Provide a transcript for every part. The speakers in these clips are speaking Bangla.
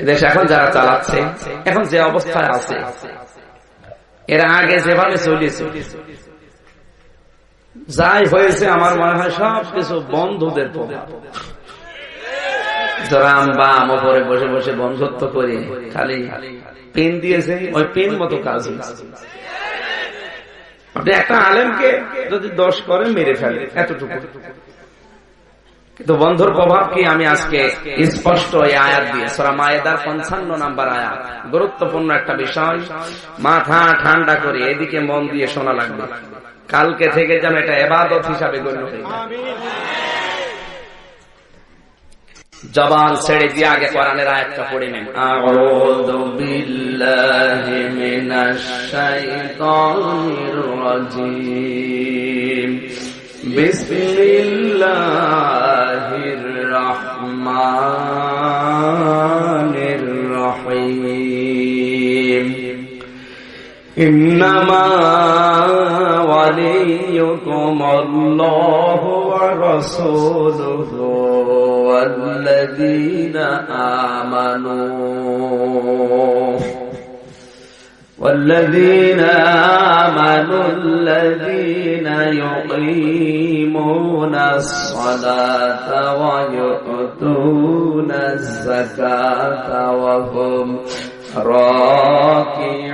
এদেশ এখন যারা চালাচ্ছে, এখন যে অবস্থায় আছে, এর আগে যেভাবে চলেছে, যাই হয়েছে আমার মনে হয় সব কিছু বন্ধুদের প্রভাব। রাম বাম ওপরে বসে বসে বন্ধুত্ব করে খালি পিন দিয়েছে, ওই পিন মতো কাজ হয়েছে। আপনি একটা আলেমকে যদি দোষ করে মেরে ফেলে এতটুকু, কিন্তু বন্ধুর প্রভাব কি আমি আজকে স্পষ্ট এই আয়াত দিয়ে, সূরা মায়েদার 55 নম্বর আয়াত, গুরুত্বপূর্ণ একটা বিষয়, মাথা ঠান্ডা করে এদিকে মন দিয়ে শোনা লাগবে। কালকে থেকে যেন এটা ইবাদত হিসাবে গণ্য হয়ে যায়। জবান ছেড়ে দিয়ে আগে কোরআনের আয়াতটা পড়ে নেন। আউযু বিল্লাহি মিনাশ শাইতানির রাজীম। বিসমিল্লাহির রহমানির রহিম। ইন্নামা ওয়ালিয়ুকুমুল্লাহু ওয়া রাসূলুহু والذين آمنوا الذين يقيمون الصلاة ويؤتون الزكاة وهم راكعون।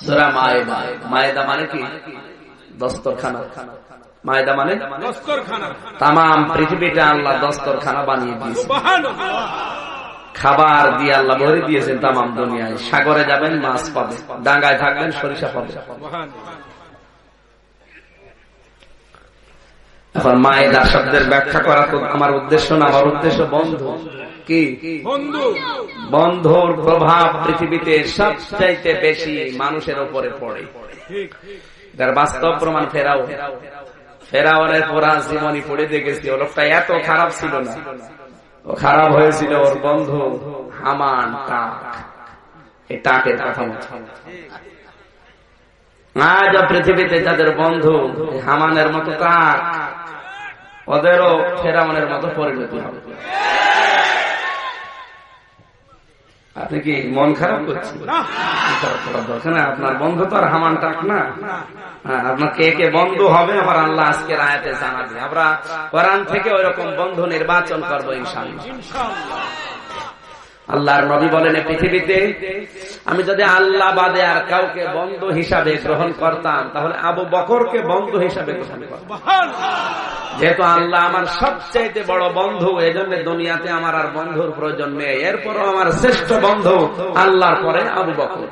সূরা মায়েদা। মায়েদা মানে কি? দস্তরখানা। মায়েদা মানে দস্তরখানা। তামাম পৃথিবীটা আল্লাহ দস্তরখানা বানিয়ে দিয়েছে, খাবার দিয়ে আল্লাহ ভরে দিয়েছেন তামাম দুনিয়ায়। সাগরে যাবেন মাছ পাবে, ডাঙ্গায় থাকবেন সরিষা পাবে। এখন মায়েদা শব্দের ব্যাখ্যা করা তো আমার উদ্দেশ্য না, আমার উদ্দেশ্য বন্ধু। কি বন্ধু? বন্ধুর প্রভাব পৃথিবীতে সবচাইতে বেশি মানুষের উপরে পড়ে। তার বাস্তব প্রমাণ ফেরাও। ফেরাউনের পুরা জীবনী পড়ে দেখেছি, ও লোকটা এত খারাপ ছিল না, ও খারাপ হয়েছিল ওর বন্ধু হামান টাক। এই টাকের কথা বলছি। আজ পৃথিবীতে যাদের বন্ধু হামানের মতো টাক, ওদেরও ফেরাউনের মতো পরিণতি হবে। আপনি কি মন খারাপ করছেন? দরকার না, আপনার বন্ধু তো আর হামান টাক না। আপনার কে কে বন্ধু হবে আবার আল্লাহ আজকের আয়াতে জানাবে। আমরা কোরআন থেকে ওইরকম বন্ধু নির্বাচন করবো ইনশাআল্লাহ। আল্লাহর নবী বলেন, পৃথিবীতে আমি যদি আল্লাহ বাদে আর কাউকে বন্ধু হিসাবে গ্রহণ করতাম তাহলে আবু বকরকে বন্ধু হিসাবে গ্রহণ করতাম। যেহেতু আল্লাহ আমার সবচেয়ে বড় বন্ধু, এজন্য দুনিয়াতে আমার আর বন্ধুর প্রয়োজন নেই। এরপরও আমার শ্রেষ্ঠ বন্ধু আল্লাহর পরে আবু বকর।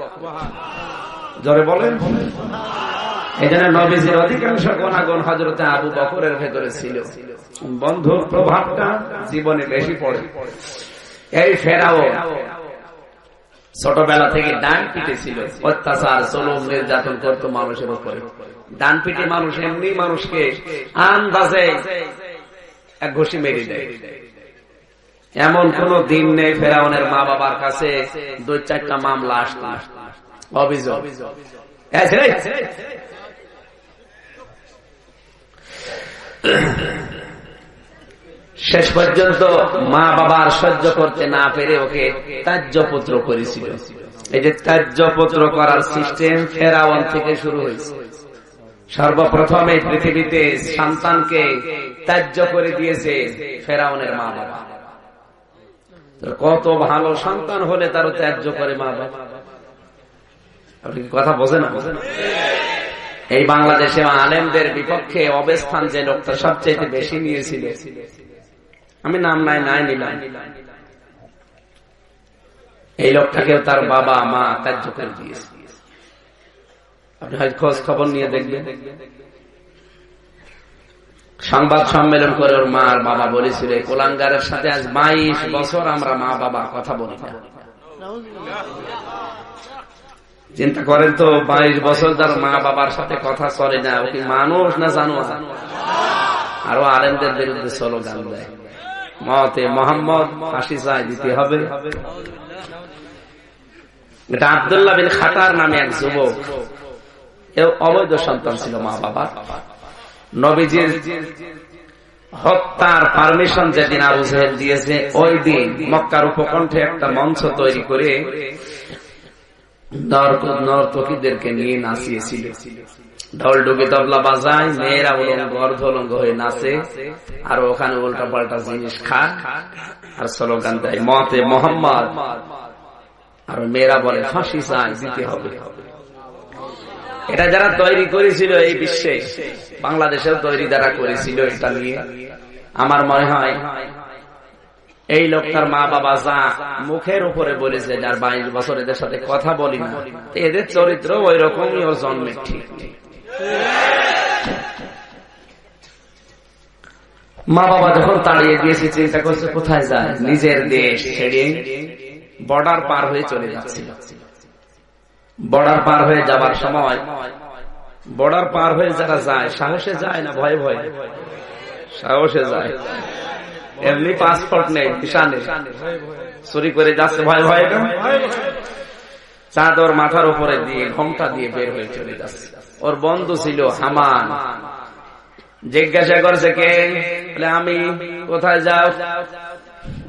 জোরে বলেন। এই জন্য নবীজির অধিকাংশ গুনাহগান হযরতে আবু বকরের ভেতরে ছিল। বন্ধুর প্রভাবটা জীবনে বেশি পড়ে। এই ফেরাউন ছোটবেলা থেকে ডান পিটে ছিল, অত্যাচার জুলুম নির্যাতন করত মানুষের উপরে। ডান পিটে মানুষ এমনি মানুষকে আন্দাজে এক ঘুষি মেরে দেয়। এমন কোন দিন নেই ফেরাউনের মা বাবার কাছে 2-4টা মামলা আসতো, অভিযোগ। শেষ পর্যন্ত মা বাবার সহ্য করতে না পেরে ওকে ত্যায্যপুত্র করেছিল। এই যে ত্যায্যপুত্র করার সিস্টেম ফেরাউন থেকে শুরু হয়েছে। সর্বপ্রথম এই পৃথিবীতে সন্তানকে ত্যায্য করে দিয়েছে ফেরাউনের মা বাবা। কত ভালো সন্তান হলে তারও ত্যায্য করে মা বাবা। আপনি কি কথা বোঝেন না? এই বাংলাদেশে আলেমদের বিপক্ষে অবস্থান যে লোকটা সবচেয়ে বেশি নিয়েছিল, আমি নাম নাই নিলাম, এই লোকটাকেও তার বাবা মা ত্যায্য করে দিয়েছে। আপনি হয়তো খোঁজ খবর নিয়ে দেখবেন, সংবাদ সম্মেলন করে ওর মা আর বাবা বলেছিল, কোলাঙ্গারের সাথে আজ 22 বছর আমরা মা বাবা কথা বলি না। চিন্তা করেন তো, 22 বছর যার মা বাবার সাথে কথা চলে না, ও কি মানুষ না জানোয়ার? আরো আলেমদের বিরুদ্ধে স্লোগান দেয়, মতে মোহাম্মদ, ফাঁসি চাই, দিতে হবে। এটা আব্দুল্লাহ বিন খাতার নামে এক যুবক, এও অবৈধ সন্তান ছিল মা বাবা। নবীজির হত্যার পারমিশন যেদিন আবু জাহেল দিয়েছে, ওই দিন মক্কার উপকণ্ঠে একটা মঞ্চ তৈরি করে নর্তকীদেরকে নিয়ে নাচিয়েছিল। ঢোল ডুবি তবলা বাজায়, মেয়েরা উলঙ্গ অর্ধলঙ্গ হয়ে নাচে, আর ওখানে উল্টা পাল্টা জিনিস খায় আর স্লোগান দেয় মতে মোহাম্মদ। আর মেয়েরা বলে ফাঁসি চাই, দিতে হবে। এটা যারা তৈরি করেছিল এই বিশ্বে, বাংলাদেশেও তৈরি যারা করেছিল এটা নিয়ে, আমার মনে হয় এই লোকটার মা বাবা যা মুখের উপরে বলেছে, যার 22 বছর এদের সাথে কথা বলি না, এদের চরিত্র ওই রকমই, ওর জন্মের ঠিক নেই। মা বাবা যখন তাড়িয়ে দিয়েছে, চিন্তা করছে কোথায় যায়, নিজের দেশ ছেড়ে বর্ডার পার হয়ে চলে যাচ্ছিল। বর্ডার পার হয়ে যাবার সময়, বর্ডার পার হয়ে যারা যায় সাহসে যায় না ভয়ে ভয়ে? সাহসে যায়। এমনি পাসপোর্ট নেই, ভিসা নেই, চুরি করে যাচ্ছে ভয়ে ভয়ে, চাদর মাথার উপরে দিয়ে ঘোমটা দিয়ে বের হয়ে চলে যাচ্ছে। ওর বন্ধু ছিল হামান, জিজ্ঞাসা করছে কে? বলে আমি। কোথায় যাও?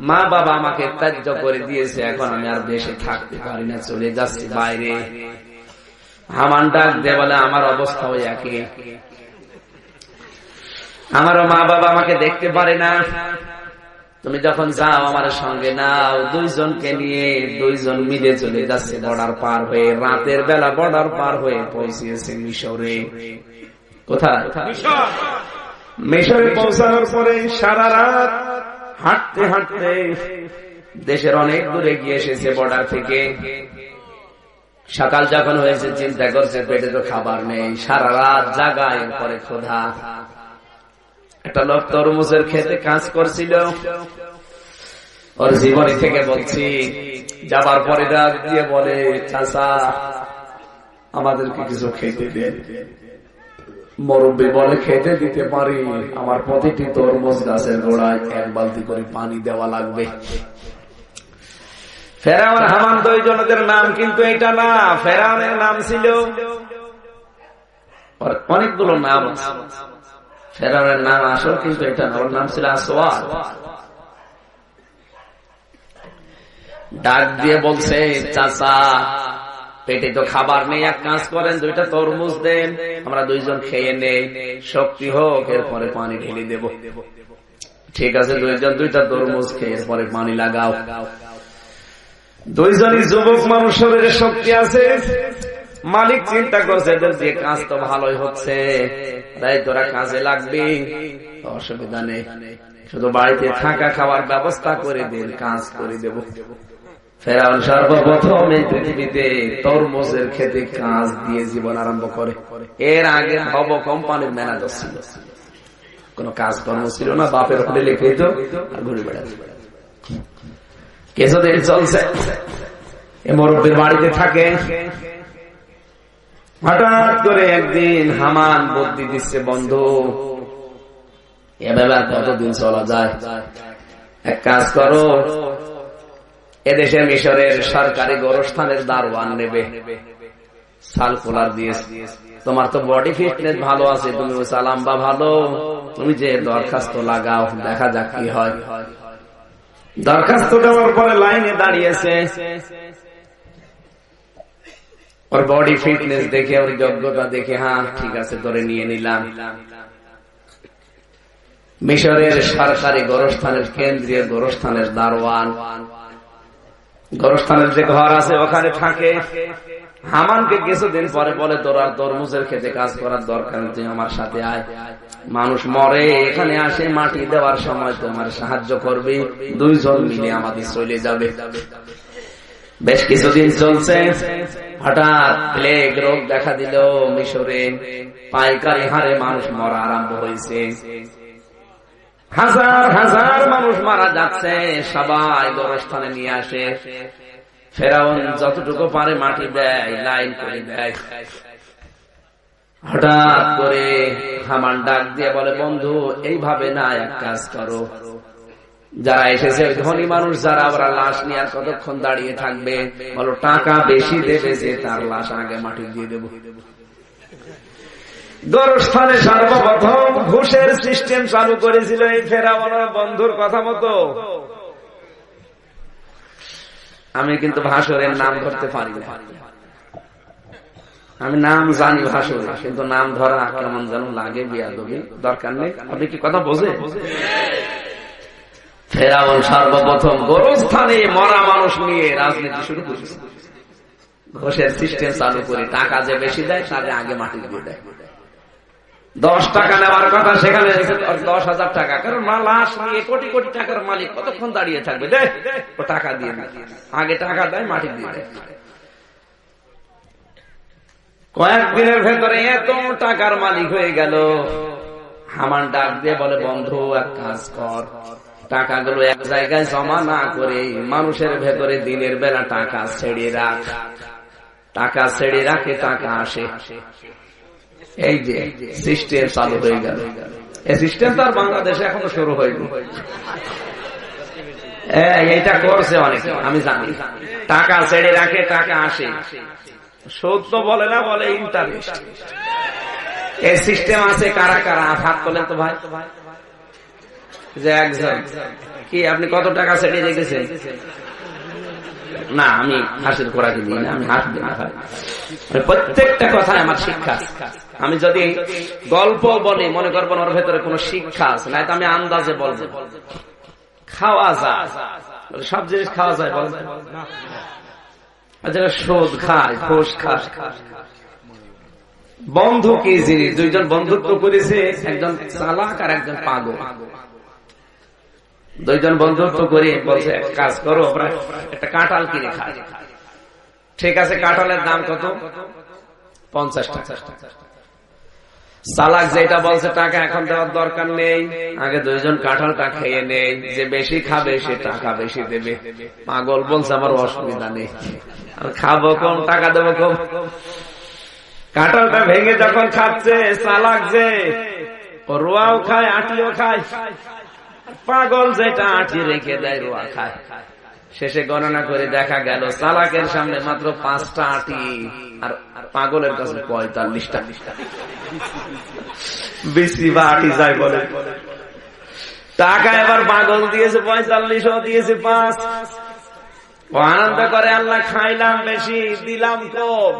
মা বাবা আমাকে ত্যায্য করে দিয়েছে, এখন আমি আর দেশে থাকতে পারি না, চলে যাচ্ছি বাইরে। হামান ডাক দিয়ে বলে আমার অবস্থা ওই একই, আমারও মা বাবা আমাকে দেখতে পারে না, তুমি যখন যাও আমার সঙ্গে নাও। দুইজনকে নিয়ে দুইজন মিলে চলে যাচ্ছে বর্ডার পার হয়ে, রাতের বেলা বর্ডার পার হয়ে পৌঁছিয়েছে মিশরে। কোথায়? মিশরে পৌঁছানোর পরে সারা রাত হাঁটতে হাঁটতে দেশের অনেক দূরে গিয়ে এসেছে বর্ডার থেকে। সকাল যখন হয়েছে চিন্তা করছে পেটে তো খাবার নেই, সারা রাত জাগায়, পরে ক্ষুধা। একটা লোক তরমুজের খেতে কাজ করছিল, ওর জীবনী থেকে বলছি, যাবার পরে ডাক দিয়ে বলে চাচা আমাদেরকে কিছু খেতে দেন। মুরব্বি বলে খেতে দিতে পারি, আমার প্রতিটি তরমুজ গাছের গোড়ায় 1 বালতি করে পানি দেওয়া লাগবে। ফেরাউন হামান দুইজনের নাম কিন্তু এটা না, ফেরাউনের নাম ছিল অনেকগুলো নাম আছে। ফেরাউনের নাম আসল কিন্তু এটা না, ওর নাম ছিল আসওয়াদ। ডাক দিয়ে বলছে চাচা পেটে তো খাবার নেই, এক কাজ করেন 2টা তরমুজ দেন, আমরা দুইজন খেয়ে নেই, শক্তি হোক, এরপরে পানি ঢেলে দেব। ঠিক আছে, দুইজন 2টা তরমুজ খেয়ে এরপরে পানি লাগাও। দুইজনই যুবক মানুষ, শরীরে শক্তি আছে। মালিক চিন্তা করছে এদের যে কাজ তো ভালোই হচ্ছে, তাই তোরা কাজে লাগবি, অসুবিধা নেই, শুধু বাড়িতে থাকা খাওয়ার ব্যবস্থা করে দেন, কাজ করে দেব। ফেরাউন সর্বপ্রথম এই পৃথিবীতে তরমুজের খেতে কাজ দিয়ে জীবন আরম্ভ করে। এর আগে ভব কোম্পানির ম্যানেজার ছিল, কোন কাজ কর্ম ছিল না, বাপের হোটেলে খেত আর ঘুরে বেড়াতো। কিছুদিন চলছে, এ মুরব্বির বাড়িতে থাকে। হঠাৎ করে একদিন হামান বুদ্ধি দিচ্ছে, বন্ধু এভাবে আর কতদিন চলা যায়, এক কাজ করো, এদেশে মিশরের সরকারি গোরস্থানের দারোয়ান নেবে, সার্কুলার দিয়েছে, তোমার তো বডি ফিটনেস ভালো আছে, তুমি সালাম্বা ভালো, তুমি যে দরখাস্ত লাগাও, দেখা যাক কি হয়। দরখাস্ত দেওয়ার পরে লাইনে দাঁড়িয়েছে, ওর বডি ফিটনেস দেখে, ওর যোগ্যতা দেখে, হ্যাঁ ঠিক আছে ধরে নিয়ে নিলাম। মিশরের সরকারি গোরস্থানের কেন্দ্রীয় গোরস্থানের দারোয়ান, গোরস্থানের যে ঘর আছে ওখানে থাকে। হামানকে কিছুদিন পরে বলে তোর আর তরমুজের খেতে কাজ করার দরকার, তুই আমার সাথে আয়, মানুষ মরে এখানে আসে, মাটি দেওয়ার সময় তোমার সাহায্য করবে, দুইজন মিলে আমাদের চলে যাবে। বেশ কিছুদিন চলছে, হঠাৎ প্লেগ রোগ দেখা দিল মিশরে, পাইকারি হারে মানুষ মরা আরম্ভ হয়েছে, হাজার হাজার মানুষ মারা যাচ্ছে, সবাই গোরস্থানে নিয়ে আসে। ফেরাউন যতটুকু পারে মাটি দেয়, লাইন করে দেয়। হঠাৎ করে হামান ডাক দিয়ে বলে, বন্ধু এইভাবে না, এক কাজ করো, যারা এসেছে ধনী মানুষ যারা, ওরা লাশ নিয়ে আর কতক্ষণ দাঁড়িয়ে থাকবে, বলো টাকা বেশি দেবে যে তার লাশ আগে মাটি দিয়ে দেবো। গোরস্থানে সর্বপ্রথম ঘুষের সিস্টেম চালু করেছিল এই ফেরাউনের বন্ধুর কথা মতো। আমি কিন্তু ভাসুরের নাম ধরতে পারি না, আমি নাম জানি ভাসুর, কিন্তু নাম ধরা কেমন যেন লাগে, বিয়াদবি, দরকার নেই। আপনি কি কথা বোঝে? ফেরাউন সর্বপ্রথম গোরস্থানে মরা মানুষ নিয়ে রাজনীতি শুরু করেছে। ঘুষের সিস্টেম চালু করে টাকা যে বেশি দেয় তাদের আগে মাটি দিয়ে দেয়। 10 টাকা নেওয়ার কথা সেখানে 10,000 টাকা, কারণ লাশ নিয়ে কোটি কোটি টাকার মালিক কতক্ষণ দাঁড়িয়ে থাকবে, দেখ ও টাকা দিয়ে আগে টাকা দেয়, মাটি দিয়ে দেয়। কয়েকদিনের ভেতরে এত টাকার মালিক হয়ে গেল। হামান ডাক দিয়ে বলে, বন্ধু এক কাজ কর, টাকাগুলো এক জায়গায় জমা না করে মানুষের ভেতরে দিনের বেলা টাকা ছেড়ে রাখ, টাকা ছেড়ে রাখে টাকা আসে। এই যে সিস্টেম চালু হয়ে গেল। এই সিস্টেম তো আর বাংলাদেশে এখনো শুরু হয়নি, এইটা করছে অনেকে, আমি জানি। টাকা ছেড়ে রাখে টাকা আসে, সুদ তো বলে না, বলে ইন্টারেস্ট। এই সিস্টেম আছে কারা কারা? হাত তোলেন তো ভাই। যে একজন কি, আপনি কত টাকা ছেড়ে রেখেছেন? না, আমি হাসির খোরাকি দিই না, আমি হাত দিই না ভাই। প্রত্যেকটা কথায় আমার শিক্ষা। আমি যদি গল্প বলি মনে করবো ওর ভেতরে কোন শিক্ষা আছে, না তো আমি আন্দাজে বলবো। খাওয়া যায়, সব জিনিস খাওয়া যায়, বল সুদ খায়, ঘুষ খায়। বন্ধু কি জিনিস? দুইজন বন্ধুত্ব করেছে, একজন চালাক আর একজন পাগল। দুইজন বন্ধুত্ব করে বলছে, এক কাজ করো, একটা কাঁঠাল কিনে খায়। ঠিক আছে, কাঁঠালের দাম কত? 50 টাকা। চালাক যেটা বলছে, টাকা এখন দেওয়ার দরকার নেই, আগে দুইজন কাঁঠালটা খেয়ে নেই, যে বেশি খাবে সে টাকা বেশি দেবে। পাগল বলছে, আমার অসুবিধা নেই, খাবো কম, টাকা দেবো কম। কাঁঠালটা ভেঙে যখন খাচ্ছে, চালাক যে রোয়াও খায় আটিও খায়, পাগল যেটা আটি রেখে দেয় রোয়া খায়। শেষে গণনা করে দেখা গেল চালাকের সামনে মাত্র 5টা আটি, আর পাগলের কাছে 45টা। বেশি বা আটি যায় বলে। টাকা এবার পাগল দিয়েছে 45, ও দিয়েছে 5। ও আনন্দ করে, আল্লাহ খাইলাম বেশি, দিলাম কম।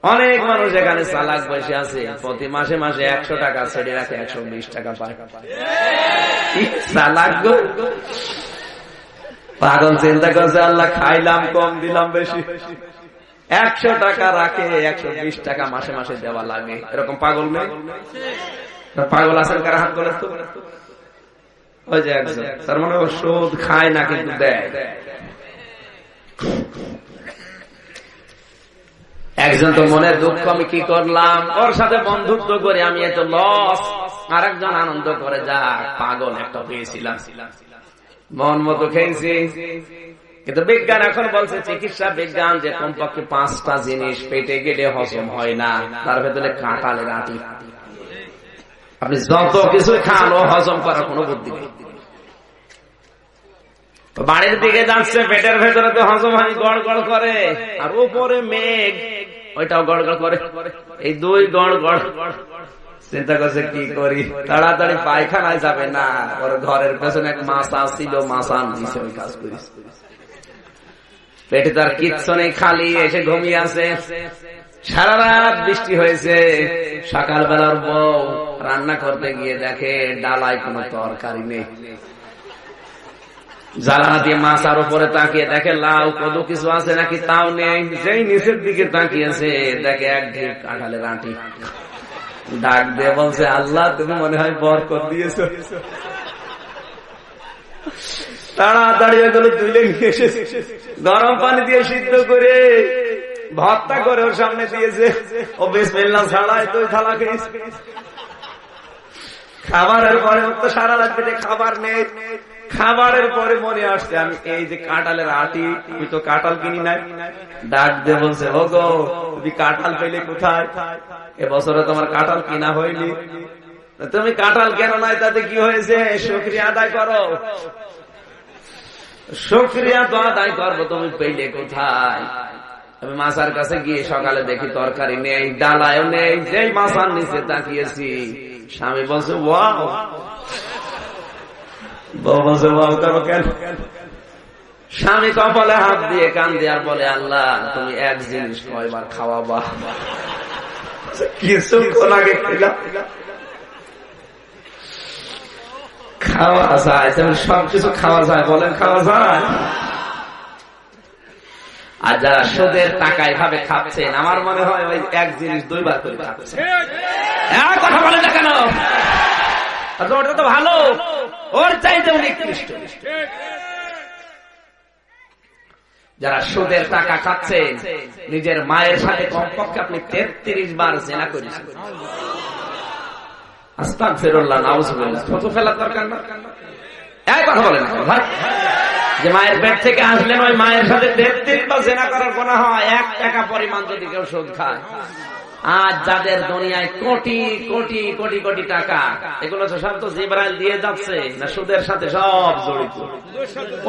অনেক মানুষ এখানে চালাক বসে আছে, প্রতি মাসে মাসে 100 টাকা ছেড়ে রাখে, 120 টাকা পায়। চালাক গো, পাগল চিন্তা করছে, আল্লাহ খাইলাম কম, দিলাম বেশি। 100 টাকা রাখে, 120 টাকা মাসে মাসে দেওয়া লাগে। এরকম পাগল নেই? পাগল আছেন কারা? হাত তোলেন তো। ওই যে একজন, তার মানে ও সুদ খায় না কিন্তু দেয়। একজন তো মনের দুঃখ, আমি কি করলাম, ওর সাথে বন্ধুত্ব করে আমি এত লস। আর একজন আনন্দ করে, যা পাগল একটা পেয়েছিলাম, মন মতো খেয়েছি। কিন্তু বিজ্ঞান এখন বলছে, চিকিৎসা বিজ্ঞান, যে কমপক্ষে 5টা জিনিস পেটে গেলে হজম হয় না, তার ভেতরে কাঁঠালের আটি। আপনি যত কিছু খান, ও হজম করার কোনো বুদ্ধি নেই। বাড়ির দিকে যাচ্ছে, পেটের ভেতরে তো হজম হয়, গড় গড় করে, আর উপরে মেঘ, ওইটাও গড় গড় করে। এই দুই গড় গড়। চিন্তা করছে কি করি, তাড়াতাড়ি পায়খানায় যাবে না, ওর ঘরের পেছনে এক মাছা ছিল, মাছা দিছে, ওই কাজ করি। পেটে তার কিচ্ছু নেই, খালি, এসে ঘুমিয়ে আছে। সারা রাত বৃষ্টি হয়েছে। সকালবেলার বউ রান্না করতে গিয়ে দেখে ডালায় কোনো তরকারি নেই। জ্বালানা দিয়ে মাছার উপরে তাকিয়ে দেখে লাউ কদু কিছু আছে নাকি, তাও নেই। যেই নিচের দিকে তাকিয়েছে, দেখে এক ঢিপ কাঁঠালের আটি। ডাক দিয়ে বলছে, আল্লাহ তুমি মনে হয় বরকত দিয়েছো। তাড়াতাড়ি এগুলো তুলে নিয়ে এসেছে, গরম পানি দিয়ে সিদ্ধ করে ভর্তা করে ওর সামনে দিয়েছে। ও বিসমিল্লাহ ছাড়াই তুই থালা খেয়েছে। খাবারের পরে তো সারা রাত পেটে খাবার নেই। খাবারের পরে মনে আসছে, আমি এই যে কাঁঠালের আটি, তুই তো কাঁঠাল কিনি নাই। ডাক দিয়ে বলছে, ও গো তুমি কাঁঠাল পেলে কোথায়? এবছরে তোমার কাঁঠাল কিনা হয়নি। তুমি কাঁঠাল কেন নাই, তাতে কি হয়েছে? শুকরিয়া আদায় করো। শুকরিয়া তো আদায় করবো, তুমি পেলে কোথায়? আমি মাছার কাছে গিয়ে সকালে দেখি তরকারি নেই, ডালায়ও নেই। যেই মাছার নিচে তাকিয়েছি, স্বামী বলছে ওয়াও, বউ বলছে ওয়াও করো কেন? স্বামী কপালে হাত দিয়ে কান দিয়ে আর বলে, আল্লাহ তুমি এক জিনিস কয়বার খাওয়াবা? কিছুক্ষণ আগে খাওয়া যায়, সবকিছু খাওয়া যায়, বলেন খাওয়া যায়? আর যারা সুদের টাকা এভাবে খাচ্ছেন, আমার মনে হয় ওই এক জিনিস দুইবার করে খাচ্ছে। কথা বলে না কেন? ওটা তো ভালো, ওর চাইতে নিকৃষ্ট। যারা সুদের টাকা খাচ্ছেন, নিজের মায়ের সাথে কমপক্ষে আপনি 33 বার জিনা করেছেন। আস্তাগফিরুল্লাহ, নাউযুবিল্লাহ। ফটো ফেলার দরকার না। এই কথা বলেন ভাই, যে মায়ের পেট থেকে আসলেন, ওই মায়ের সাথে 33 বার জিনা করার গুনাহ হয় 1 টাকা পরিমাণ যদি কেউ সুদ খায়। আজ যাদের দুনিয়ায় কোটি কোটি কোটি কোটি টাকা, এগুলো সব তো জিবরাইল দিয়ে যাচ্ছে না, সুদের সাথে সব জড়িত,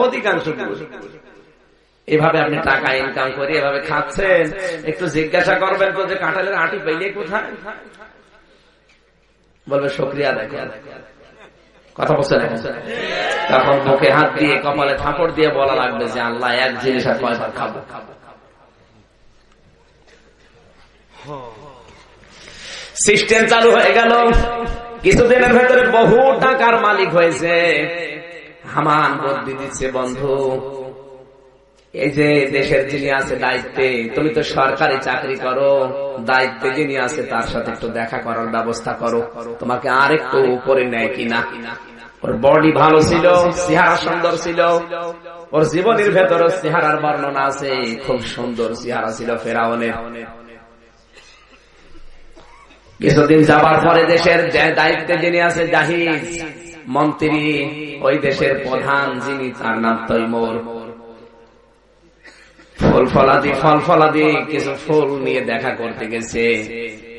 অধিকাংশ। এভাবে আপনি টাকা ইনকাম করে এভাবে খাচ্ছেন, একটু জিজ্ঞাসা করবেন তো যে কাঁঠালের আটি পেলে কোথায়? বলবে শুকরিয়া দেখেন। কথা বলছে না? তখন মুখে হাত দিয়ে কপালে থাপড় দিয়ে বলা লাগবে যে আল্লাহ এক জিনিস আর কয়বার খাবো? সিস্টেম চালু হয়ে গেল, কিছুদিনের ভেতরে বহু টাকার মালিক হয়েছে। হামান বুদ্ধি দিচ্ছে, বন্ধু এই যে দেশের যিনি আছে দায়িত্বে, তুমি তো সরকারি চাকরি করো, দায়িত্বে যিনি আছে তার সাথে একটু দেখা করার ব্যবস্থা করো, তোমাকে আর একটু উপরে নেয় কিনা। ওর বডি ভালো ছিল, চেহারা সুন্দর ছিল, ওর জীবনের ভেতরে চেহারার বর্ণনা আছে, খুব সুন্দর চেহারা ছিল ফেরাউনের। কিছুদিন যাবার পরে দেশের দায়িত্বে যিনি আছে জাহিজ মন্ত্রী, ওই দেশের প্রধান যিনি, তার নাম তৈমুর। ফল ফলাদি কিছু ফুল নিয়ে দেখা করতে গেছে।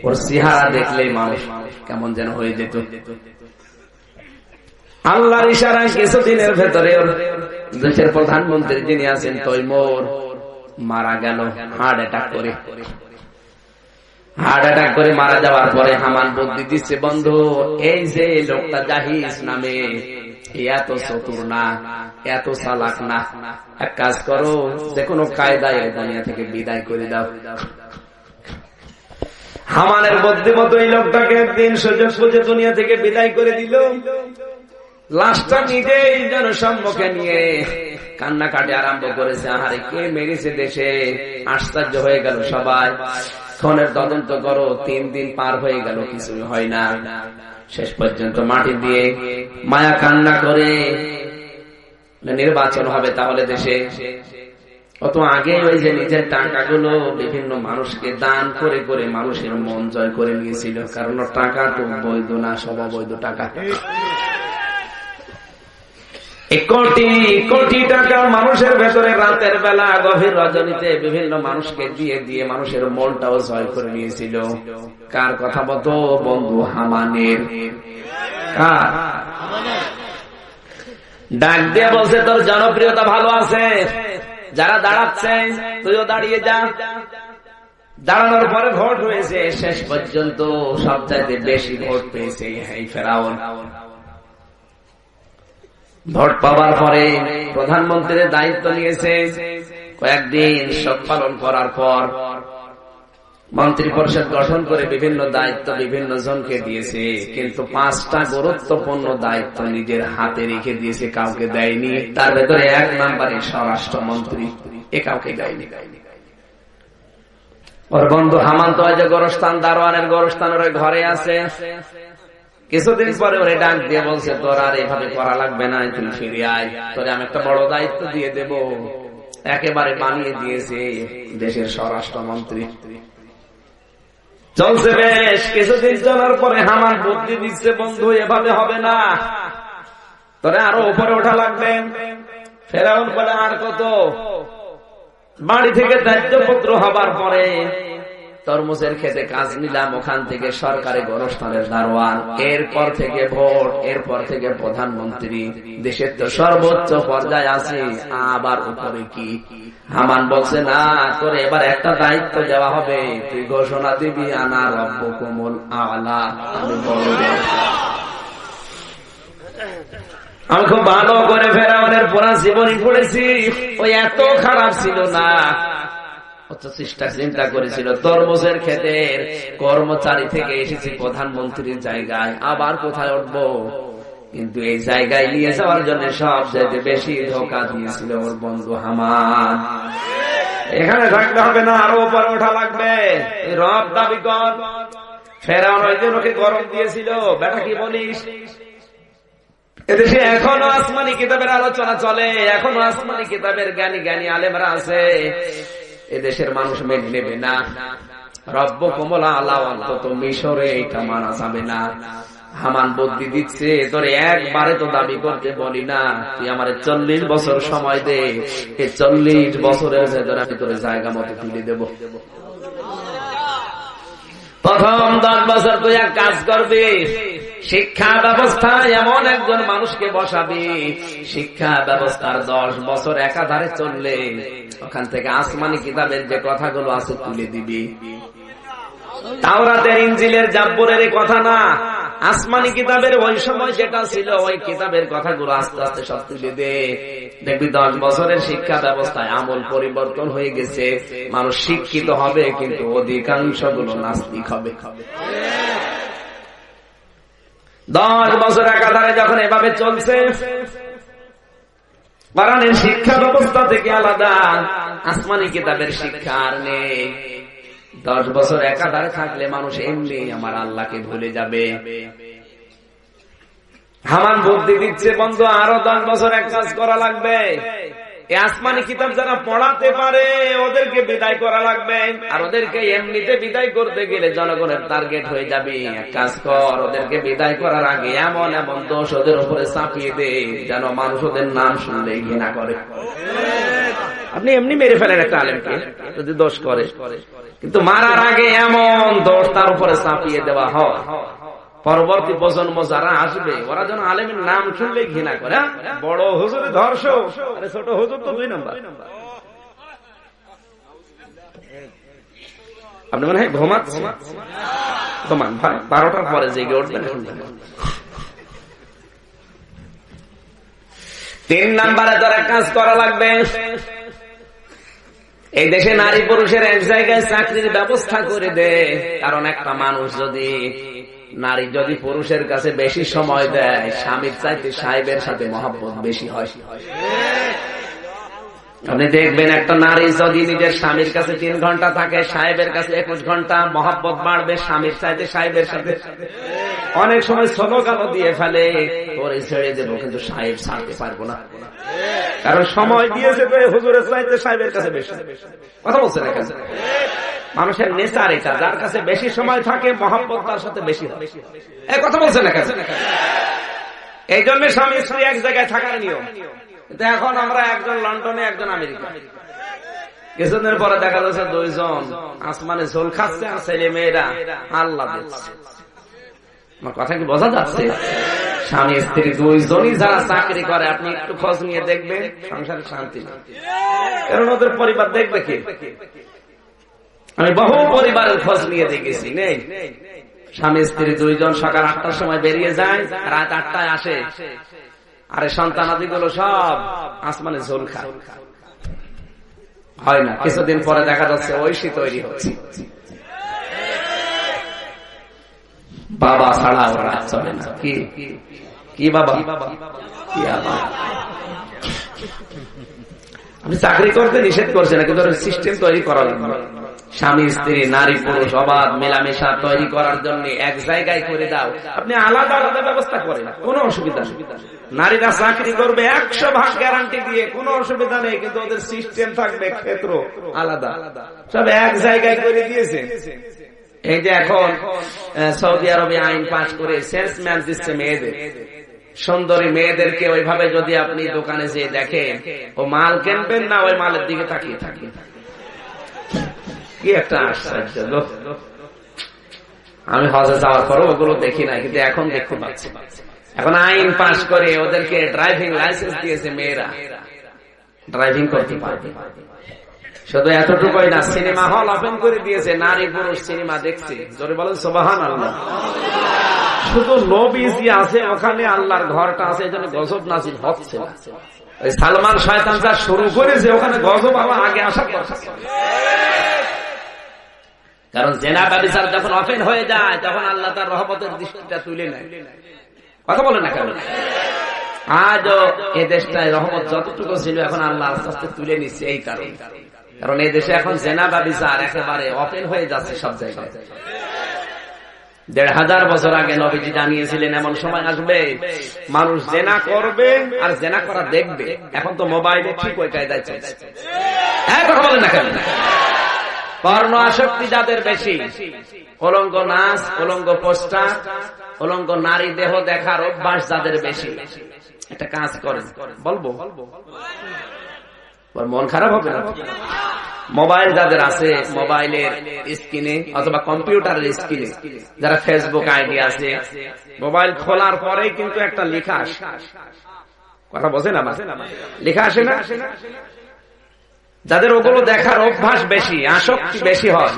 ওর চেহারা দেখলেই মানুষ কেমন যেন হয়ে যেত। আল্লাহর ইশারায় কিছুদিনের ভেতরে দেশের প্রধানমন্ত্রী যিনি আছেন তৈমুর মারা গেল হার্ট অ্যাটাক করে। হার্ট অ্যাটাক করে মারা যাওয়ার পরে হামান বুদ্ধি দিচ্ছে, বন্ধু এই যে লোকটা জাহিজ নামে, এত চতুর না, এত চালাক না, এক কাজ করো, যে কোনো কায়দায় দুনিয়া থেকে বিদায় করে দাও। হামানের বুদ্ধিমতো এই লোকটাকে একদিন সুযোগ বুঝে দুনিয়া থেকে বিদায় করে দিল। লাশটা নিজেই জনসম্মুখে নিয়ে কান্নাকাটি আরম্ভ করেছে। আহারে কে মেরেছে দেশে? আশ্চর্য হয়ে গেল সবাই। খুনের তদন্ত করো, 3 দিন পার হয়ে গেল, কিছুই হয় না। শেষ পর্যন্ত মাটি দিয়ে মায়া কান্না করে নির্বাচন হবে তাহলে দেশে। অত আগে ওই যে নিজের টাকাগুলো বিভিন্ন মানুষকে দান করে করে মানুষের মন জয় করে নিয়েছিল, কারণ টাকা তো বৈধ না, সব অবৈধ টাকা। কোটি কোটি টাকা মানুষের ভেতরে রাতের বেলা গভীর রজনীতে বিভিন্ন মানুষকে দিয়ে দিয়ে মানুষের মনটাও জয় করে নিয়েছিল। কার কথা বলতো? বন্ধু হামানের। কার? ডাক দিয়ে বলছে, তোর জনপ্রিয়তা ভালো আছে, যারা দাঁড়াচ্ছে তুইও দাঁড়িয়ে যা। দাঁড়ানোর পরে ভোট হয়েছে, শেষ পর্যন্ত সবচাইতে বেশি ভোট পেয়েছে এই ফেরাউন। ভোট পাওয়ার পরে প্রধানমন্ত্রীর দায়িত্ব নিয়েছে। কয়েকদিন শোক পালন করার পর মন্ত্রী পরিষদ গঠন করে বিভিন্ন দায়িত্ব বিভিন্ন জনকে দিয়েছে, কিন্তু 5টা গুরুত্বপূর্ণ দায়িত্ব নিজের হাতে রেখে দিয়েছে, কাউকে দেয়নি। তার ভেতরে 1 নম্বরে স্বরাষ্ট্রমন্ত্রী, এ কাউকে দেয়নি। ওর বন্ধু হামান তো যে গোরস্থান, দারোয়ানের গোরস্থান ওর ঘরে আছে। কিছুদিন পরে ওরে ডাক দিয়ে বলছে, তোর আর এভাবে করা লাগবে না, তুই ফিরে আয়, তোরে আমি একটা বড় দায়িত্ব দিয়ে দেব। একেবারে বানিয়ে দিয়েছে দেশের স্বরাষ্ট্রমন্ত্রী। চলছে বেশ কিছুদিন চলার পরে হামান বুদ্ধি দিচ্ছে, বন্ধু এভাবে হবে না, তোরে আরো উপরে ওঠা লাগবে। ফেরাউন বলে, আর কত? বাড়ি থেকে দায়িত্বপুত্র হবার পরে তরমুজের খেতে কাজ নিলাম, ওখান থেকে সরকারি গোরস্থানের দারোয়ান, এরপর থেকে ভোট, এরপর থেকে প্রধানমন্ত্রী, দেশের তো সর্বোচ্চ পর্যায়ে আছে, আবার উপরে কি? হামান বলছে না, তোর এবার একটা দায়িত্ব দেওয়া হবে, তুই ঘোষণা দিবি আনা রব্বুকুমুল আ'লা, আমি বড়। আমি খুব ভালো করে ফেরাউনের পুরা জীবনী পড়েছি, ওই এত খারাপ ছিল না। চিন্তা করেছিল তরমুজের ক্ষেতের কর্মচারী থেকে এসেছি প্রধানমন্ত্রীর জায়গায়, আবার কোথায় উঠবো? কিন্তু এই জায়গায় নিয়ে যাওয়ার জন্য সবচেয়ে বেশি ধোঁকা দিয়েছিল ওর বন্ধু হামান। এখানে থাকলে হবে না, আরো উপরে ওঠা লাগবে, রব দাবি কর। ফেরাউন ওই দিন ওকে গরম দিয়েছিল, বেটা কি বলিস? এদেশে এখনো আসমানি কিতাবের আলোচনা চলে, এখনো আসমানি কিতাবের জ্ঞানী জ্ঞানী আলেমরা আছে। এদেশের মানুষ মেনে নেবে না। রব্বুকুমুল আ'লা, অন্তত মিশরে এটা মানা যাবে না। হামান বুদ্ধি দিচ্ছে, তোরে একবারে তো দাবি করতে বলি না, তুই আমার 40 বছর সময় দে, এই 40 বছরের ভেতরে আমি তোর জায়গা মতো তুলে দেব। প্রথম 10 বছর তুই এক কাজ করবি, শিক্ষা ব্যবস্থায় এমন একজন মানুষকে বসাবি, শিক্ষা ব্যবস্থার 10 বছর একাধারে চললে ওখান থেকে আসমানি কিতাবের যে কথাগুলো আছে তুলে দিবি। তাওরাতের, ইনজিলের, জাব্বুরের এই কথা না, আসমানি কিতাবের ওই সময় যেটা ছিল ওই কিতাবের কথাগুলো আস্তে আস্তে সব তুলে দে। দেখবি 10 বছরের শিক্ষা ব্যবস্থায় আমল পরিবর্তন হয়ে গেছে, মানুষ শিক্ষিত হবে কিন্তু অধিকাংশ গুলো নাস্তিক হবে। 10 বছর একাধারে যখন এভাবে চলছে, কোরআনের শিক্ষা ব্যবস্থা থেকে আলাদা, আসমানি কিতাবের শিক্ষা আর নেই। 10 বছর একাধারে থাকলে মানুষ এমনি আমার আল্লাহকে ভুলে যাবে। হামান বুদ্ধি দিচ্ছে, বন্ধু আরো 10 বছর এক কাজ করা লাগবে। এই আসমানি কিতাব যারা পড়াতে পারে ওদেরকে বিদায় করা লাগবে, আর ওদেরকে এমনিতে বিদায় করতে গেলে জনগণের টার্গেট হয়ে যাবে। এক কাজ কর, ওদেরকে বিদায় করার আগে এমন এমন দোষ ওদের উপরে চাপিয়ে দে যেন মানুষ ওদের নাম শুনলেই ঘৃণা করে। আপনি এমনি মেরে ফেলেন একটা আলেমকে যদি দোষ করে, কিন্তু মারার আগে এমন দোষ তার উপরে চাপিয়ে দেওয়া হয়, পরবর্তী প্রজন্ম যারা আসবে ওরা যেন আলেমের নাম শুনলে ঘৃণা করে। বড় হুজুর ধর্ষক, আরে ছোট হুজুর তো 2 নম্বর। আপনি মনে হয় ঘুমাচ্ছেন, ঘুমান ভাই, 12টার পরে জেগে উঠবেন। 3 নম্বরে যারা কাজ করা লাগবে, এই দেশে নারী পুরুষের এক জায়গায় চাকরির ব্যবস্থা করে দে। কারণ একটা মানুষ যদি, নারী যদি পুরুষের কাছে বেশি সময় দেয়, স্বামীর চাইতে সাহেবের সাথে মহব্বত বেশি হয়। আপনি দেখবেন একটা নারী যদি নিজের স্বামীর কাছে 3 ঘন্টা থাকে, সাহেবের কাছে 21 ঘন্টা, মহব্বত বাড়বে স্বামীর চাইতে সাহেবের সাথে। অনেক সময় স্লোগানও দিয়ে ফেলে, তোরে ছেড়ে দেবো কিন্তু সাহেব ছাড়তে পারবো না, কারণ সময় দিয়েছে তো হুজুরের চাইতে সাহেবের কাছে বেশি। কথা বলছে না? মানুষের নেচার এটা, যার কাছে বেশি সময় থাকে মহব্বত তার সাথে বেশি হয়। এই কথা বলছে না? এই জন্য স্বামী স্ত্রী এক জায়গায় থাকার নিয়ম। কিন্তু এখন আমরা একজন লন্ডনে, একজন আমেরিকা, কিছুদিনের পরে দেখা যাচ্ছে 2 জন আসমানে ঝোল খাচ্ছে, আর ছেলে মেয়েরা আল্লাহ দিচ্ছে। আমার কথা কি বোঝা যাচ্ছে? স্বামী স্ত্রী 2 জনই যারা চাকরি করে, আপনি একটু খোঁজ নিয়ে দেখবেন সংসারে শান্তি নেই, কারণ ওদের পরিবার দেখবে কি? আমি বহু পরিবারের খোঁজ নিয়ে দেখেছি, নেই। স্বামী স্ত্রী 2 জন সকাল 8টার সময় বেরিয়ে যায়, রাত 8টায় আসে, আরে সন্তানাদি গুলো সব আসমানে ঝোল খায়। হয় না, কিছুদিন পরে দেখা যাচ্ছে ঐশী তৈরি হচ্ছে। বাবা ছাড়া ওরা চলে না। কি বাবা? আপনি চাকরি করতে নিষেধ করছেন না, কিন্তু সিস্টেম তৈরি করা লাগবে। স্বামী স্ত্রী, নারী পুরুষ অবাধ মেলামেশা তৈরি করার জন্য এক জায়গায় করে দাও। আপনি আলাদা আলাদা ব্যবস্থা করেন, কোনো অসুবিধা নেই। নারীরা চাকরি করবে 100% গ্যারান্টি দিয়ে, কোনো অসুবিধা নেই, কিন্তু ওদের সিস্টেম থাকবে ক্ষেত্র আলাদা, সব এক জায়গায় করে দিয়েছে। এই যে এখন সৌদি আরবে আইন পাস করে সেলসম্যান দিচ্ছে মেয়েদের, সুন্দরী মেয়েদেরকে ওইভাবে যদি আপনি দোকানে যেয়ে দেখেন, ও মাল কিনবেন না, ওই মালের দিকে তাকিয়ে থাকেন। কি একটা আশ্চর্য গো। আমি হজে যাওয়ার পরও ওগুলো দেখি না, কিন্তু এখন দেখতে পাচ্ছি। এখন আইন পাস করে ওদেরকে ড্রাইভিং লাইসেন্স দিয়েছে, মেয়েরা ড্রাইভিং করতে পারবে। শুধু এতটুকুই না, সিনেমা হল ওপেন করে দিয়েছে, নারী পুরুষ সিনেমা দেখছে। জোরে বলেন সুবহানাল্লাহ। শুধু নবীজি আছে ওখানে, আল্লাহর ঘরটা আছে, এজন্য গজব নাজিল হচ্ছে। ওই সালমান শয়তান যা শুরু করেছে ওখানে গজব আবার আগে আসার কথা। কারণ জেনা ব্যভিচার যখন ওপেন হয়ে যায় তখন আল্লাহ তার রহমতের দৃষ্টিটা তুলে নেয়। কথা বলে না কেন? আজও এই দেশটায় রহমত যতটুকু ছিল এখন আল্লাহ আস্তে আস্তে তুলে নিচ্ছে এই কারণে। কারণ এই দেশে এখন জেনা ব্যভিচার একেবারে ওপেন হয়ে যাচ্ছে সব জায়গায়। ১,৫০০ বছর আগে নবীজি জানিয়েছিলেন এমন সময় আসবে মানুষ জেনা করবে আর জেনা করা দেখবে। এখন তো মোবাইলে ঠিক ওই কায়দায় চলছে। কথা বলেন না কেন? পর্ণ আসক্তি যাদের বেশি, উলঙ্গ নাচ, উলঙ্গ পোস্টার, উলঙ্গ নারী দেহ দেখার অভ্যাস যাদের বেশি, একটা কাজ করেন, বলবো মন খারাপ হবে না? মোবাইল যাদের আছে, মোবাইলের স্ক্রিনে অথবা কম্পিউটারের স্ক্রিনে যারা ফেসবুক আইডি আছে, মোবাইল খোলার পরেই কিন্তু একটা লেখা আসে। কথা বোঝেন আমার? লেখা আসে না? যাদের ওগুলো দেখার অভ্যাস বেশি, আসক্তি বেশি হয়,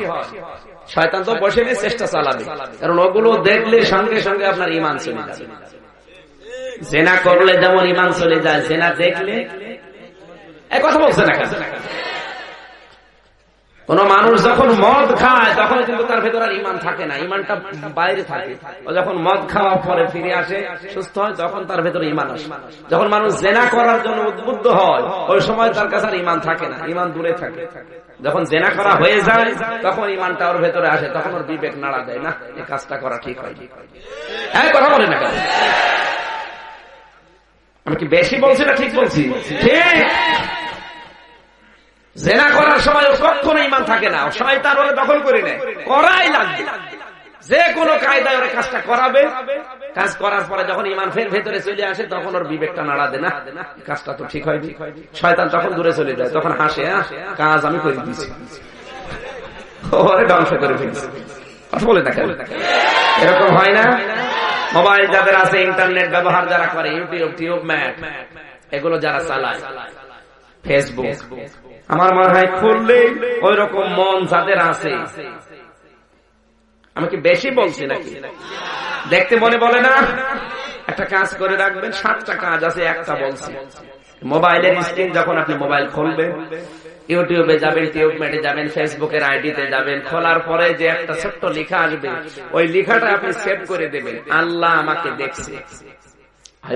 শয়তান তো বসে নিয়ে চেষ্টা চালাবে। কারণ ওগুলো দেখলে সঙ্গে সঙ্গে আপনার ঈমান চলে যাবে। জেনা করলে যেমন ঈমান চলে যায়, জেনা দেখলে কথা বলছে না। কোন মানুষ যখন মদ খায় তখন কিন্তু তার ভেতরে ঈমান থাকে না, ঈমানটা বাইরে থাকে। ও যখন মদ খাওয়ার পরে ফিরে আসে, সুস্থ হয়, তখন তার ভেতরে ঈমান আসে। যখন মানুষ জেনা করার জন্য উদ্বুদ্ধ হয় ওই সময় তার কাছে আর ঈমান থাকে না, ঈমান দূরে থাকে। যখন জেনা করা হয়ে যায় তখন ঈমানটা ওর ভেতরে আসে, তখন ওর বিবেক নাড়া দেয়, না এই কাজটা করা ঠিক হয়। কথা বলে না কেন? আমি কি বেশি বলছি না ঠিক বলছি? ঠিক। জেনা করার সময় কখনো ঈমান থাকে না, শয়তান ওরে দখল করে নেয়, করাই লাগবে। যে কোনো কায়দায় ওরে কাজটা করাবে। কাজ করার পরে যখন ঈমান ফের ভেতরে চলে আসে তখন ওর বিবেকটা নাড়া দেয়, না কাজটা তো ঠিক হয়নি। শয়তান তখন দূরে চলে যায়, তখন হাসে, কাজ আমি করে দিয়েছি, ওরে ধ্বংস করে ফেলছি। কথা বলে না কেন? এরকম হয় না? মোবাইল যাদের আছে, ইন্টারনেট ব্যবহার যারা করে, ইউটিউব, টিউবম্যাট এগুলো যারা চালায়, ফেসবুক, আমার মনে হয় খুললে ওই রকম মন যাদের আছে। আমি কি বেশি বলছি নাকি? দেখতে মনে বলে না? একটা কাজ করে রাখবেন, 7টা কাজ আছে, একটা বলছি। মোবাইলের স্ক্রিন যখন আপনি মোবাইল খুলবেন, ইউটিউবে যাবেন, টিউবম্যাটে যাবেন, ফেসবুকের আইডিতে যাবেন, খোলার পরে যে একটা ছোট্ট লেখা আসবে, ওই লেখাটা আপনি সেভ করে দেবেন, আল্লাহ আমাকে দেখছে।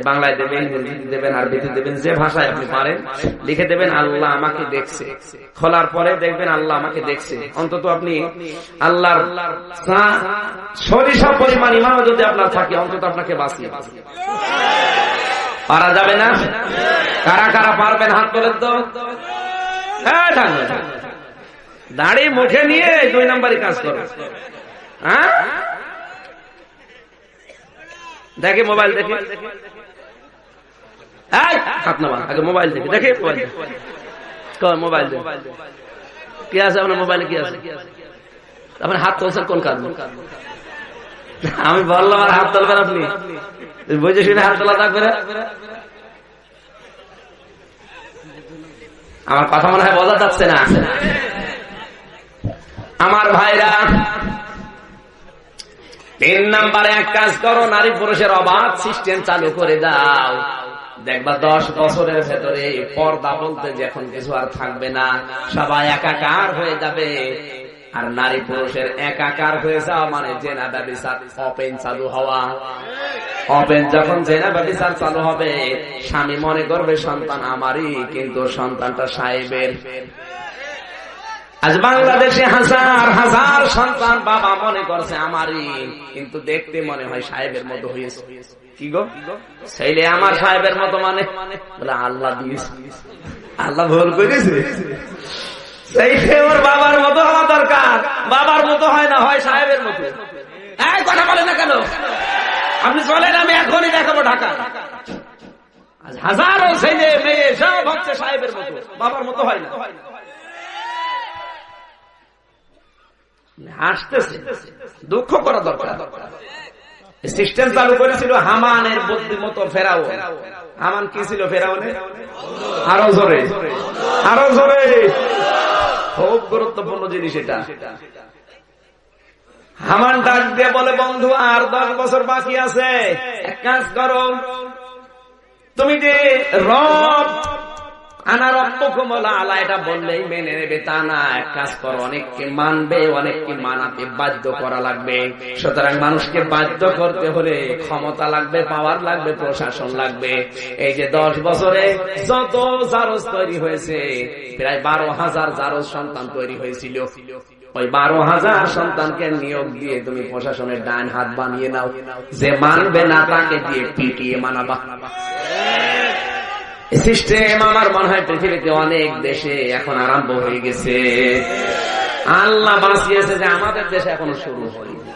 বাংলায় দেবেন, হিন্দিতে দেবেন, আরবিতে দেবেন, যে ভাষায় আপনি পারেন লিখে দেবেন, আল্লাহ আমাকে দেখছে। খোলার পরে দেখবেন আল্লাহ আমাকে দেখছে। অন্তত আপনি আল্লাহর সরিষা পরিমাণ ঈমানও যদি আপনার থাকে, অন্তত আপনাকে বাঁচিয়ে পারা যাবে না? কারা কারা পারবেন হাত তোলেন তো? দাড়ি মুখে নিয়ে 2 নম্বরই কাজ করো। দেখে মোবাইল দেখে, হাত নামা, আগে মোবাইল দেখে, দেখে মোবাইল দেখে কি আছে আপনার মোবাইলে, কি আছে? আপনার হাত তুলছেন কোন কাজ? আমি বললাম আর হাত তুলবেন আপনি, বুঝে শুনে হাত তোলা থাকবে না। আমার কথা মনে হয় বোঝা যাচ্ছে না। আমার ভাইরা, 3 নম্বরে এক কাজ করো, নারী পুরুষের অবাধ সিস্টেম চালু করে দাও। দেখবা 10 বছরের ভেতরে পর্দা বলতে যে এখন কিছু আর থাকবে না, সবাই একাকার হয়ে যাবে। আর নারী পুরুষের একাকার হয়ে যাওয়া মানে জেনা ব্যভিচার ওপেন চালু হওয়া। ওপেন যখন জেনা ব্যভিচার চালু হবে, স্বামী মনে করবে সন্তান আমারই, কিন্তু সন্তানটা সাহেবের। আজ বাংলাদেশে হাজার হাজার সন্তান বাবা মনে করছে আমারই, কিন্তু দেখতে মনে হয় সাহেবের মতো হয়েছে। কি গো, ছেলে আমার সাহেবের মতো মানে? বলে আল্লাহ দিয়েছে, আল্লাহ ভুল করেছে। সেই ওর বাবার মতো হওয়া দরকার, বাবার মতো হয় না, হয় সাহেবের মতো। কথা বলে না কেন? আপনি চলেন, আমি এখনই দেখাবো ঢাকা। আজ হাজারো ছেলে মেয়ে সব হচ্ছে সাহেবের মতো, বাবার মতো হয় না। হাসতেছে, দুঃখ করা দরকার। সিস্টেম চালু করেছিল হামানের বুদ্ধিমতো ফেরাও। হামান কি ছিল ফেরাউনের? আরো জোরে, আরো জোরে, খুব গুরুত্বপূর্ণ জিনিস এটা। হামান ডাক দিয়ে বলে, বন্ধু আর 10 বছর বাকি আছে, এক কাজ করো, তুমি যে রব আনা রব্বুকুম আলা এটা বললেই মেনে নেবে তা না, এক কাজ করো, অনেককে মানবে, অনেককে মানাতে বাধ্য করা লাগবে। সুতরাং মানুষকে বাধ্য করতে হলে ক্ষমতা লাগবে, পাওয়ার লাগবে, প্রশাসন লাগবে। এই যে 10 বছরে যত জারজ তৈরি হয়েছে, প্রায় 12,000 জারজ সন্তান তৈরি হয়েছিল। ওই 12,000 সন্তানকে নিয়োগ দিয়ে তুমি প্রশাসনের ডান হাত বানিয়ে নাও, যে মানবে না তাকে দিয়ে পিটিয়ে মানাবা। সিস্টেম আমার মনে হয় পৃথিবীতে অনেক দেশে এখন আরম্ভ হয়ে গেছে। আল্লাহ বাঁচিয়েছে যে আমাদের দেশে এখনো শুরু হয়নি।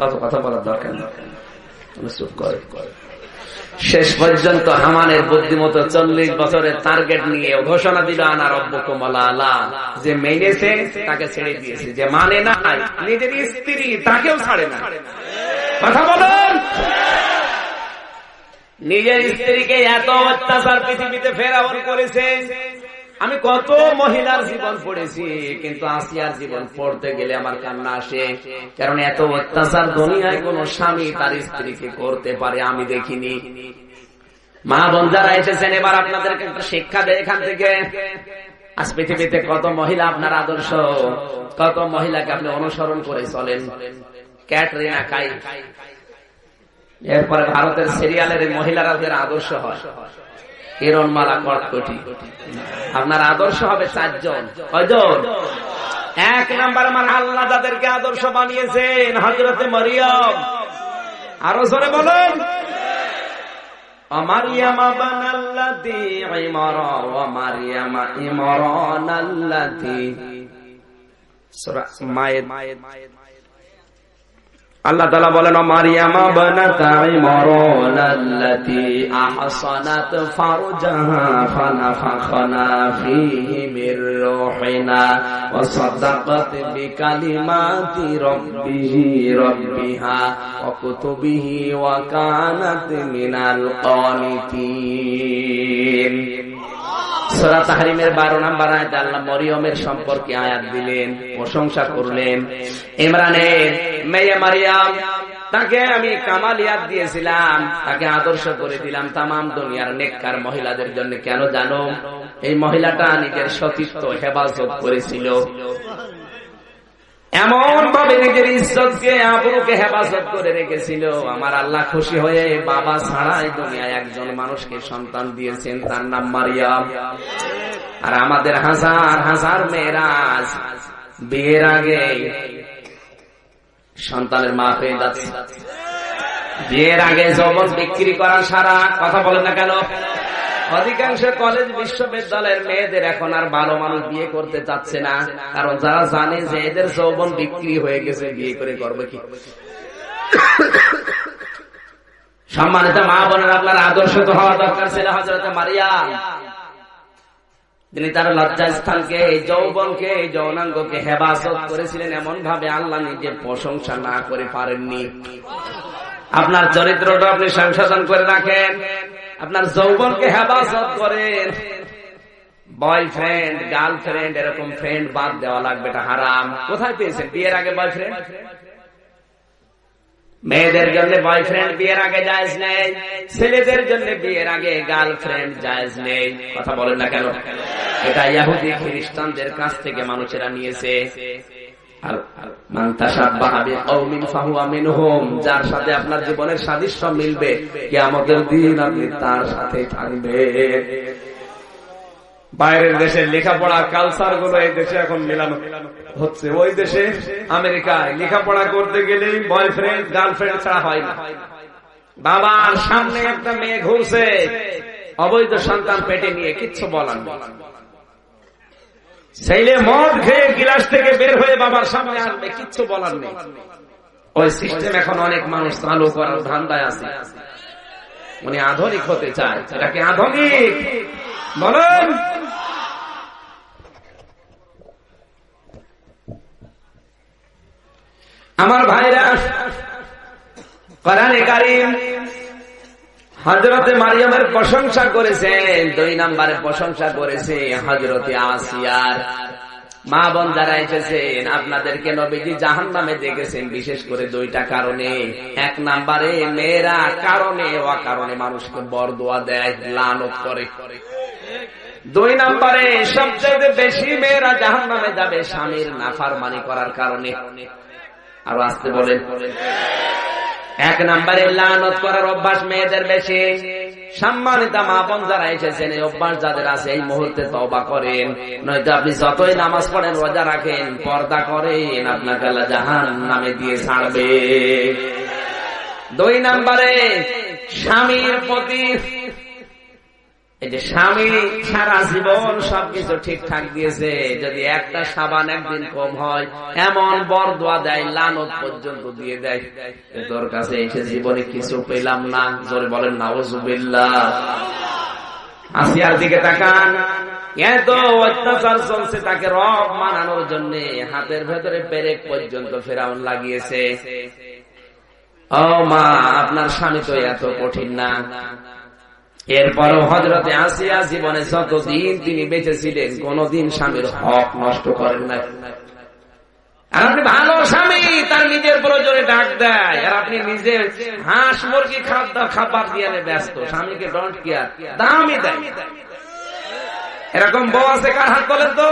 অত কথা বলার দরকার নেই, চুপ করে। শেষ পর্যন্ত হামানের বুদ্ধিমতো 40 বছরের টার্গেট নিয়ে ঘোষণা দিল আনা রব্বুকুম আলা, যে মেনেছে তাকে ছেড়ে দিয়েছে, যে মানে না নিজের স্ত্রী তাকেও ছাড়ে না। কথা বলেন, নিজের স্ত্রীকে এত অত্যাচার পৃথিবীতে ফেরাউন করেছে। আমি কত মহিলার জীবন পড়েছি, কিন্তু আসিয়ার জীবন পড়তে গেলে আমার কান্না আসে। কারণ এত অত্যাচার দুনিয়ায় কোন স্বামী তার স্ত্রীকে করতে পারে আমি দেখিনি। মা বোন যারা এসেছেন, এবার আপনাদেরকে একটা শিক্ষা দেয় এখান থেকে। আজ পৃথিবীতে কত মহিলা আপনার আদর্শ, কত মহিলাকে আপনি অনুসরণ করে চলেন। ক্যাটরিনা কাইফ, এরপরে ভারতের সিরিয়ালের মহিলারা যারা আদর্শ হয়, কিরণমালা কটকটি। আপনার আদর্শ হবে 4 জন। কয়জন? 1 নাম্বার আমার আল্লাহ যাদেরকে আদর্শ বানিয়েছেন, হযরতে মারিয়াম। আরো জোরে বলেন, মারিয়াম বানাল্লাতি ইমরা ওয়া মারিয়াম ইমরানাল্লাতি। সূরা মায়েদ আল্লাহ তাআলা বলেন, মারিয়াম বানাতা ইমরানাল্লাতি আহসানাত ফারজাহা ফানাফাখনা ফীহি মির রূহিনা ওয়া সাদাকাত বিকালিমাতি রাব্বিহা ওয়া কুতুবিহি ওয়া কানাত মিনাল কানিতিন। সূরা তাহরিমের 12 নম্বর আয়াতে আল্লাহ মরিয়মের সম্পর্কে আয়াত দিলেন, প্রশংসা করলেন। ইমরানের মেয়ে মারিয়াম, তাকে আমি কামালিয়াত দিয়েছিলাম, তাকে আদর্শ করে দিলাম তামাম দুনিয়ার নেককার মহিলাদের জন্য। কেন জানো? এই মহিলাটা নিজের সতীত্ব হেফাজত করেছিল, এমন ভাবে নিজের ইজ্জতকে আবরুকে হেফাজত করে রেখেছিল। আমার আল্লাহ খুশি হয়ে বাবা ছাড়াই দুনিয়ায় একজন মানুষকে সন্তান দিয়েছেন, তার নাম মারিয়াম। আর আমাদের হাজার হাজার মেয়েরা বিয়ের আগে সন্তানের মা হয়ে যাচ্ছে। বিয়ের আগে যৌবন বিক্রি করা সারা। কথা বলেন না কেন? অধিকাংশ কলেজ বিশ্ববিদ্যালয়ের মেয়েদের এখন আর ভালো মানুষ বিয়ে করতে চাচ্ছে না, কারণ যারা জানে যে এদের যৌবন বিক্রি হয়ে গেছে, বিয়ে করে করবে কি? সম্মানিত মা বোনের, আপনার আদর্শ তো হওয়া দরকার ছিল হযরত মারিয়াম। তিনি তার লজ্জাস্থানকে, এই যৌবনকে, এই যৌনাঙ্গকে হেফাজত করেছিলেন এমন ভাবে আল্লাহ নিজে প্রশংসা না করে পারেননি। আপনার চরিত্রটা আপনি সংশোধন করে রাখেন, আপনার যৌবনকে হেফাজত করেন। বয়ফ্রেন্ড, গার্লফ্রেন্ড, এরকম ফ্রেন্ড বাদ দেওয়া লাগবে, এটা হারাম। কোথায় পেয়েছেন? বিয়ের আগে বয়ফ্রেন্ড। মেয়েদের জন্য বয়ফ্রেন্ড বিয়ের আগে জায়েজ নেই, ছেলেদের জন্য বিয়ের আগে গার্লফ্রেন্ড জায়েজ নেই। কথা বলেন না কেন? এটা ইহুদি খ্রিস্টানদের কাছ থেকে মানুষেরা নিয়েছে। যার সাথে আপনার জীবনের সাদৃশ্য মিলবে, কিয়ামতের দিন আপনি তার সাথে থাকবেন। বাইরের দেশের লেখাপড়া কালচার গুলো এই দেশে এখন মেলানো হচ্ছে। ওই দেশে আমেরিকায় লেখাপড়া করতে গেলে বয়ফ্রেন্ড গার্লফ্রেন্ড ছাড়া হয় না। বাবার সামনে একটা মেয়ে ঘুরছে অবৈধ সন্তান পেটে নিয়ে, কিচ্ছু বলার নেই। ছেলে মদ খেয়ে গিলাস থেকে বের হয়ে বাবার সামনে আসবে, কিচ্ছু বলার নেই। ওই সিস্টেম এখন অনেক মানুষ চালু করার ধান্দায় আছে। উনি আধুনিক হতে চায়। এটাকে আধুনিক বলেন? আমার ভাইরা, কোরআনে কারীম হযরতে মারিয়ামের প্রশংসা করেছেন, 2 নম্বরে প্রশংসা করেছে হযরতে আসিয়ার। মা বোন যারা এসেছেন, আপনাদেরকে নবীজি জাহান্নামে দেখেছেন বিশেষ করে 2টা কারণে। 1 নম্বরে মেয়েরা কারণে অকারণে মানুষকে বরদোয়া দেয়, লানত করে। 2 নম্বরে সবচেয়ে বেশি মেয়েরা জাহান্নামে যাবে স্বামীর নাফরমানি করার কারণে। আর আসতে বলেন, 1 নম্বরে লানত করার অভ্যাস মেয়েদের বেশি। সম্মানিত মা বোন যারা এসেছেন, এই অভ্যাস যাদের আছে এই মুহূর্তে তওবা করেন, নয়তো আপনি যতই নামাজ পড়েন, রোজা রাখেন, পর্দা করেন, আপনাকে আল্লাহ জাহান্নামে দিয়ে ছাড়বে। 2 নম্বরে স্বামীর প্রতি, এই যে স্বামী সারা জীবন সবকিছু ঠিকঠাক দিয়েছে, যদি একটা সাবান একদিন কম হয় এমন বরদোয়া দেয়, লানত পর্যন্ত দিয়ে দেয়। তোর কাছে এসে জীবনে কিছু পেলাম না, জোরে বলেন নাউজুবিল্লাহ। আসিয়ার দিকে তাকান, এত অত্যাচার চলছে, তাকে রব মানানোর জন্য হাতের ভেতরে পেরেক পর্যন্ত ফেরাউন লাগিয়েছে। ও মা, আপনার স্বামী তো এত কঠিন না। এরপরও হযরতে আসিয়া জীবনে যতদিন তিনি বেঁচে ছিলেন কোনদিন স্বামীর হক নষ্ট করেন নাই। আর আপনি ভালো স্বামী, তার নিজের প্রয়োজনে ডাক দেয়, আর আপনি নিজে হাঁস মুরগি খাবার দিয়ে ব্যস্ত, স্বামীকে ডোন্ট কেয়ার, দামই দেয়। এরকম বউ আছে কার হাত বলেন তো?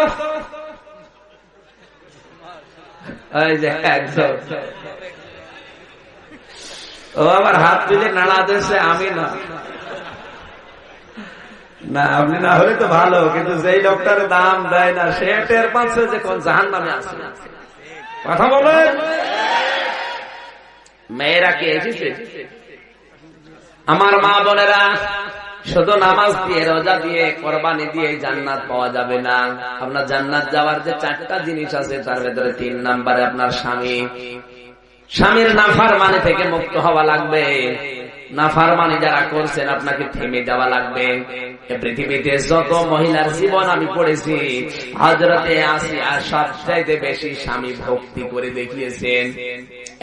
এই যে একদম, ও আবার হাত তুলে নাড়া দিচ্ছে, আমি না। না, আপনি না হলে তো ভালো, কিন্তু যেই লোকটার দাম দেয় না সে টের পাচ্ছে যে কোন জাহান্নামে আছে। কথা বলেন, মেয়েরা কি এসেছে? আমার মা বোনেরা, শুধু নামাজ দিয়ে, রোজা দিয়ে, কোরবানি দিয়ে জান্নাত পাওয়া যাবে না। আপনার জান্নাত যাওয়ার যে 4টা জিনিস আছে, তার ভেতরে 3 নম্বরে আপনার স্বামী। স্বামীর নাফরমানি থেকে মুক্ত হওয়া লাগবে। নাফরমানি যারা করছেন আপনাকে থেমে যাওয়া লাগবে। পৃথিবীতে যত মহিলার জীবন আমি পড়েছি, হযরতে আসিয়া সবচাইতে বেশি স্বামী ভক্তি করে দেখিয়েছেন।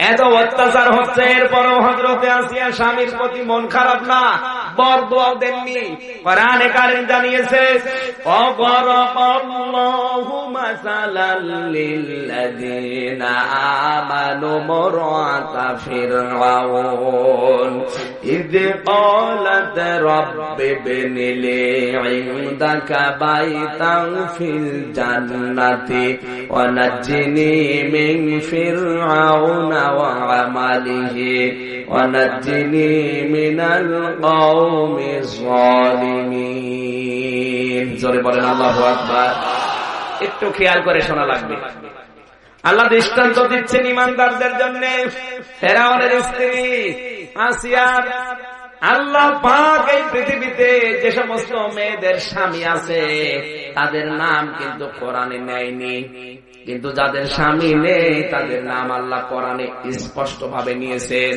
এত অত্যাচার হচ্ছে, এরপরও হযরতে আসিয়া স্বামীর প্রতি মন খারাপ না, বরদোয়া দেননি। কোরআনে কারীম জানিয়েছে, ওয়ারাবাল্লাহু মাসালাল লিল্লাযিনা আমানু মুরআতা ফিরআউন ইয ক্বালাত রাব্বি ইবনি লি ইনদাকা বাইতান ফিল জান্নাতি ওয়া নাজ্জিনি মিন ফিরআউনা ওয়া আমালিহি ওয়া নাজ্জিনি মিনাল কওমিজ যালিমিন। জোরে বলেন আল্লাহু আকবার। একটু খেয়াল করে শোনা লাগবে। আল্লাহ দৃষ্টান্ত দিচ্ছেন ঈমানদারদের জন্য। ফেরাউনের স্ত্রী আসিয়া, আল্লাহ পাক এই পৃথিবীতে যে সমস্ত মেয়েদের স্বামী আছে তাদের নাম কিন্তু কোরআনে নেয়নি, কিন্তু যাদের স্বামী নেই তাদের নাম আল্লাহ কোরআনে স্পষ্ট ভাবে নিয়েছেন।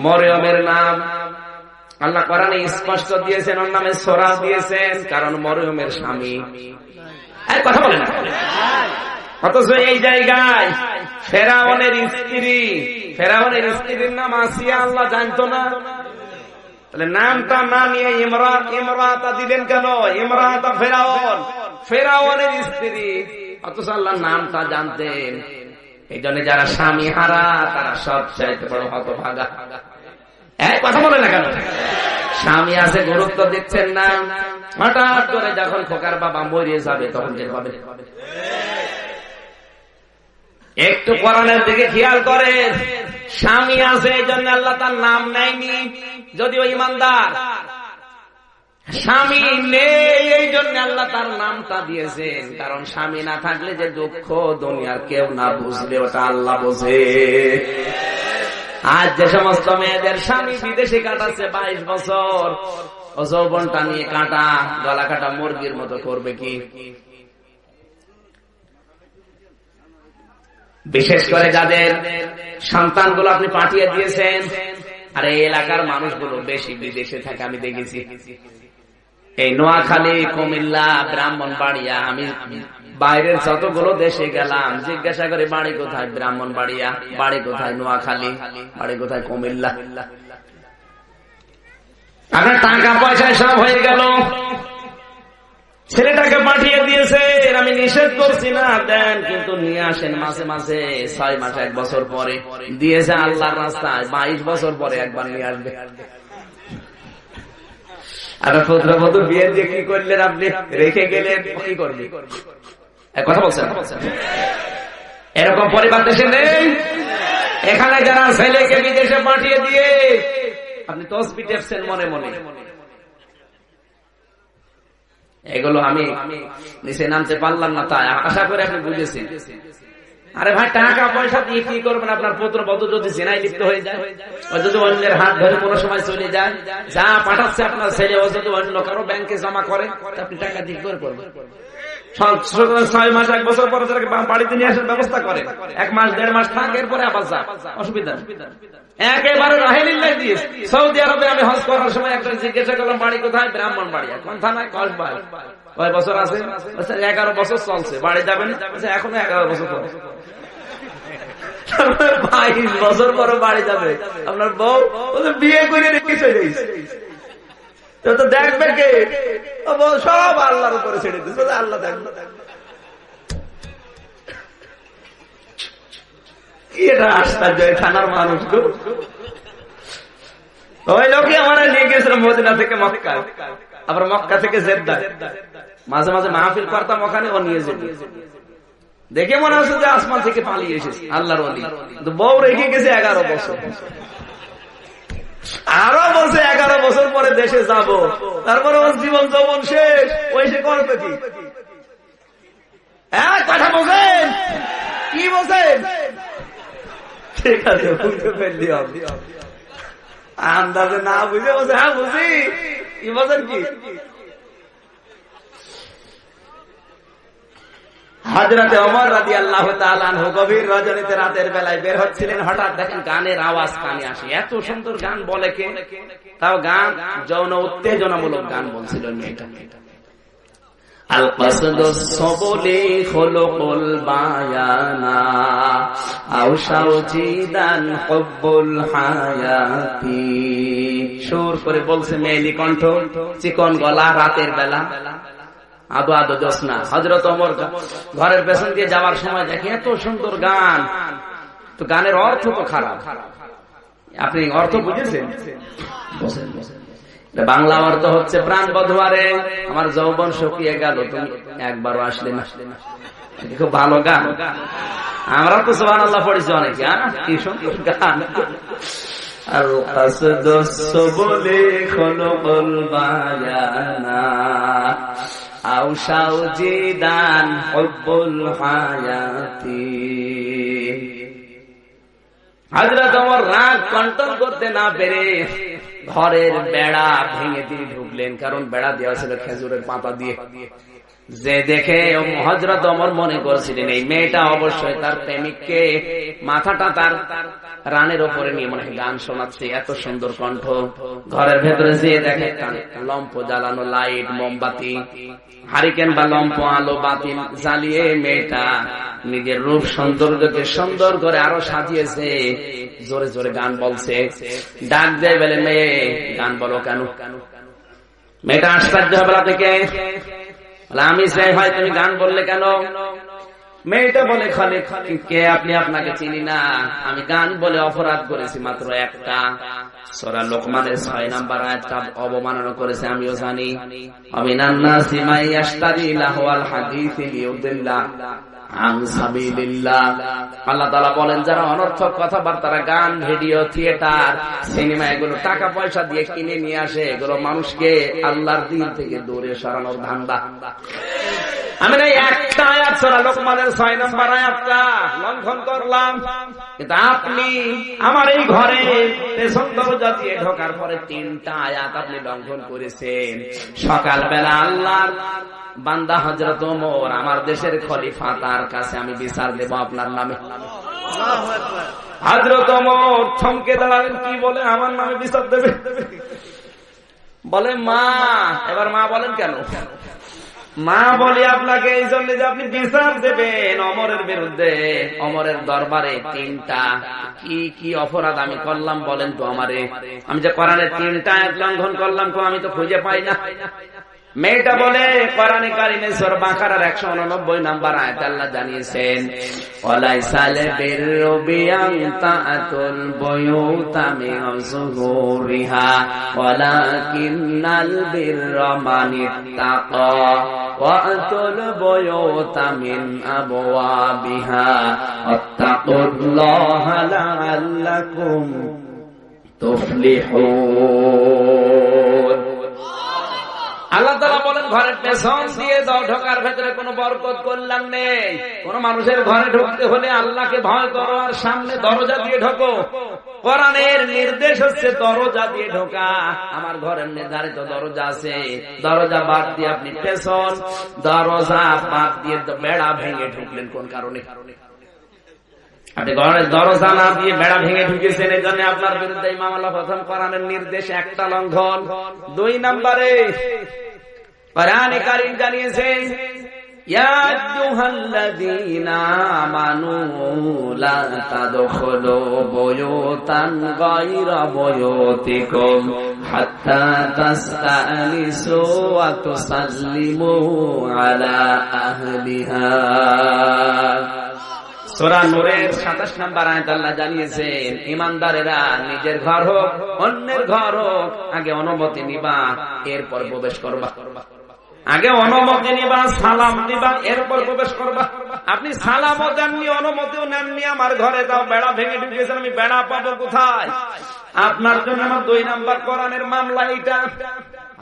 মরিয়মের নাম আল্লাহ কোরআনে স্পষ্ট দিয়েছেন, ওর নামে সূরা দিয়েছেন, কারণ মরিয়মের স্বামী। কথা বলেন না। অথচ এই জায়গায় ফেরাউনের স্ত্রীর নাম আসিয়া আল্লাহ জানতো না। তাহলে নামটা না নিয়ে ইমরাতা দিলেন কেন? ইমরাতা ফেরাউনের স্ত্রী, অথচ আল্লাহ নামটা জানতেন। এই জন্য যারা স্বামী হারা তারা সবচাইতে বড় হতভাগা। কথা বলে না কেন? স্বামী আছে, গুরুত্ব দিচ্ছেন না। হঠাৎ করে যখন খোকার বাবা মরে যাবে তখন যে হবে। একটু কোরআনের দিকে খেয়াল করে। স্বামী আছে এই জন্য আল্লাহ তার নাম নেয়নি, যদিও ঈমানদার। স্বামী নেই এই জন্য আল্লাহ তার নামটা দিয়েছেন, কারণ স্বামী না থাকলে যে দুঃখ দুনিয়ার কেউ না বুঝলে ওটা আল্লাহ বোঝে। আজ যে সমস্ত মেয়েদের স্বামী বিদেশে কাটাচ্ছে 22 বছর, ও যৌবনটা নিয়ে কাটা, গলা কাটা মুরগির মতো করবে কি? বিশেষ করে যাদের সন্তানগুলো আপনি পাঠিয়ে দিয়েছেন, আর এই এলাকার মানুষগুলো বেশি বিদেশে থাকে আমি দেখেছি। এই নোয়াখালী, কুমিল্লা, ব্রাহ্মণবাড়িয়া, আমি বাইরের যতগুলো দেশে গেলাম, জিজ্ঞাসা করে বাড়ি কোথায়, ব্রাহ্মণবাড়িয়া, বাড়ি কোথায়, নোয়াখালী, বাড়ি কোথায়, কুমিল্লা। আপনার টাকা পয়সায় সব হয়ে গেল, ছেলেটাকে পাঠিয়ে দিয়েছে, আমি নিষেধ করছি না দেন, কিন্তু নিয়ে আসেন মাসে মাসে, 6 মাস 1 বছর পরে দিয়েছে আল্লাহর রাস্তায়, 22 বছর পরে একবার নিয়ে আসবে। আর পুত্রবধূ বিয়ে দিয়ে কি করলেন আপনি, রেখে গেলেন, কি করবে, কথা বলছেন? এরকম পরিবার দেশে নেই। এখানে যারা ছেলেকে বিদেশে পাঠিয়ে দিয়ে আপনি তসবিহ টেপছেন মনে মনে, এগুলো আমি নিচে নামতে পারলাম না, তাই আশা করে আপনি বুঝেছেন। আরে ভাই, টাকা পয়সা দিয়ে কি করবেন? আপনার পুত্রবধূ যদি জেনায় লিপ্ত হয়ে যায়, ও যদি অন্যের হাত ধরে কোনো সময় চলে যায়, যা পাঠাচ্ছে আপনার ছেলে, ও যদি অন্য কারো ব্যাংকে জমা করে, আপনি টাকা দিয়ে করে করবেন। 6 মাস 1 বছর পরে বাড়িতে নিয়ে আসার ব্যবস্থা করে, 1 মাস 1.5 মাস থাকে, এরপরে আবার যা, অসুবিধা একেবারে রাহেলিল্লাহ দিয়ে। সৌদি আরবে আমি হজ করার সময় একটা জিজ্ঞাসা করলাম, বাড়ি কোথায়, ব্রাহ্মণবাড়িয়া। কোন থানায়? কসবাই। কয় বছর আছে? 11 বছর চলছে। বাড়ি যাবেন? এখনো 11 বছর পরে, 22 বছর পরে বাড়ি যাবে। আপনার বউ বিয়ে করে রেখে চলে গেছে, তো দেখবে কে? সব আল্লাহর উপরে ছেড়ে দিচ্ছে, আল্লাহ দেখবে। এটা আশ্চর্য, থানার মানুষ গো। ওই লোকে আমরা নিয়ে গেছিল মদিনা থেকে মক্কা, আবার মক্কা থেকে জেদ্দা, মাঝে মাঝে মাহফিল করতাম ওখানে, ও নিয়ে যেত। দেখে মনে হচ্ছে যে আসমান থেকে পালিয়ে এসেছে, আল্লাহর ওলি। কিন্তু বউ রেখে গেছে 11 বছর। আরো বলছে 11 বছর পরে দেশে যাব, তারপরে ওর জীবন যৌবন শেষ, ওই সে করবে কি? কথা বলছেন, কি বলছেন? ঠিক আছে, বুঝতে পারলি আপনি, আন্দাজে না বুঝে বলছে হ্যাঁ বুঝি, কি বলছেন কি? হযরত ওমর রাদিয়াল্লাহু তাআলা আনহু গভীর রজনীতে রাতের বেলায় বের হচ্ছিলেন, হঠাৎ দেখেন গানের আওয়াজ কানে আসে। এত সুন্দর গান বলে কে? তাও গান যৌন উত্তেজনামূলক গান বলছিল মেয়েটা। আল কসদুস সবলি খুলুকুল বায়ানা আও শাউজিদান হুব্বুল হায়াতি। সুর করে বলছে মেয়েলি কণ্ঠ, চিকন গলা, রাতের বেলা, আদো আদো জোসনা। হযরত ওমর ঘরের পেছন দিয়ে যাওয়ার সময় দেখে এত সুন্দর গান, তো গানের অর্থ তো খারাপ। আপনি অর্থ বুঝেছেন? বাংলা অর্থ হচ্ছে, প্রাণ বধুয়ারে আমার যৌবন শুকিয়ে গেল, তুমি একবারও আসলে না। খুব ভালো গান, আমরা তো সুবহানাল্লাহ পড়েছি অনেকে, কি সুন্দর গান। আল কসদুস সবলি খুলুকুল বায়ানা আও শাউজিদান হুব্বুল হায়াতি। হযরত ওমর রাগ কন্ট্রোল করতে না পেরে ঘরের বেড়া ভেঙে দিয়ে ঢুকলেন, কারণ বেড়া দেওয়া ছিল খেজুরের পাতা দিয়ে। যে দেখে হযরত ওমর মনে করছিলেন এই মেয়েটা অবশ্যই তার প্রেমিককে মাথাটা তার রানের উপরে নিয়ে মনে গান শোনাচ্ছে, এত সুন্দর কণ্ঠ। ঘরের ভেতরে যেয়ে দেখে লম্প জ্বালানো, লাইট, মোমবাতি, হারিকেন বা লম্প আলো বাতি জ্বালিয়ে মেয়েটা নিজের রূপ সৌন্দর্যকে সুন্দর করে আরো সাজিয়েছে, জোরে জোরে গান বলছে। ডাক দেয়, বলে মেয়ে গান বলো কেন? মেয়েটা আশ্চর্য হবে থেকে, আমি চাই হয় তুমি গান বললে কেন? মেয়েটা বলে, খালি কে আপনি? আপনাকে চিনি না, আমি গান বলে অপরাধ করেছি মাত্র একটা। সূরা লোকমানের 6 নম্বর আয়াতটা অবমাননা করেছে, আমিও জানি। আমিনান নাসি মান ইয়াশতারি লাহওয়াল হাদিসি লিউদিল্লা আন সাবিলিল্লাহ। আল্লাহ তাআলা বলেন, যারা অনর্থক কথাবার্তা, গান, ভিডিও, থিয়েটার, সিনেমা, এগুলো টাকা পয়সা দিয়ে কিনে নিয়ে আসে, এগুলো মানুষকে আল্লাহর দ্বীন থেকে দূরে সরানোর ধান্দা। আমি না একটা আয়াত সূরা লোকমানের 6 নম্বর আয়াতটা লঙ্ঘন করলাম, কিন্তু আপনি আমার এই ঘরে পেছন দরজা দিয়ে ঢোকার পরে 3টা আয়াত আপনি লঙ্ঘন করেছেন। সকালবেলা আল্লাহর বান্দা হযরত ওমর, আমার দেশের খলিফা, তার কাছে আমি বিচার দেব আপনার নামে। হযরত ওমর থমকে দাঁড়ালেন, কি বলে আমার নামে বিচার দেবে? বলে মা। এবার মা বলেন কেন? মা বলি আপনাকে এই জন্য যে আপনি বিচার দেবেন অমরের বিরুদ্ধে। অমরের দরবারে 3টা কি কি অপরাধ আমি করলাম বলেন তো আমারে। আমি যে কোরআনের 3টা আয়াত লঙ্ঘন করলাম তো আমি তো খুঁজে পাই না। মেয়েটা বলে কোরআনে কারিমে সূরা বাকারার 189 নম্বর আয়াতে আল্লাহ জানিয়েছেন, ওয়ালাইসাল বিররু বিআন তাআতুল বুয়ুতা মিন যুহুরিহা ওয়ালাকিন্নাল বিররা মান ইত্তাকা ওয়াতুল বুয়ুতা মিন আবওয়াবিহা ওয়াত্তাকুল্লাহা লাআল্লাকুম তুফলিহুন। আল্লাহ তাআলা বলেন ঘরের পেছন দিয়ে দাও, ঢোকার ভেতরে কোনো বরকত কল্যাণ নেই। কোন মানুষের ঘরে ঢুকতে হলে আল্লাহকে ভয় করো আর সামনে দরজা দিয়ে ঢোকো। কোরআনের নির্দেশ হচ্ছে দরজা দিয়ে ঢোকা। আমার ঘরের নির্ধারিত দরজা আছে, দরজা বাদ দিয়ে আপনি পেছন দরজা বাদ দিয়ে বেড়া ভেঙে ঢুকলেন কোন কারণে? আপনি ঘরের দরজা না দিয়ে বেড়া ভেঙে ঢুকেছেন, এই জন্য আপনার বিরুদ্ধে মামলা। প্রথম কোরআনের নির্দেশ একটা লঙ্ঘন। 2 নম্বরে কোরআনে কারীম জানিয়েছে, ইয়া আইয়ুহাল্লাযীনা আমানু লা তাদখুলু বুয়ুতান গায়রা বুয়ুতিকুম হাত্তা তাস্তানিসু ওয়া তুসাল্লিমু আলা আহলিহা। সূরা নূরের 27 নম্বর আয়াত আল্লাহ জানিয়েছেন, ঈমানদারেরা নিজের ঘর হোক অন্যের ঘর হোক আগে অনুমতি নিবা, এরপর প্রবেশ করবা। আগে অনুমতি নিবা, সালাম দিবা, এরপর প্রবেশ করবা। আপনি সালামও দেননি, অনুমতিও নেননি, আমার ঘরে যাও, বেড়া ভেঙে ঢুকেছেন, আমি বেড়া পাবো কোথায়? আপনার জন্য আমার 2 নম্বর কোরআনের মামলা এটা।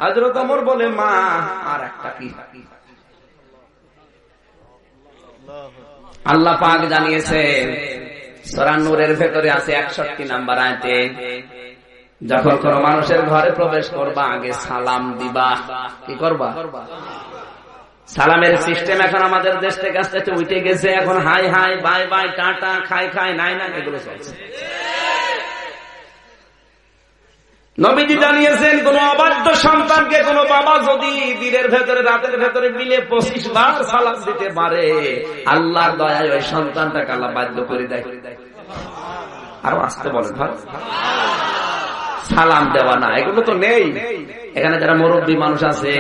হযরত ওমর বলে, মা আর একটা কি? আল্লাহ পাক জানিয়েছেন সূরা নূরের ভেতরে আছে 61 নম্বর আয়াতে, যখন কোন মানুষের ঘরে প্রবেশ করবা আগে সালাম দিবা। কি করবা? সালামের সিস্টেম এখন আমাদের দেশ থেকে আস্তে আস্তে উঠে গেছে। এখন high high, bye bye, tata, খাই খাই, নাই না, এগুলো চলছে। নবীজি জানিয়েছেন, কোন অবাধ্য সন্তানকে কোন বাবা যদি দিনের ভেতরে রাতের ভেতরে মিলে 25 বার সালাম দিতে পারে, আল্লাহর দয়ায় ওই সন্তানটাকে আল্লাহ বাধ্য করে দেয়। আরো আসতে বলেন ভাই, সালাম দেওয়া না, এগুলো তো নেই। এখানে যারা মুরব্বী মানুষ আছে,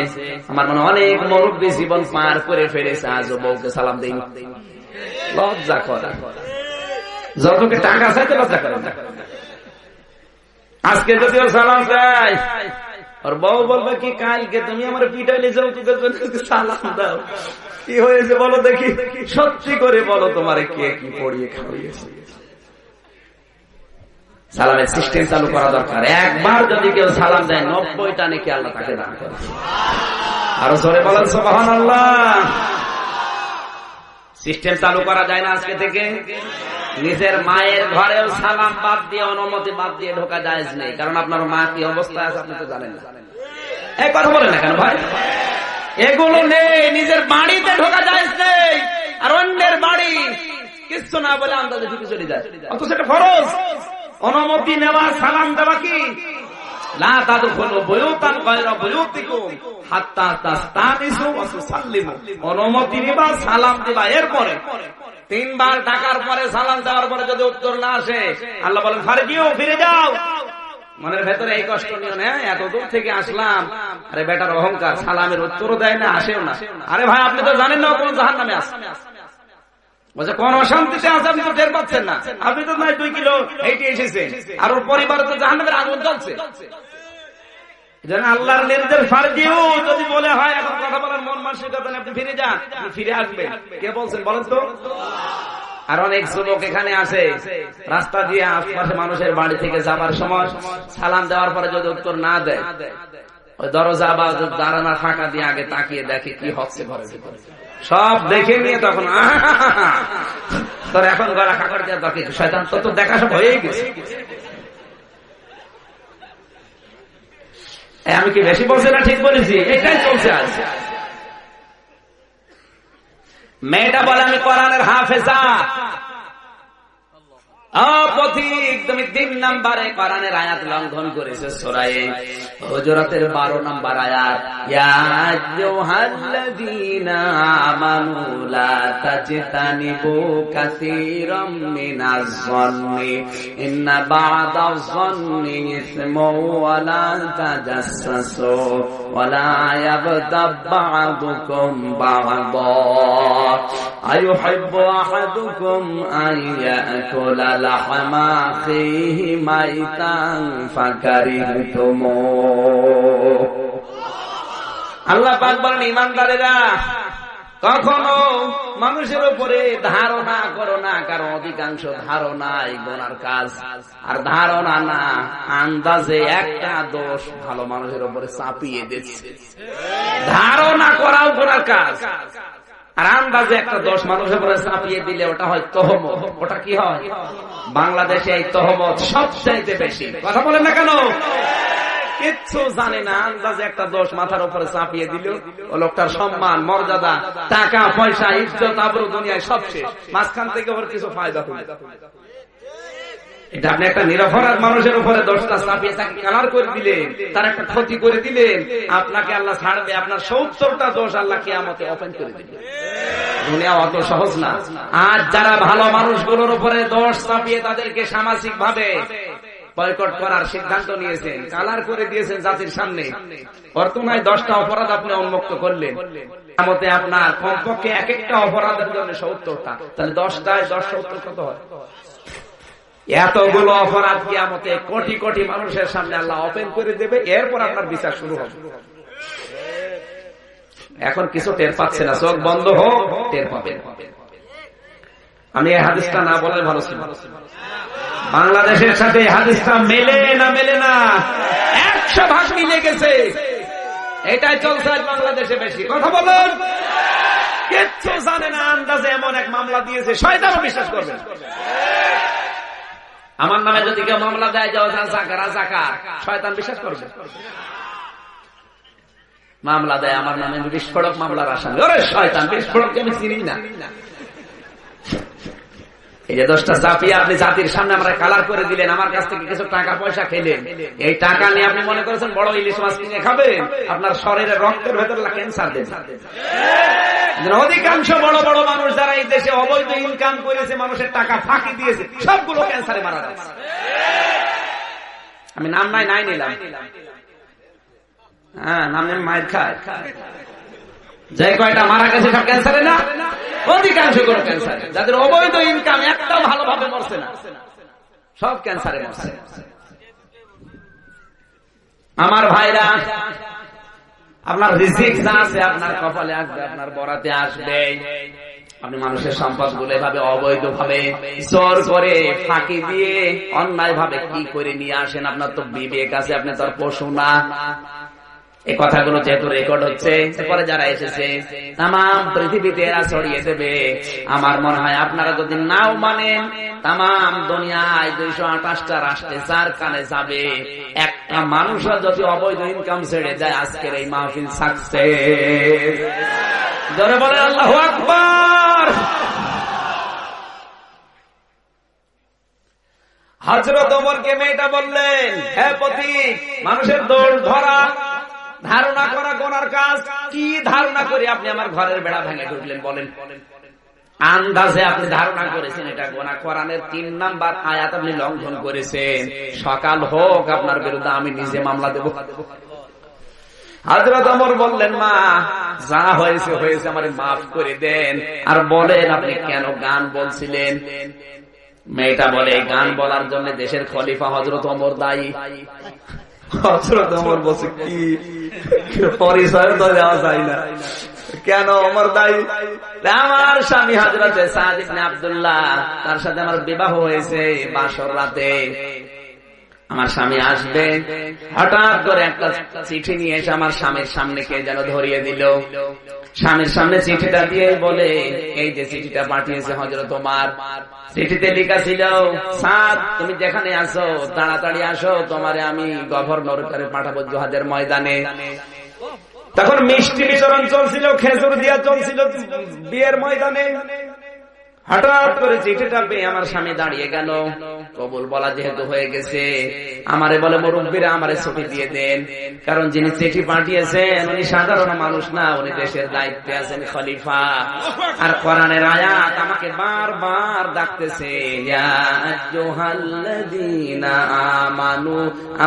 আমার মনে অনেক মুরব্বী জীবন পার করে ফেলেছে, আজও বউকে সালাম দেই। লজ্জা করে, যতকে টাকা চাইতে লজ্জা করে না। আজকে যদি ও সালাম চাই, ওর বউ বলবে কি, কালকে তুমি আমার পিটাইলে যৌতুকের জন্য সালাম দাও। কি হয়েছে বলো দেখি, সত্যি করে বলো, তোমারে কে কি পড়িয়ে খাওয়িয়েছে? সালামের সিস্টেম চালু করা দরকার। একবার যদি কেউ সালাম দেয়, 90টা নাকি আল্লাহ তাকে দান করে। আরো জোরে বলেন সুবহানাল্লাহ। সিস্টেম চালু করা যায় না আজকে থেকে? নিজের মায়ের ঘরেও সালাম বাদ দিয়ে, অনুমতি বাদ দিয়ে ঢোকা জায়েজ নেই। কারণ আপনার মা কি অবস্থায় আছে আপনি তো জানেন না। এই কথা বলেন না কেন ভাই? এগুলো নেই, নিজের বাড়িতে ঢোকা জায়েজ নেই, আর অন্যের বাড়ি কিছু না বলে আন্দাজে ঢুকে চলে যায়, অথচ সেটা ফরজ। অনুমতি নেওয়া, সালাম দেওয়া কি? লা তাদখুলু বুয়ুতান গায়রা বুয়ুতিকুম হাত্তা তাস্তানিসু ওয়া তুসাল্লিমু। অনুমতি নিবা, সালাম দিবা, এরপরে 3 বার ডাকার পরে, সালাম দেওয়ার পরে যদি উত্তর না আসে, আল্লাহ বলেন ফারজিউ, ফিরে যাও। মনের ভেতরে এই কষ্ট নিও না, এত দূর থেকে আসলাম, আরে বেটার অহংকার, সালামের উত্তরও দেয় না, আসেও না। আরে ভাই, আপনি তো জানেন না কোন জাহান্নামে আছে, বলছে কোন অশান্তিতে আছে, আপনি তো টের পাচ্ছেন না। আপনি তো নয় 2 কিলো হেঁটে এসেছেন, আর ওর পরিবারে তো জাহান্নামের আগুন জ্বলছে। আল্লাহর নির্দেশ ফারজিউ যদি বলে হয়, এখন কথা বলার মন মানসিকতা নেই, আপনি ফিরে যান, ফিরে আসবেন। কে বলছেন বলেন তো? আর অনেক যুবক এখানে আছে, রাস্তা দিয়ে আশপাশে মানুষের বাড়ি থেকে যাবার সময় সালাম দেওয়ার পরে যদি উত্তর না দেয়, ওই দরজা বা দাঁড়ানা ফাঁকা দিয়ে আগে তাকিয়ে দেখে কি হচ্ছে ঘরের ভিতরে। সব দেখে নিয়ে তখন তোর এখন গলা কাকড় দেওয়া দরকার, শয়তান তো দেখা সব হয়েই গেছে। আমি কি বেশি বলছি না ঠিক বলেছি? এটাই চলছে আজ। মেয়েটা বলে আমি কোরআনের হাফেজা, পথিক তুমি 3 নম্বরে কোরআনের আয়াত লঙ্ঘন করেছে। সূরা হুজুরাতের 12 নম্বর আয়াত, ইয়া আইয়ুহাল্লাযীনা আমানু লা তাজতানিবু কাসীরাম মিনাজ যান্নি ইন্না বা'দাজ যান্নি ইসমুন ওয়া লা তাজাসসু ওয়া লা ইয়াগতাব বা'দুকুম বা'দা আইয়ুহিব্বু আহাদুকুম আন ইয়াকুলা লাহমা আখিহি মাইতান ফাকারিহতুম। আল্লাহ পাক বলেন, ঈমানদারেরা কখনো মানুষের উপরে ধারণা করো না, কারণ অধিকাংশ ধারণাই গুনার কাজ। আর ধারণা না, আন্দাজে একটা দোষ ভালো মানুষের উপরে চাপিয়ে দিচ্ছে। ধারণা করাও গুনার কাজ, আর আন্দাজে একটা দোষ মানুষের উপরে চাপিয়ে দিলে ওটা হয় তহমত। ওটা কি হয়? বাংলাদেশে এই তহমত সবচাইতে বেশি। কথা বলেন না কেন? কিচ্ছু জানে না, আন্দাজে একটা দোষ মাথার উপরে চাপিয়ে দিল, ও লোকটার সম্মান, মর্যাদা, টাকা পয়সা, ইজ্জত, আবরু দুনিয়ায় সব শেষ। মাঝখান থেকে ওর কিছু ফায়দা হলো। এটা আপনি একটা নিরপরাধ মানুষের উপরে দোষটা চাপিয়ে তাকে কালার করে দিলেন, তার একটা ক্ষতি করে দিলেন, আপনাকে আল্লাহ ছাড়বে, আপনার 70টা দোষ আল্লাহ কিয়ামতে ওপেন করে দিবেন। দুনিয়া অত সহজ না। আর যারা ভালো মানুষগুলোর উপরে দোষ চাপিয়ে তাদেরকে সামাজিক ভাবে বয়কট করার সিদ্ধান্ত নিয়েছেন, কালার করে দিয়েছেন জাতির সামনে, বর্তমানে 10টা অপরাধ আপনি উন্মুক্ত করলেন, কিয়ামতে আপনার কমপক্ষে এক একটা অপরাধের জন্য 70টা, তাহলে 10টায় 10 70 কত হয়? এতগুলো অপরাধ কিয়ামতে কোটি কোটি মানুষের সামনে আল্লাহ ওপেন করে দেবে, এরপর আপনার বিচার শুরু হবে। এখন কিছু টের পাচ্ছে না, চোখ বন্ধ হোক, টের পাবেন। আমি এই হাদিসটা না বলে ভালো ছিল। বাংলাদেশের সাথে হাদিসটা মেলে না, মেলে না, 100 ভাগ মিলে গেছে। এটাই চলছে বাংলাদেশে বেশি। কথা বলেন, কিচ্ছু জানে না, আন্দাজে এমন এক মামলা দিয়েছে, শয়তানও বিশ্বাস করবে। আমার নামে যদি কেউ মামলা দেয় যাও রাজাকার, শয়তান বিশ্বাস করবে? মামলা দেয় আমার নামে বিস্ফোরক মামলার আসামি, ওরে শয়তান, বিস্ফোরককে আমি চিনি না। এই যে 10টা চাপিয়ে আপনি জাতির সামনে আমরা কালার করে দিলেন, আমার কাছ থেকে কিছু টাকা পয়সা খেলেন, এই টাকা নিয়ে আপনি মনে করেছেন বড় ইলিশ মাছ কিনে খাবেন, আপনার শরীরের রক্তের ভেতর ক্যান্সার দেবে। অধিকাংশ বড় বড় মানুষ যারা এই দেশে অবৈধ ইনকাম করেছে, মানুষের টাকা ফাঁকি দিয়েছে, সবগুলো ক্যান্সারে মারা যাচ্ছে। আমি নাম নাই নিলাম, হ্যাঁ নাম নেই, মায়ের খায়, যে কয়টা মারা গেছে সব ক্যান্সারে না, অধিকাংশ কোনো ক্যান্সার। যাদের অবৈধ ইনকাম একটাও ভালোভাবে মরছে না, সব ক্যান্সারে মরছে। আমার ভাইরা, আপনার রিজিক যা আছে আপনার কপালে আসবে, আপনার বরাতে আসবে। আপনি মানুষের সম্পদ গুলো এভাবে অবৈধ ভাবে জোর করে ফাঁকি দিয়ে অন্যায় ভাবে কি করে নিয়ে আসেন? আপনার তো বিবেক আছে, আপনি তো আর পশু না। এই কথাগুলো যেহেতু রেকর্ড হচ্ছে, এরপরে যারা এসেছে তাম পৃথিবীতে এরা ছড়িয়ে দেবে। আমার মনে হয় আপনারা যদি নাও মানেন, তাম দুনিয়ায় 228টা রাষ্ট্রে যার কানে যাবে, একটা মানুষও যদি অবৈধ ইনকাম ছেড়ে যায়, আজকের এই মাহফিল সাকসেস। জোরে বলে আল্লাহু আকবার। হযরত ওমরকে মেয়েটা বললেন, হে পথিক, মানুষের দোষ ধরা, ধারণা করা গুনার কাজ। কি ধারণা করে আপনি আমার ঘরের বেড়া ভেঙে ঢুকলেন? বলেন। আন্দাজে আপনি ধারণা করেছেন এটা গুনাহ। কোরআনের 3 নাম্বার আয়াত আপনি লঙ্ঘন করেছেন। সকাল হোক আপনার বিরুদ্ধে আমি নিজে মামলা দেব। হযরত ওমর বললেন, মা যা হয়েছে হয়েছে, আমারে মাফ করে দেন। আর বলেন আপনি কেন গান বলছিলেন? মেয়েটা বলে, গান বলার জন্য দেশের খলিফা হযরত ওমর দায়ী। হযরত ওমর বলছে, কি পরিচয় তো দেওয়া যায় না, কেন ওমর দায়ী? আমার স্বামী হযরত সাদ ইবনে আব্দুল্লাহ, তার সাথে আমার বিবাহ হয়েছে বাসর রাতে। আমার স্বামী আসবে, হঠাৎ করে একটা চিঠি নিয়ে এসে আমার স্বামীর সামনে কে যেন ধরিয়ে দিল। স্বামীর সামনে চিঠিটা দিয়ে বলে, এই যে চিঠিটা পাঠিয়েছে হযরত ওমর। চিঠিতে লেখা ছিল, সাদ তুমি যেখানে আসো তাড়াতাড়ি আসো, তোমারে আমি গভর্নর করে পাঠাবো জিহাদের ময়দানে। তখন মিষ্টি বিতরণ চলছিল, খেজুর দিয়া চলছিল বিয়ের ময়দানে। হঠাৎ করে চিঠিটা পেয়ে আমার স্বামী দাঁড়িয়ে গেল। কবুল বলা যেহেতু হয়ে গেছে, আমারে বলে মুরব্বীরা আমারে ছুটি দিয়ে দেন, কারণ যিনি চিঠি পাঠিয়েছেন উনি সাধারণ মানুষ না, উনি দেশের দায়িত্বে আছেন, খলিফা। আর কোরআনের আয়াত আমাকে বারবার ডাকতেছে, ইয়া আইয়ুহাল্লাযীনা আমানু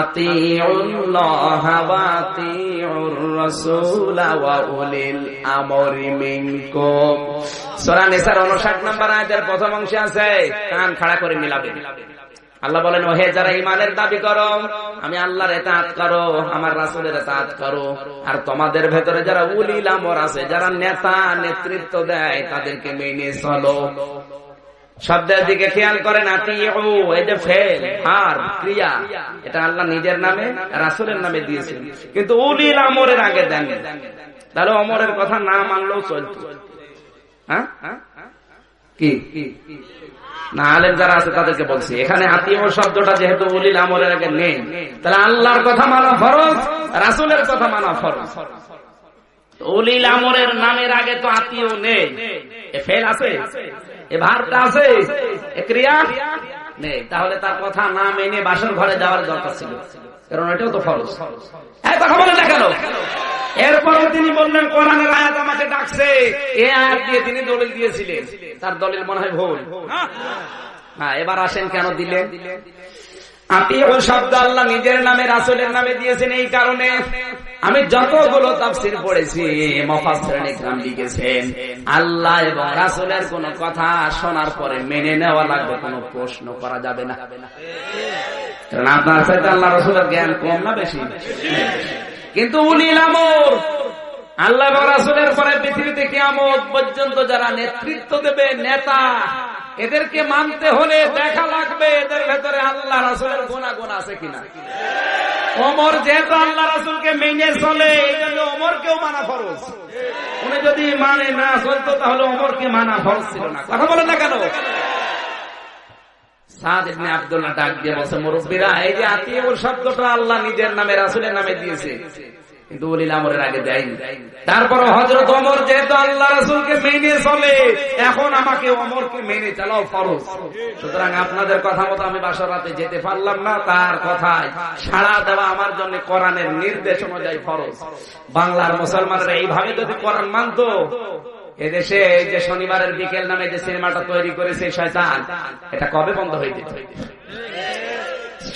আতিউল্লাহা ওয়া আতিউর রাসূলা ওয়া উলিল আমরি মিনকুম। সূরা নিসার 59 নম্বর আয়াতের প্রথম অংশে আছে, কান খাড়া করে মিলাবে। আল্লাহ বলেন, ওহে যারা ঈমানের দাবি করো, আমি আল্লাহর ইতাআত করো, আমার রাসূলের ইতাআত করো, আর তোমাদের ভেতরে যারা উলিল আমর আছে, যারা নেতা নেতৃত্ব দেয়, তাদেরকে মেনে চলো। শব্দের দিকে খেয়াল করেন, আতিউ এটা ফেল আর ক্রিয়া, এটা আল্লাহ নিজের নামে রাসূলের নামে দিয়েছেন, কিন্তু উলিল আমরের আগে দেন। তাহলে ওমরের কথা না মানলেও চলতো। হ্যাঁ কি না, আলেম যারা আছে তাদেরকে বলছি, এখানে আতিউ শব্দটা যেহেতু উলিল আমরের আগে নেই, তাহলে আল্লাহর কথা মানা ফরজ, রাসূলের কথা মানা ফরজ। উলিল আমরের নামের আগে তো আতিউ নেই, এ ফেল আছে, এ ভারটা আছে, এ ক্রিয়া নেই, তাহলে তার কথা না মেনে বাসর ঘরে যাওয়ার দরকার ছিল, কারণ এটাও তো ফরজ। এই কথা বলে দেখালো। এরপরে তিনি বললেন, কোরআনের আয়াত আমাকে ডাকছে, এই আয়াত দিয়ে তিনি দলিল দিয়েছিলেন, তার দলিল মনে হয় ভুল। হ্যাঁ, এবার আসেন কেন দিলেন। আতিউ শব্দ আল্লাহ নিজের নামে রাসূলের নামে দিয়েছেন, এই কারণে আমি যতগুলো তাফসীর পড়েছি, মুফাসসিরিন ইকরাম লিখেছেন, আল্লাহ এবং রাসূলের কোন কথা শোনার পরে মেনে নেওয়া লাগবে, কোনো প্রশ্ন করা যাবে না। কারণ আপনার সাথে আল্লাহ রাসূলের জ্ঞান কম না বেশি? কিন্তু উলিল আমর আল্লাহ এবং রাসূলের পরে পৃথিবীতে কিয়ামত পর্যন্ত যারা নেতৃত্ব দেবে, নেতা, এদেরকে মানতে হলে দেখা লাগবে এদের ভেতরে আল্লাহ রাসূলের গুনাহ আছে কিনা। ওমর যেহেতু আল্লাহ রাসূলকে মেনে চলে, এই জন্য ওমরকেও মানা ফরজ। উনি যদি মানে না চলতো তাহলে ওমরকে মানা ফরজ ছিল না। কথা বলেন না কেন? সাদ ইবনে আব্দুল্লাহ ডাক দিয়ে বলছে, মুরব্বিরা, এই যে আতিউ শব্দটা আল্লাহ নিজের নামে রাসূলের নামে দিয়েছে, কিন্তু উলিল আমরের আগে দেয়নি। তারপর হযরত ওমর যেহেতু আল্লাহ রাসূলকে মেনে চলে, এখন আমাকে ওমরকে মেনে চলাও ফরজ। সুতরাং আপনাদের কথা মতো আমি বাসর রাতে যেতে পারলাম না, তার কথায় সাড়া দেওয়া আমার জন্য কোরআনের নির্দেশ অনুযায়ী ফরজ। বাংলার মুসলমানরা এইভাবে যদি কোরআন মানতো, এদেশে যে শনিবারের বিকেল নামে যে সিনেমাটা তৈরি করেছে শয়তান, এটা কবে বন্ধ হয়ে যেত?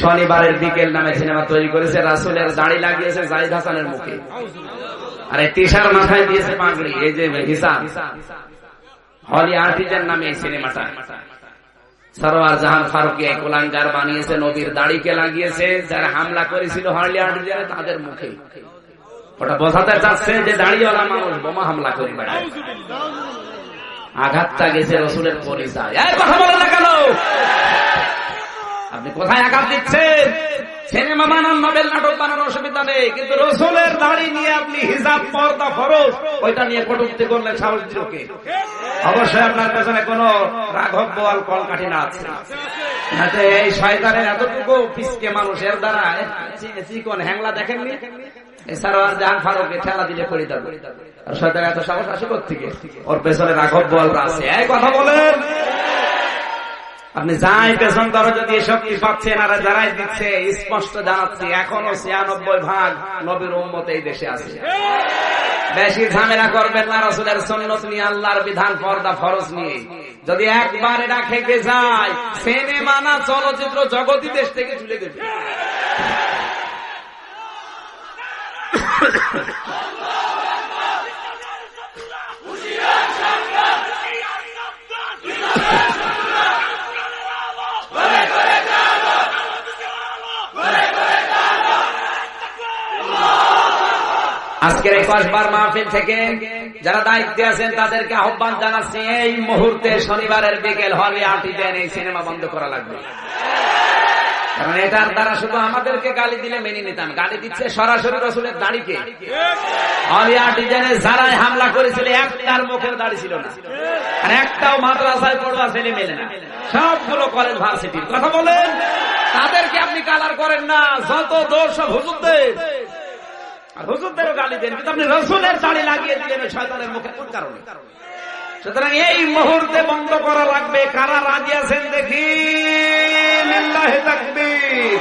শনিবারের বিকেল নামে সিনেমা তৈরি করেছে, রাসূলের দাড়ি লাগিয়েছে জাহিদ হাসানের মুখে, আর এই টিশার মাথায় দিয়েছে পাগড়ি, এই যে হিসাব হলি আর্টিজান নামে এই সিনেমাটা সরওয়ার জাহান ফারুকী কুলাঙ্গার বানিয়েছে, নবীর দাড়িকে লাগিয়েছে, যারা হামলা করেছিল হলি আর্টিজানে তাদের মুখে। ওটা বোঝাতে চাচ্ছে যে দাড়িওয়ালা মানুষ বোমা হামলা করে বেড়ায়। আঘাতটা গেছে রসুলের পরিচয়। কথা বলে না কেন? আপনি কোথায় আঘাত দিচ্ছেন? সিনেমা বানান, নভেল নাটক বানান, অসুবিধা নেই, কিন্তু রসুলের দাড়ি নিয়ে আপনি হিজাব পর্দা ফরজ ওইটা নিয়ে কটূক্তি করলে সাহস দিলকে? অবশ্যই আপনার পেছনে কোন রাঘব বোয়াল কলকাঠি না আছে, এই শয়তানের এতটুকু পিসকে মানুষের দ্বারা চিকন হ্যাংলা দেখেননি? সরওয়ার জাহান ফারুককে ঠেলা দিলে পড়ে যাবে, আর শয়তান এত সাহস আসে কোত্থেকে? ওর পেছনে রাঘব বোয়ালরা আছে। এই কথা বলেন, আপনি যাই পেছন ধরো যদি শক্তি পাচ্ছেন, আর যারাই দিচ্ছে স্পষ্ট জানাচ্ছি, এখনো ৯৬% নবীর উম্মত এই দেশে আছে। বেশি ঝামেলা করবেন না রাসূলের সুন্নাত নিয়ে, আল্লাহর বিধান পর্দা ফরজ নিয়ে। যদি একবার এটা খেকে যায়, সিনেমা না চলচ্চিত্র জগৎই দেশ থেকে চলে যাবে। আজকের এই কসবার মাহফিল থেকে যারা দায়িত্বে আছেন তাদেরকে আহ্বান জানাচ্ছি, এই মুহূর্তে শনিবারের বিকেল হলে আর্টিজান এই সিনেমা বন্ধ করা লাগবে। কারণ এটার দ্বারা শুধু আমাদেরকে গালি দিলে মেনে নিতাম, গালি দিচ্ছে সরাসরি রাসূলের দাড়িকে। হলি আর্টিজানে যারাই হামলা করেছিল, একটার মুখের দাড়ি ছিল না, আর একটাও মাদ্রাসায় পড়ুয়া ছেলে মেলে না, সবগুলো কলেজ ভার্সিটির। কথা বলেন, তাদেরকে আপনি কালার করেন না, যত দোষ সব হুজুরদের, আর হুজুরদেরও গালি দেন, কিন্তু আপনি রাসূলের দাড়ি লাগিয়ে দিলেন শয়তানের মুখে কোন কারণে? সুতরাং এই মুহূর্তে বন্ধ করা লাগবে। কারা রাজি আছেন দেখি? লিল্লাহি তাকবীর।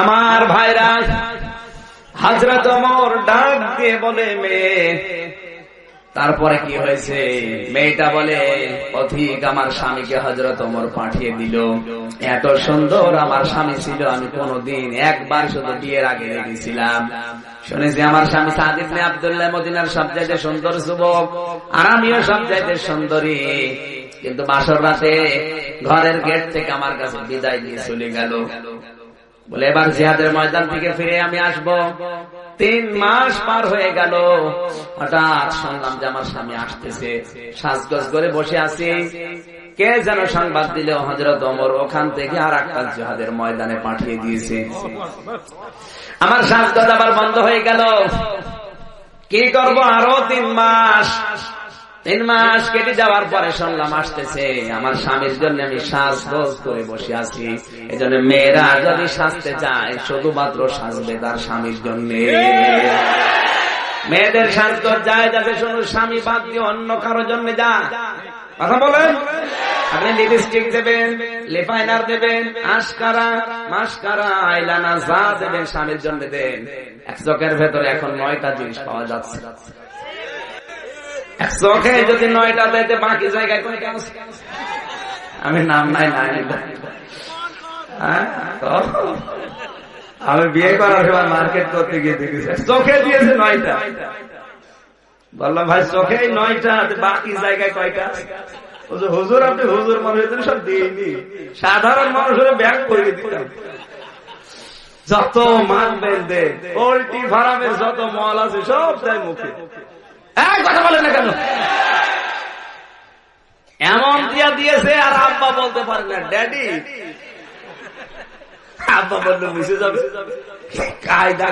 আমার ভাইরা, হযরত ওমর ডাক দিয়ে বলে মেয়ে, তারপরে কি হয়েছে? মেয়েটা বলে অধিক আমার স্বামীকে হযরত ওমর পাঠিয়ে দিল। এত সুন্দর আমার স্বামী ছিল, আমি কোনদিন একবার শুধু বিয়ের আগে দেখেছিলাম। শুনেছি আমার স্বামী সাদ ইবনে আব্দুল্লাহ মদিনার সবচাইতে সুন্দর যুবক, আর আমিও সবচাইতে সুন্দরী। কিন্তু বাসর রাতে ঘরের গেট থেকে আমার কাছে বিদায় দিয়ে চলে গেল। বলে এবার জিহাদের ময়দান থেকে ফিরে আমি আসব। 3 মাস পার হয়ে গেল। হঠাৎ শুনলাম যে আমার স্বামী আসতেছে। সাজগোজ করে বসে আছি, কে যেন সংবাদ দিল হযরত ওমর ওখান থেকে আর একটা জিহাদের ময়দানে পাঠিয়ে দিয়েছে। আমার সাজগোজ আবার বন্ধ হয়ে গেল। কি করব? আরো 3 মাস। 3 মাস কেটে যাওয়ার পরে শুনলাম আসতেছে। আমার স্বামীর জন্য আমি সাজগোজ করে বসে আছি। এজন্য মেয়েরা যদি সাজতে চায় শুধুমাত্র সাজবে তার স্বামীর জন্য। মেয়েদের সাজগোজ যায় যাতে শুধু স্বামী বাদ দিয়ে অন্য কারোর জন্য যায়। কথা বলেন। আপনি লিপস্টিক দেবেন, লিপাইনার দেবেন, আশকারা, মাস্কারা, আইলানা যা দেবেন স্বামীর জন্য দেন। এক চোখের ভেতরে এখন 9টা জিনিস পাওয়া যাচ্ছে। চোখে যদি 9টা দেয়, বাকি জায়গায় কয়টা আছে? আমি নাম নাই আমি বিয়ে করার সময় মার্কেট করতে গিয়ে দেখেছি চোখে দিয়েছে 9টা। বললাম ভাই চোখে 9টা, বাকি জায়গায় কয়টা? হুজুর আপনি হুজুর মনে হয়েছেন, সব দিইনি। সাধারণ মানুষের ব্যাগ করে দিতাম। যত মানবেন দে, পোল্ট্রি ফার্মের যত মল আছে সব তাই মুখে। কথা বলে না কেন? এমন দিয়া দিয়েছে আর আব্বা বলতে পারে না ড্যাডি। আব্বা বললে মিশে যাবে। কায়দা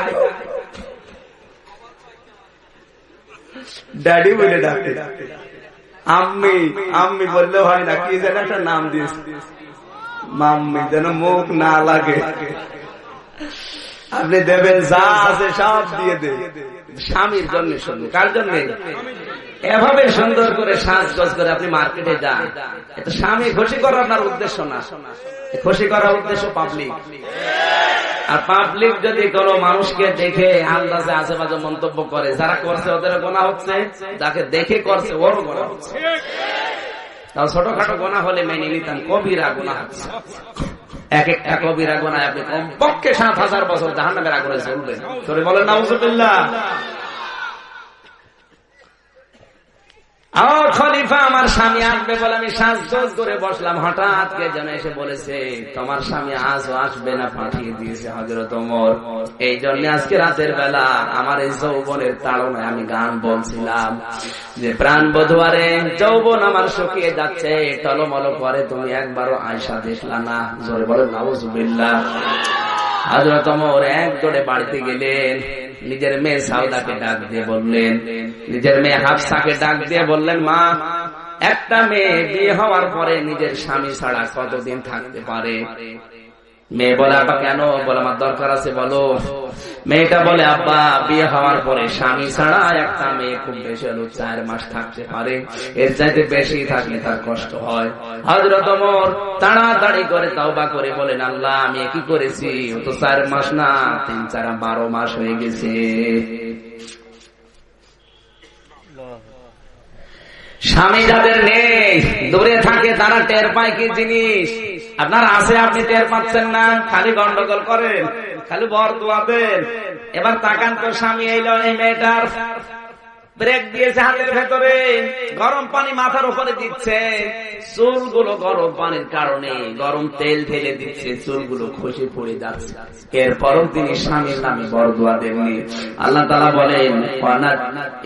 ড্যাডি বলে ডাকে। আম্মি আম্মি বললে হয় না, কি যেন একটা নাম দিয়েছে মাম্মি, যেন মুখ না লাগে। আপনি দেবেন যা আছে সব দিয়ে দেন স্বামীর জন্য। শুধু কার জন্য? এভাবে সুন্দর করে সাজগোজ করে আপনি মার্কেটে যান। এটা স্বামী খুশি করার আপনার উদ্দেশ্য না, খুশি করার উদ্দেশ্য পাবলিক। আর পাবলিক যদি কোনো মানুষকে দেখে আন্দাজে আশেপাশে মন্তব্য করে, যারা করছে ওদের গোনা হচ্ছে, যাকে দেখে করছে ওরও গোনা হচ্ছে। তাও ছোটখাটো গোনা হলে মেনে নিতাম, কবিরা গোনা হচ্ছে। এক একটা কবিরা গোনায় আপনি কমপক্ষে 7000 বছর জাহান্নামের আগুনে জ্বলবেন। তোরে বলেন নাউজুবিল্লাহ। খলিফা আমার স্বামী আসবে বলে আমি সাজগোজ করে বসলাম। হঠাৎ কে যেন এসে বলেছে তোমার স্বামী আজও আসবে না, পাঠিয়ে দিয়েছে হযরত ওমর। এই জন্য আজকে রাতের বেলা আমার এই যৌবনের তাড়নায় আমি গান বলছিলাম যে প্রাণ বধুয়ারে যৌবন আমার শুকিয়ে যাচ্ছে, টলমল করে, তুমি একবারও আয়সা দেখলা না। জোরে বলেন নাউজুবিল্লাহ। হযরত ওমর এক দৌড়ে বাড়িতে গেলেন। নিজের মেয়ে সাউদাকে ডাক দিয়ে বললেন, নিজের মেয়ে হাফসাকে ডাক দিয়ে বললেন, মা, একটা মেয়ে বিয়ে হওয়ার পরে নিজের স্বামী ছাড়া কতদিন থাকতে পারে? মেয়ে বলে, আব্বা কেন? বলে আমার দরকার আছে, বলো। মেয়েটা বলে, আব্বা বিয়ে হওয়ার পরে স্বামী ছাড়া একটা মেয়ে খুব বেশি হলো 4 মাস থাকতে পারে, এর চাইতে বেশি থাকলে তার কষ্ট হয়। হযরত ওমর তাড়াতাড়ি করে তওবা করে বলেন, আল্লাহ আমি কি করেছি? ও তো 4 মাস না, 3, 4, 12 মাস হয়ে গেছে। স্বামী যাদের নেই, দূরে থাকে, তারা টের পায় কি জিনিস। আপনার আছে, আপনি টের পাচ্ছেন না, খালি গন্ডগোল করেন, খালি বরদোয়া দেন। এবার তাকান তো, স্বামী এলো, এই মেয়েটার ব্রেক দিয়েছে হাতের ভেতরে, গরম পানি মাথার উপরে দিচ্ছে, চুলগুলো গরম পানির কারণে গরম তেল ঢেলে দিচ্ছে, চুলগুলো খসে পড়ে যাচ্ছে। এরপরও তিনি স্বামীর নামে বরদোয়া দেননি। আল্লাহ তাআলা বলেন,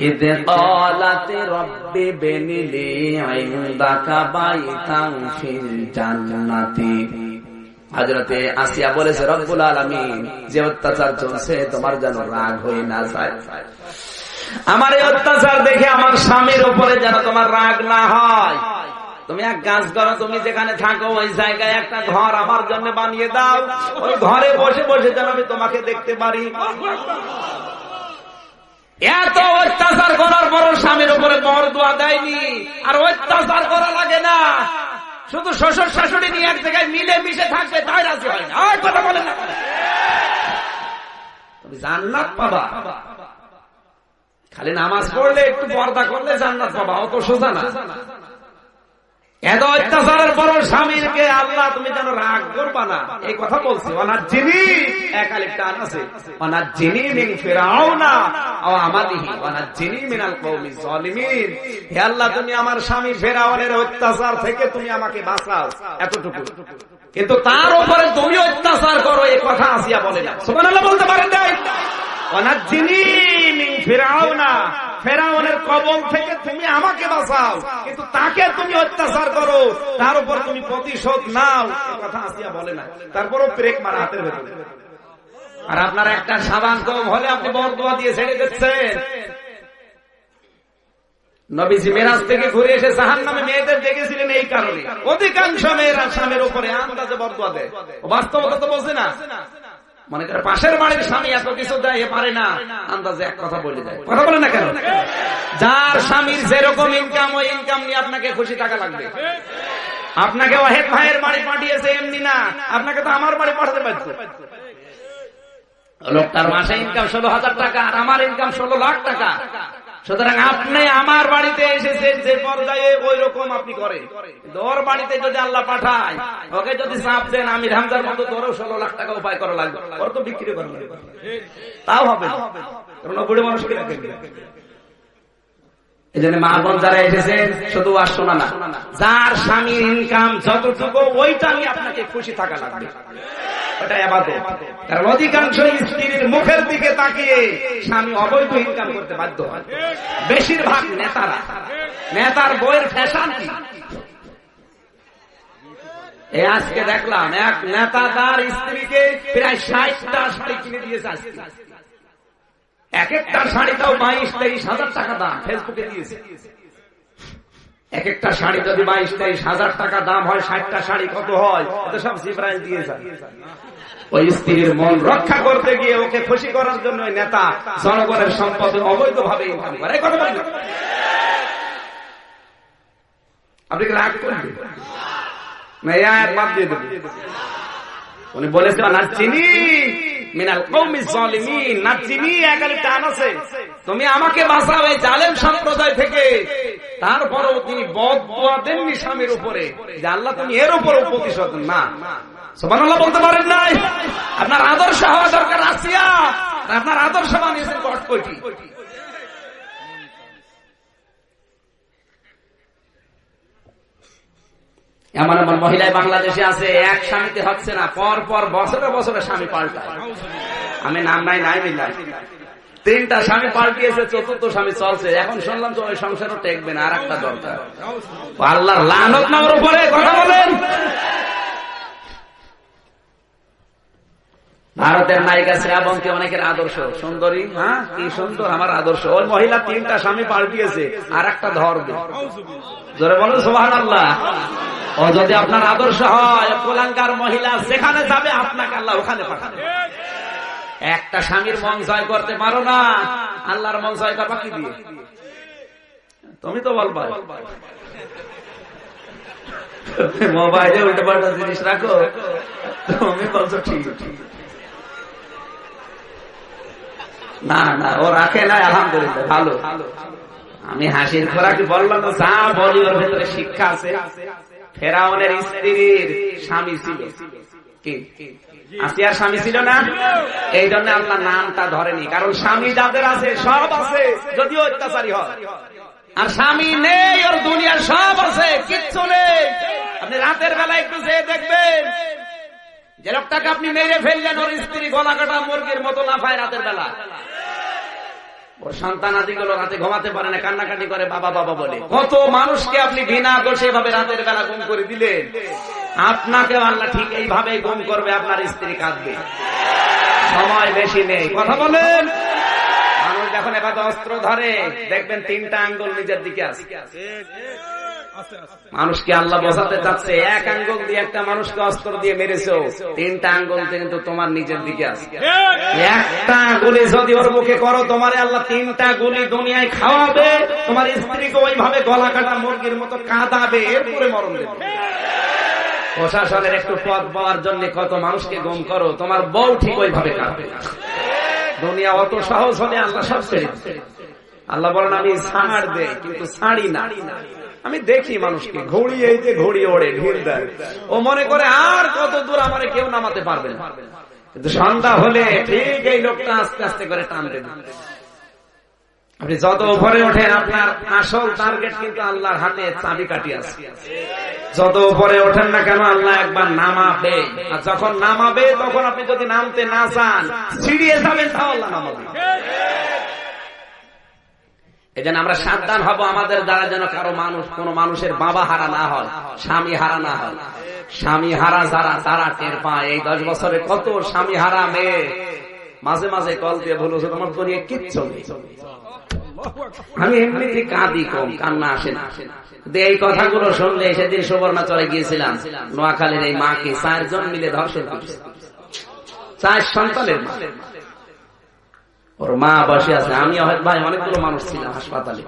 ইযে ক্বালাতি রাব্বি বিনিলি ইনদাকা বাইতান ফিল জান্নাতি। হযরতে আসিয়া বলেছে, রব্বুল আলামিন, যে অত্যাচার চলছে তোমার যেন রাগ হয়ে না যায়। আমার এই অত্যাচার দেখে আমার স্বামীর উপরে যেন তোমার রাগ না হয়। তুমি এক কাজ করো, তুমি যেখানে থাকো ওই জায়গায় একটা ঘর আমার জন্য বানিয়ে দাও, ওই ঘরে বসে বসে যেন আমি তোমাকে দেখতে পারি। এত অত্যাচার করার পর স্বামীর উপরে বর দোয়া দেয়নি, আর অত্যাচার করা লাগে না, শুধু শ্বশুর শাশুড়ি নিয়ে এক জায়গায় মিলে মিশে থাকবে, তাই রাজি হয় না। কথা বলে না, তুমি জান্নাত পাবা। খালি নামাজ পড়লে একটু পর্দা করলে জান্নাত পাবা, অত সোজা না। এত অত্যাচারের পর স্বামীকে আল্লাহ তুমি যেন রাগ করবা না, এই কথা বলছি। ওয়ানাজ্জিনি একালিফ টান আছে, ওয়ানাজ্জিনি মিন ফিরাউনা ওয়া আমালিহি ওয়ানাজ্জিনি মিনাল কওমিজ জালিমিন। হে আল্লাহ, তুমি আমার স্বামী ফিরাউনের অত্যাচার থেকে তুমি আমাকে বাঁচাও, এতটুকু। কিন্তু তার উপরে তুমি অত্যাচার করো, এই কথা আসিয়া বলে না। সুবহানাল্লাহ বলতে পারেন না? ওয়ানাজ্জিনি মিন ফিরাউনা, ফেরাউনের কবল থেকে তুমি আমাকে বাঁচাও, কিন্তু তাকে তুমি অত্যাচার করো, তার উপর তুমি প্রতিশোধ নাও, এই কথা আসিয়া বলে না। তারপরও ব্রেক মারা হাতের ভেতরে। আর আপনার একটা সাবান কম হলে আপনি বরদোয়া দিয়ে ছেড়ে দিচ্ছেন। নবীজি মেরাজ থেকে ঘুরে এসে জাহান্নামে মেয়েদের দেখেছিলেন এই কারণে। অধিকাংশ মেয়েরা স্বামীর উপরে আন্দাজে বরদোয়া দেয়, বাস্তবতা তো বলছে না। মনে করে পাশের বাড়ির স্বামী এত কিছু দেয়, পারে না, আন্দাজে এক কথা বলে দেয়। কথা বলে না কেন? যার স্বামীর যেরকম ইনকাম, ওই ইনকাম নিয়ে আপনাকে খুশি থাকা লাগবে। আপনাকে ওয়াহেদ ভাইয়ের বাড়ি পাঠিয়েছে এমনি না, আপনাকে তো আমার বাড়ি পাঠাতে পারতো। লোকটার মাসে ইনকাম 16,000 টাকা, আর আমার ইনকাম 16 লাখ টাকা। সুতরাং আপনি আমার বাড়িতে এসেছেন যে পর্যায়ে, ওই রকম আপনি করেন। ওর বাড়িতে যদি আল্লাহ পাঠায়, ওকে যদি চাপ দেন আমি হামজার মতো, তোরও 16 লাখ টাকা উপায় করা লাগবে, ওর তো বিক্রি করা লাগবে, তাও হবে না। কারণ বুড়ি মানুষকে রাখেন। এই জন্য মা বোন যারা এসেছেন, শুধু আর শোনা না, যার স্বামীর ইনকাম যতটুকু, ওইটা নিয়ে আপনাকে খুশি থাকা লাগবে, ওটা ইবাদত। কারণ অধিকাংশ স্ত্রীর মুখের দিকে তাকিয়ে স্বামী অবৈধ ইনকাম করতে বাধ্য হয়। বেশিরভাগ নেতারা, নেতার বইয়ের ফ্যাশন কি? এই আজকে দেখলাম এক নেতা তার স্ত্রীকে প্রায় 60টা শাড়ি কিনে দিয়েছে। আজকে এক একটা শাড়ি তাও 22-23 টাকা দাম, ফেসবুকে দিয়েছে। এক একটা শাড়ি যদি 22-23 টাকা দাম হয়, 60টা শাড়ি কত হয়? সব জিব্রাইল দিয়েছে। ওই স্ত্রীর মন রক্ষা করতে গিয়ে, ওকে খুশি করার জন্য ওই নেতা জনগণের সম্পদ অবৈধভাবে ইনকাম করে। কথা বলেন, আপনি কি রাগ করবেন না? এই আয়াত বাদ দিয়ে দেবেন। উনি বলেছেন নাজ্জিনি মিনাল কওমিজ জালিমিন, নাজ্জিনি একালিফ টান আছে, তুমি আমাকে বাঁচাও এই জালেম সম্প্রদায় থেকে। তারপরও তিনি বদদোয়া দেননি স্বামীর উপরে, যে আল্লাহ তুমি এর উপরও প্রতিশোধ না। সুবহানাল্লাহ বলতে পারেন নাই? আপনার আদর্শ হওয়া দরকার আসিয়া, আপনার আদর্শ বানিয়েছেন কটকটি। এমন এমন মহিলায় বাংলাদেশে আছে, এক স্বামীতে হচ্ছে না, পর পর বছরে বছরে স্বামী পাল্টায়। আমি নাম নাই মিলাই 3টা স্বামী পাল্টিয়েছে, 4র্থ স্বামী চলছে। এখন শুনলাম তো ওই সংসারও টেকবে না, আর একটা দরকার। আল্লাহর লানত নামের উপরে কথা বলেন। ভারতের নায়িকা শ্রাবন্তী অনেকের আদর্শ, সুন্দরী, হ্যাঁ কি সুন্দর আমার আদর্শ। ওই মহিলা 3টা স্বামী পাল্টিয়েছে, আর একটা ধরবে। জোরে বলুন সুবহানাল্লাহ। ও যদি আপনার আদর্শ হয়, কুলাঙ্গার মহিলা যেখানে যাবে আপনাকে আল্লাহ ওখানে পাঠাবে। একটা স্বামীর মন জয় করতে পারো না, আল্লাহর মন জয় করবা কি দিয়ে? তুমি তো বলবা মোবাইলে উল্টো পাল্টা জিনিস রাখো, তুমি বলছো ঠিক। না না, ও রাখে না, আলহামদুলিল্লাহ ভালো। আমি হাসির খোরাক বললাম, যা বলি ওর ভেতরে শিক্ষা আছে। ফেরাউনের স্ত্রীর স্বামী ছিল কি? আসিয়ার স্বামী ছিল না? এই জন্য আল্লাহ নামটা ধরেনি, কারণ স্বামী যাদের আছে সব আছে, যদিও অত্যাচারী হয়। আর স্বামী নেই, ওর দুনিয়ার সব আছে, কিচ্ছু নেই। আপনি রাতের বেলা একটু যেয়ে দেখবেন, যে লোকটাকে আপনি মেরে ফেললেন, ওর স্ত্রী গলা কাটা মুরগির মতো লাফায় রাতের বেলা। ওর সন্তান আদিগুলো রাতে ঘুমাতে পারে না, কান্নাকাটি করে বাবা বাবা বলে। কত মানুষকে আপনি বিনা দোষে ভাবে রাতের বেলা গুম করে দিলেন। আপনাকে আল্লাহ ঠিক এইভাবেই গুম করবে, আপনার স্ত্রী কাঁদবে। সময় বেশি নেই, কথা বলেন। মানুষ যখন এবার অস্ত্র ধরে দেখবেন 3টা আঙ্গুল নিজের দিকে আছে। মানুষকে আল্লাহ বোঝাতে চাচ্ছে, এক আঙ্গুল দিয়ে একটা মানুষকে অস্ত্র দিয়ে মেরেছো, 3টা আঙ্গুল কিন্তু তোমার নিজের দিকে আছে। একটা গুলি যদি ওর মুখে করো, তোমার আল্লাহ 3টা গুলি দুনিয়ায় খাওয়াবে, তোমার স্ত্রীকে ওইভাবে গলা কাটা মুরগির মতো কাঁদাবে, এরপরে মরণ দেবে। প্রশাসনের একটু পদ পাওয়ার জন্য কত মানুষকে গুম করো, তোমার বউ ঠিক ওইভাবে কাঁদবে। দুনিয়া অত সহজ হলে আল্লাহ সব ছেড়ে দিবে। আল্লাহ বলেন আমি ছাড় দেই কিন্তু ছাড়ি না। আমি দেখি মানুষকে ঘড়ি, এই যে ঘড়ি ওড়ে ঢিল দেয়, ও মনে করে আর কত দূর আমার কেউ নামাতে পারবে না, কিন্তু সন্ধ্যা হলে ঠিক এই লোকটা আস্তে আস্তে করে টান দেবে। আপনি যত উপরে ওঠেন আপনার আসল টার্গেট কিন্তু আল্লাহর হাতে চাবিকাঠি আছে। যত উপরে ওঠেন না কেন আল্লাহ একবার নামাবে, আর যখন নামাবে তখন আপনি যদি নামতে না চান, সিঁড়িয়ে যাবেন, তাও আল্লাহ নামাবে। এজন্য আমরা সাবধান হব, আমাদের দ্বারা যেন কারো কোনো মানুষের বাবা হারা না হয়, স্বামী হারা না হয়। স্বামী হারা যারা তারা টের পায়। এই 10 বছরে কত স্বামী হারা মেয়ে মাঝে মাঝে কল দিয়ে বলেছে তোমার তো নিয়ে কিচ্ছু নেই। আমি এমনিতে কাঁদি কম, কান্না আসে না। এই কথাগুলো শুনলে, সেদিন সুবর্ণাচলে গিয়েছিলাম, নোয়াখালীর এই মাকে 4 জন মিলে ধর্ষণ করেছে, 4 সন্তানের মা। ওর মা বসে আছে, আমি ভাই অনেকগুলো মানুষ ছিলাম হাসপাতালে।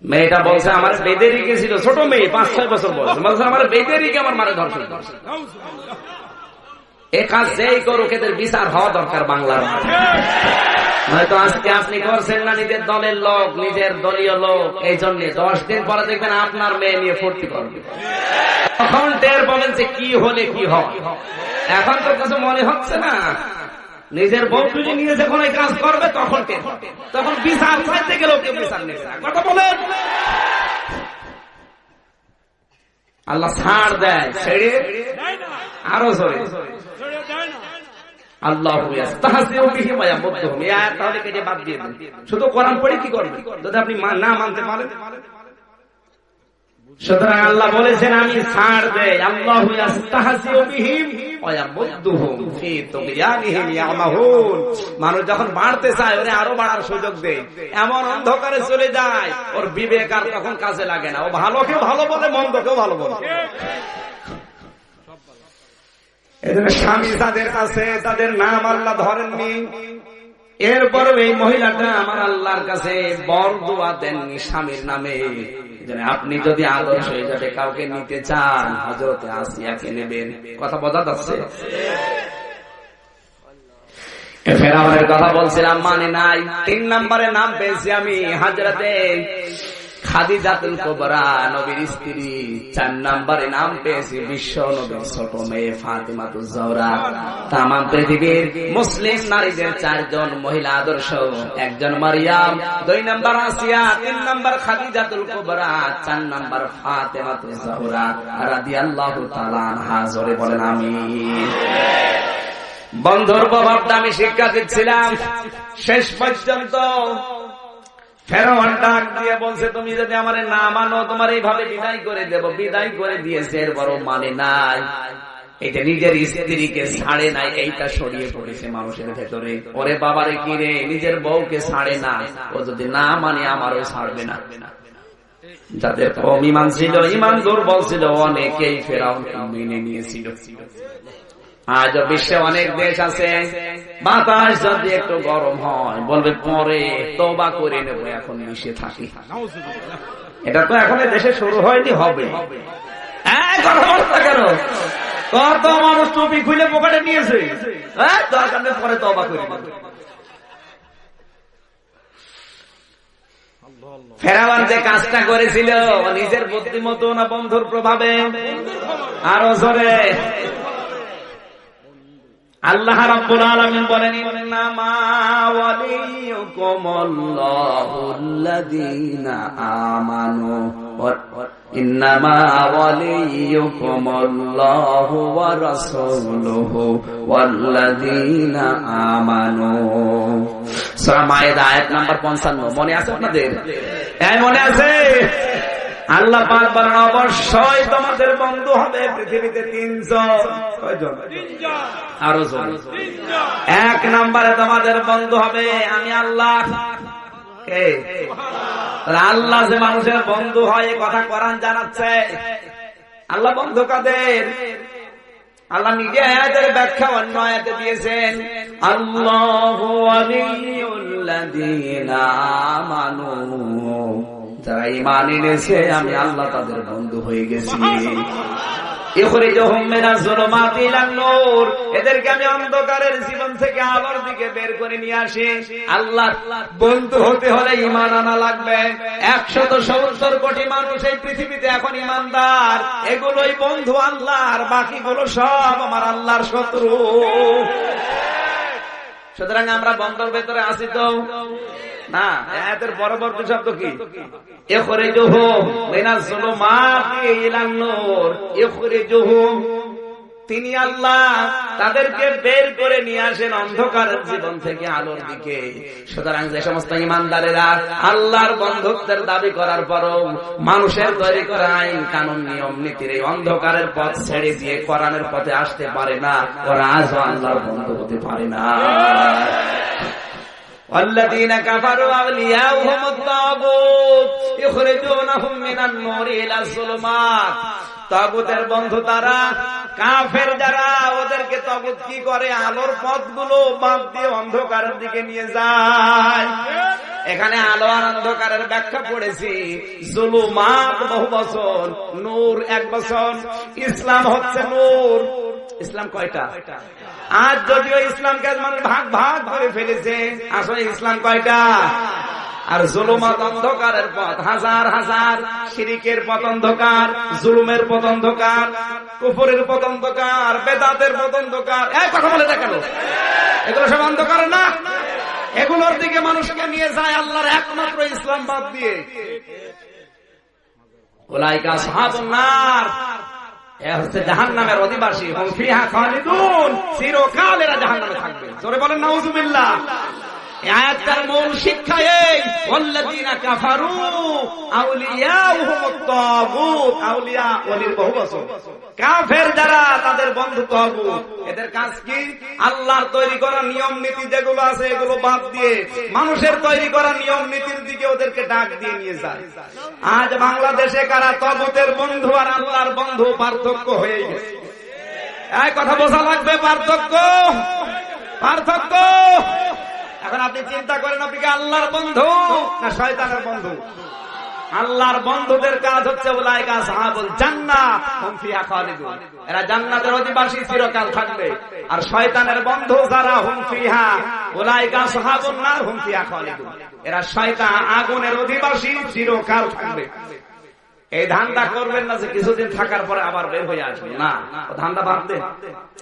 মেয়েটা বলছে আমার বেঁধে রেখেছিল, ছোট মেয়ে 5-6 বছর বয়স, বলছে আমার বেঁধে রেখে আমার মারে ধর্ষণ করছে। এ কাজ যেই করুক এদের বিচার হওয়া দরকার বাংলার মাঠে। হয়তো আজকে আপনি করছেন না, নিজের দলের লোক, নিজের দলীয় লোক, এই জন্য 10 দিন পরে দেখবেন আপনার মেয়ে নিয়ে ফুর্তি করবে। তখন টের পাবেন যে কি হলে কি হয়। এখন তো কিছু মনে হচ্ছে না। নিজের বউ তুলে নিয়ে যখন এই কাজ করবে তখন টের পাবে, তখন বিচার চাইতে গেলেও কেউ বিচার নেবে না। কথা বলেন, আল্লাহ ছাড় দেয়, ছেড়ে আরো জোরে আল্লাহ তাহলে কেটে বাদ দিয়ে দেন। শুধু কোরআন পড়ে কি করবেন যদি আপনি না মানতে পারেন? সুতরাং আল্লাহ বলেছেন আমি ছাড় দেই। আল্লাহু ইস্তাহজিউ বিহিম ওয়া ইয়ামুদ্দুহুম ফি তুগয়ানিহিম ইয়ামাহুন। মানুষ যখন বাড়তে চায় ওরে আরো বাড়ার সুযোগ দেয়, এমন অন্ধকারে চলে যায় ওর বিবেক আর তখন কাজে লাগে না। ও ভালোকে ভালো বলে, মন্দকেও ভালো বলে। এজন্য স্বামী যাদের কাছে তাদের নাম আল্লাহ ধরেননি, এরপর এই মহিলাটা আমার আল্লাহর কাছে বরদুয়া দেননি স্বামীর নামে। আপনি যদি আদর্শ হিসাবে কাউকে নিতে চান, হযরত আসিয়াকে নেবেন। কথা বোঝা যাচ্ছে? ফেরাউনের কথা বলছিলাম, মানে নাই। 3 নম্বরে নাম পেয়েছি আমি হযরতে খাদিজাতুল কুবরা, নবীর স্ত্রী। 4 নম্বরে নাম পেয়েছি বিশ্ব নবীর ছোট মেয়ে ফাতিমাতুজ জহরা। তামাম পৃথিবীর মুসলিম নারীদের 4 জন মহিলা আদর্শ, 1 জন মারিয়াম, 2 নম্বর আসিয়া, 3 নম্বর খাদিজাতুল কুবরা, 4 নম্বর ফাতিমাতুজ জহরা রাদিয়াল্লাহু তাআলা আনহা। জোরে বলেন আমিন। বন্ধুর প্রভাবটা আমি শিক্ষা দিচ্ছিলাম। শেষ পর্যন্ত ফেরাউন ডাক দিয়ে বলছে তুমি যদি আমারে না মানো তোমার এইভাবে বিদায় করে দেব। বিদায় করে দিয়েছে, এরপরও মানে নাই। এটা নিজের স্ত্রীকে ছাড়ে নাই, এইটা ছড়িয়ে পড়েছে মানুষের ভেতরে। ওরে বাবারে কি রে, নিজের বউকে ছাড়ে না, ও যদি না মানে আমারও ছাড়বে না। যাদের কম ঈমান ছিল, ঈমান দুর্বল ছিল, অনেকেই ফেরাউনকে মেনে নিয়েছিল। আজ বিশ্বে অনেক দেশ আছে, বাতাস যদি একটু গরম হয় বলবে পরে তওবা করে নেব, এখন মিশে থাকি। এটা তো এখন দেশে শুরু হয়নি, হবে। কেন কত মানুষ টুপি খুলে পকেটে নিয়েছে, দরকার নেই পরে তওবা করে নেব। ফেরাউন যে কাজটা করেছিল নিজের বুদ্ধিমতো না বন্ধুর প্রভাবে? আরো জোরে আল্লাহ রাব্বুল আলামিন বলেন ইন্নামা ওয়ালিয়ুকুমুল্লাহুল্লাযীনা আমানু ইন্নামা ওয়ালিয়ুকুমুল্লাহু ওয়া রাসূলুহু ওয়াল্লাযীনা আমানু। সূরা মায়েদা আয়াত নাম্বার 55। মনে আছে আপনাদের? হ্যাঁ মনে আছে। আল্লাহ পাক বলেন অবশ্যই তোমাদের বন্ধু হবে পৃথিবীতে তিনজন। কয়জন? আরো জন। এক নম্বরে তোমাদের বন্ধু হবে আমি আল্লাহ। কে? আল্লাহ যে মানুষের বন্ধু হয় এই কথা কোরআন জানাচ্ছে। আল্লাহ বন্ধু কাদের? আল্লাহ নিজে আয়াতের ব্যাখ্যা অন্য আয়াতে দিয়েছেন, আল্লাহু ওয়ালিয়ুল্লাযীনা আমানু, যারা ঈমান এনেছে আমি আল্লাহ তাদের বন্ধু হয়ে গেছি। ইখরিজুহুম মিনাজ যুলুমাতি ইলান নূর, এদেরকে আমি অন্ধকারের জীবন থেকে আলোর দিকে বের করে নিয়ে আসি। আল্লাহ বন্ধু হতে হলে ঈমান আনা লাগবে। 170 কোটি মানুষ এই পৃথিবীতে এখন ঈমানদার, এগুলোই বন্ধু আল্লাহর, বাকিগুলো সব আমার আল্লাহর শত্রু। সুতরাং আমরা বন্ধুর ভেতরে আছি তো না? আয়াতের পরবর্তী শব্দ কি? ইখরিজুহুম মিনাজ যুলুমাতি ইলান নূর। ইখরিজুহুম, তিনি আল্লাহ তাদেরকে বের করে নিয়ে আসেন অন্ধকারের জীবন থেকে আলোর দিকে। সুতরাং যে সমস্ত ঈমানদারেরা আল্লাহর বন্ধুত্বের দাবি করার পরও মানুষের তৈরি করা আইন কানুন নিয়ম নীতির এই অন্ধকারের পথ ছেড়ে দিয়ে কোরআনের পথে আসতে পারে না, ওরা আজও আল্লাহর বন্ধু হতে পারে না। والذين كفروا أولياؤهم الطاغوت يخرجونهم من النور إلى الظلمات। তাগুতের বন্ধু তারা, কাফের যারা, ওদেরকে তাগুত কি করে? আলোর পথগুলো বাদ দিয়ে অন্ধকারের দিকে নিয়ে যায়। এখানে আলো আর অন্ধকারের ব্যাখ্যা পড়েছি। যুলুমাত বহু বছর, নূর 1 বছর। ইসলাম হচ্ছে নূর। ইসলাম কয়টা? আজ যদিও ইসলামকে মানুষ ভাগ ভাগ করে ফেলেছে, আসলে ইসলাম কয়টা? আর জুলুমাত অন্ধকারের পথ, হাজার হাজার। শিরিকের পথ অন্ধকার, জুলুমের পথ অন্ধকার, কুফরের পথ অন্ধকার, বেদাতের পথ অন্ধকার। এই কথা বলে না কেন? এগুলো সব অন্ধকার না? এগুলোর দিকে মানুষকে নিয়ে যায় আল্লাহর একমাত্র ইসলাম বাদ দিয়ে। উলাইকা আসহাবুন নার, এ হচ্ছে জাহান্নামের অধিবাসী। হুম ফিহা খালিদুন, চিরকাল এরা জাহান্নামে থাকবে। জোরে বলেন নাউযুবিল্লাহ। এই আয়াতটার মূল শিক্ষা এই, ওয়াল্লাযীনা কাফারু আউলিয়াউহুমুত তাগুত। আউলিয়া ওলির বহু বচন। কাফের যারা, তাদের বন্ধু তাগুত। এদের কাজ কি? আল্লাহর তৈরি করা নিয়ম নীতি যেগুলো আছে এগুলো বাদ দিয়ে মানুষের তৈরি করা নিয়ম নীতির দিকে ওদেরকে ডাক দিয়ে নিয়ে যায়। আজ বাংলাদেশে কারা তাগুতের বন্ধু আর আল্লাহর বন্ধু পার্থক্য হয়ে গেছে। এই কথা বোঝা লাগবে, পার্থক্য, পার্থক্য। এখন আপনি চিন্তা করেন, আপনি কি আল্লাহর বন্ধু না শয়তানের বন্ধু? আল্লাহর বন্ধুদের কাজ হচ্ছে উলাইকা আসহাবুল জান্নাহ হুম ফিহা খালিদুন, এরা জান্নাতের অধিবাসী, চিরকাল থাকবে। আর শয়তানের বন্ধু যারা, হুম ফিহা উলাইকা আসহাবুন নার হুম ফিহা খালিদুন, এরা শয়তান আগুনের অধিবাসী, চিরকাল থাকবে। এই ধান্দা করবেন না যে কিছুদিন থাকার পরে আবার বের হয়ে আসবে, না, ধান্দা বাদ দেন।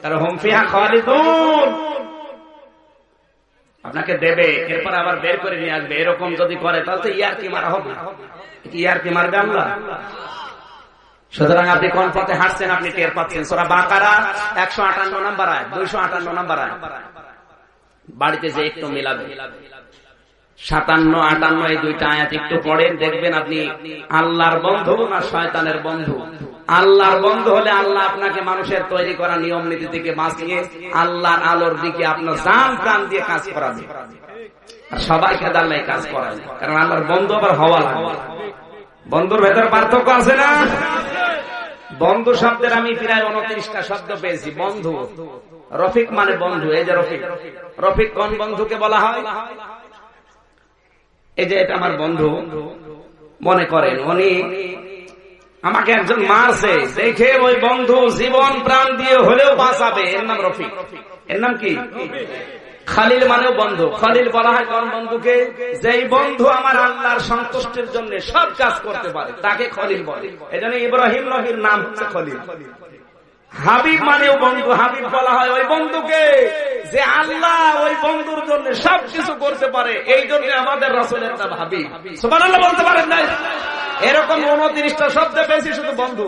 কারণ হুম ফিহা খালিদুন আপনাকে দেবে, এরপর আবার বের করে নিয়ে আসবে। এরকম যদি করে তাহলে ইয়ারকি মারা হবে। ইয়ারকি মারবে আল্লাহ? সুতরাং আপনি কোন পথে হাঁটছেন আপনি টের পাচ্ছেন। সূরা বাকারা 158 নম্বর আয়াত, 258 নম্বর আয়াত। বাড়িতে যে একটু মিলাবে 57, 58 এই দুইটা আয়াত একটু পড়েন, দেখবেন আপনি আল্লাহর বন্ধু না শয়তানের বন্ধু। আল্লাহর বন্ধু হলে আল্লাহ আপনাকে মানুষের তৈরি করা নিয়ম নীতি থেকে বাঁচিয়ে আল্লাহর আলোর দিকে আপনার জান প্রাণ দিয়ে কাজ করাবে। আর সবাইকে আল্লাহ কাজ করাবে, কারণ আল্লাহর বন্ধু আবার হওয়া লাগবে। বন্ধুর ভেতর পার্থক্য আছে না? বন্ধু শব্দের আমি প্রায় 29টা শব্দ পেয়েছি। বন্ধু, রফিক মানে বন্ধু। এই যে রফিক, রফিক কোন বন্ধুকে বলা হয়? এই যে এটা আমার বন্ধু, মনে করেন উনি আমাকে একজন মারছে, দেখে ওই বন্ধু জীবন প্রাণ দিয়ে হলেও বাঁচাবে, এর নাম রফিক। এর নাম কি? খালিল মানেও বন্ধু। খালিল বলা হয় কোন বন্ধুকে? যেই বন্ধু আমার আল্লাহর সন্তুষ্টির জন্য সব কাজ করতে পারে, তাকে খলিল বলে। এজন্য ইব্রাহিম নবীর নাম হচ্ছে খলিল। হাবিব মানেও বন্ধু। হাবিব বলা হয় ওই বন্ধুকে যে আল্লাহ ওই বন্ধুর জন্য সবকিছু করতে পারে, এই জন্য আমাদের রাসূলের নাম হাবিব। সুবহানাল্লাহ বলতে পারেন না? এরকম 29টা শব্দ পেয়েছি শুধু বন্ধু।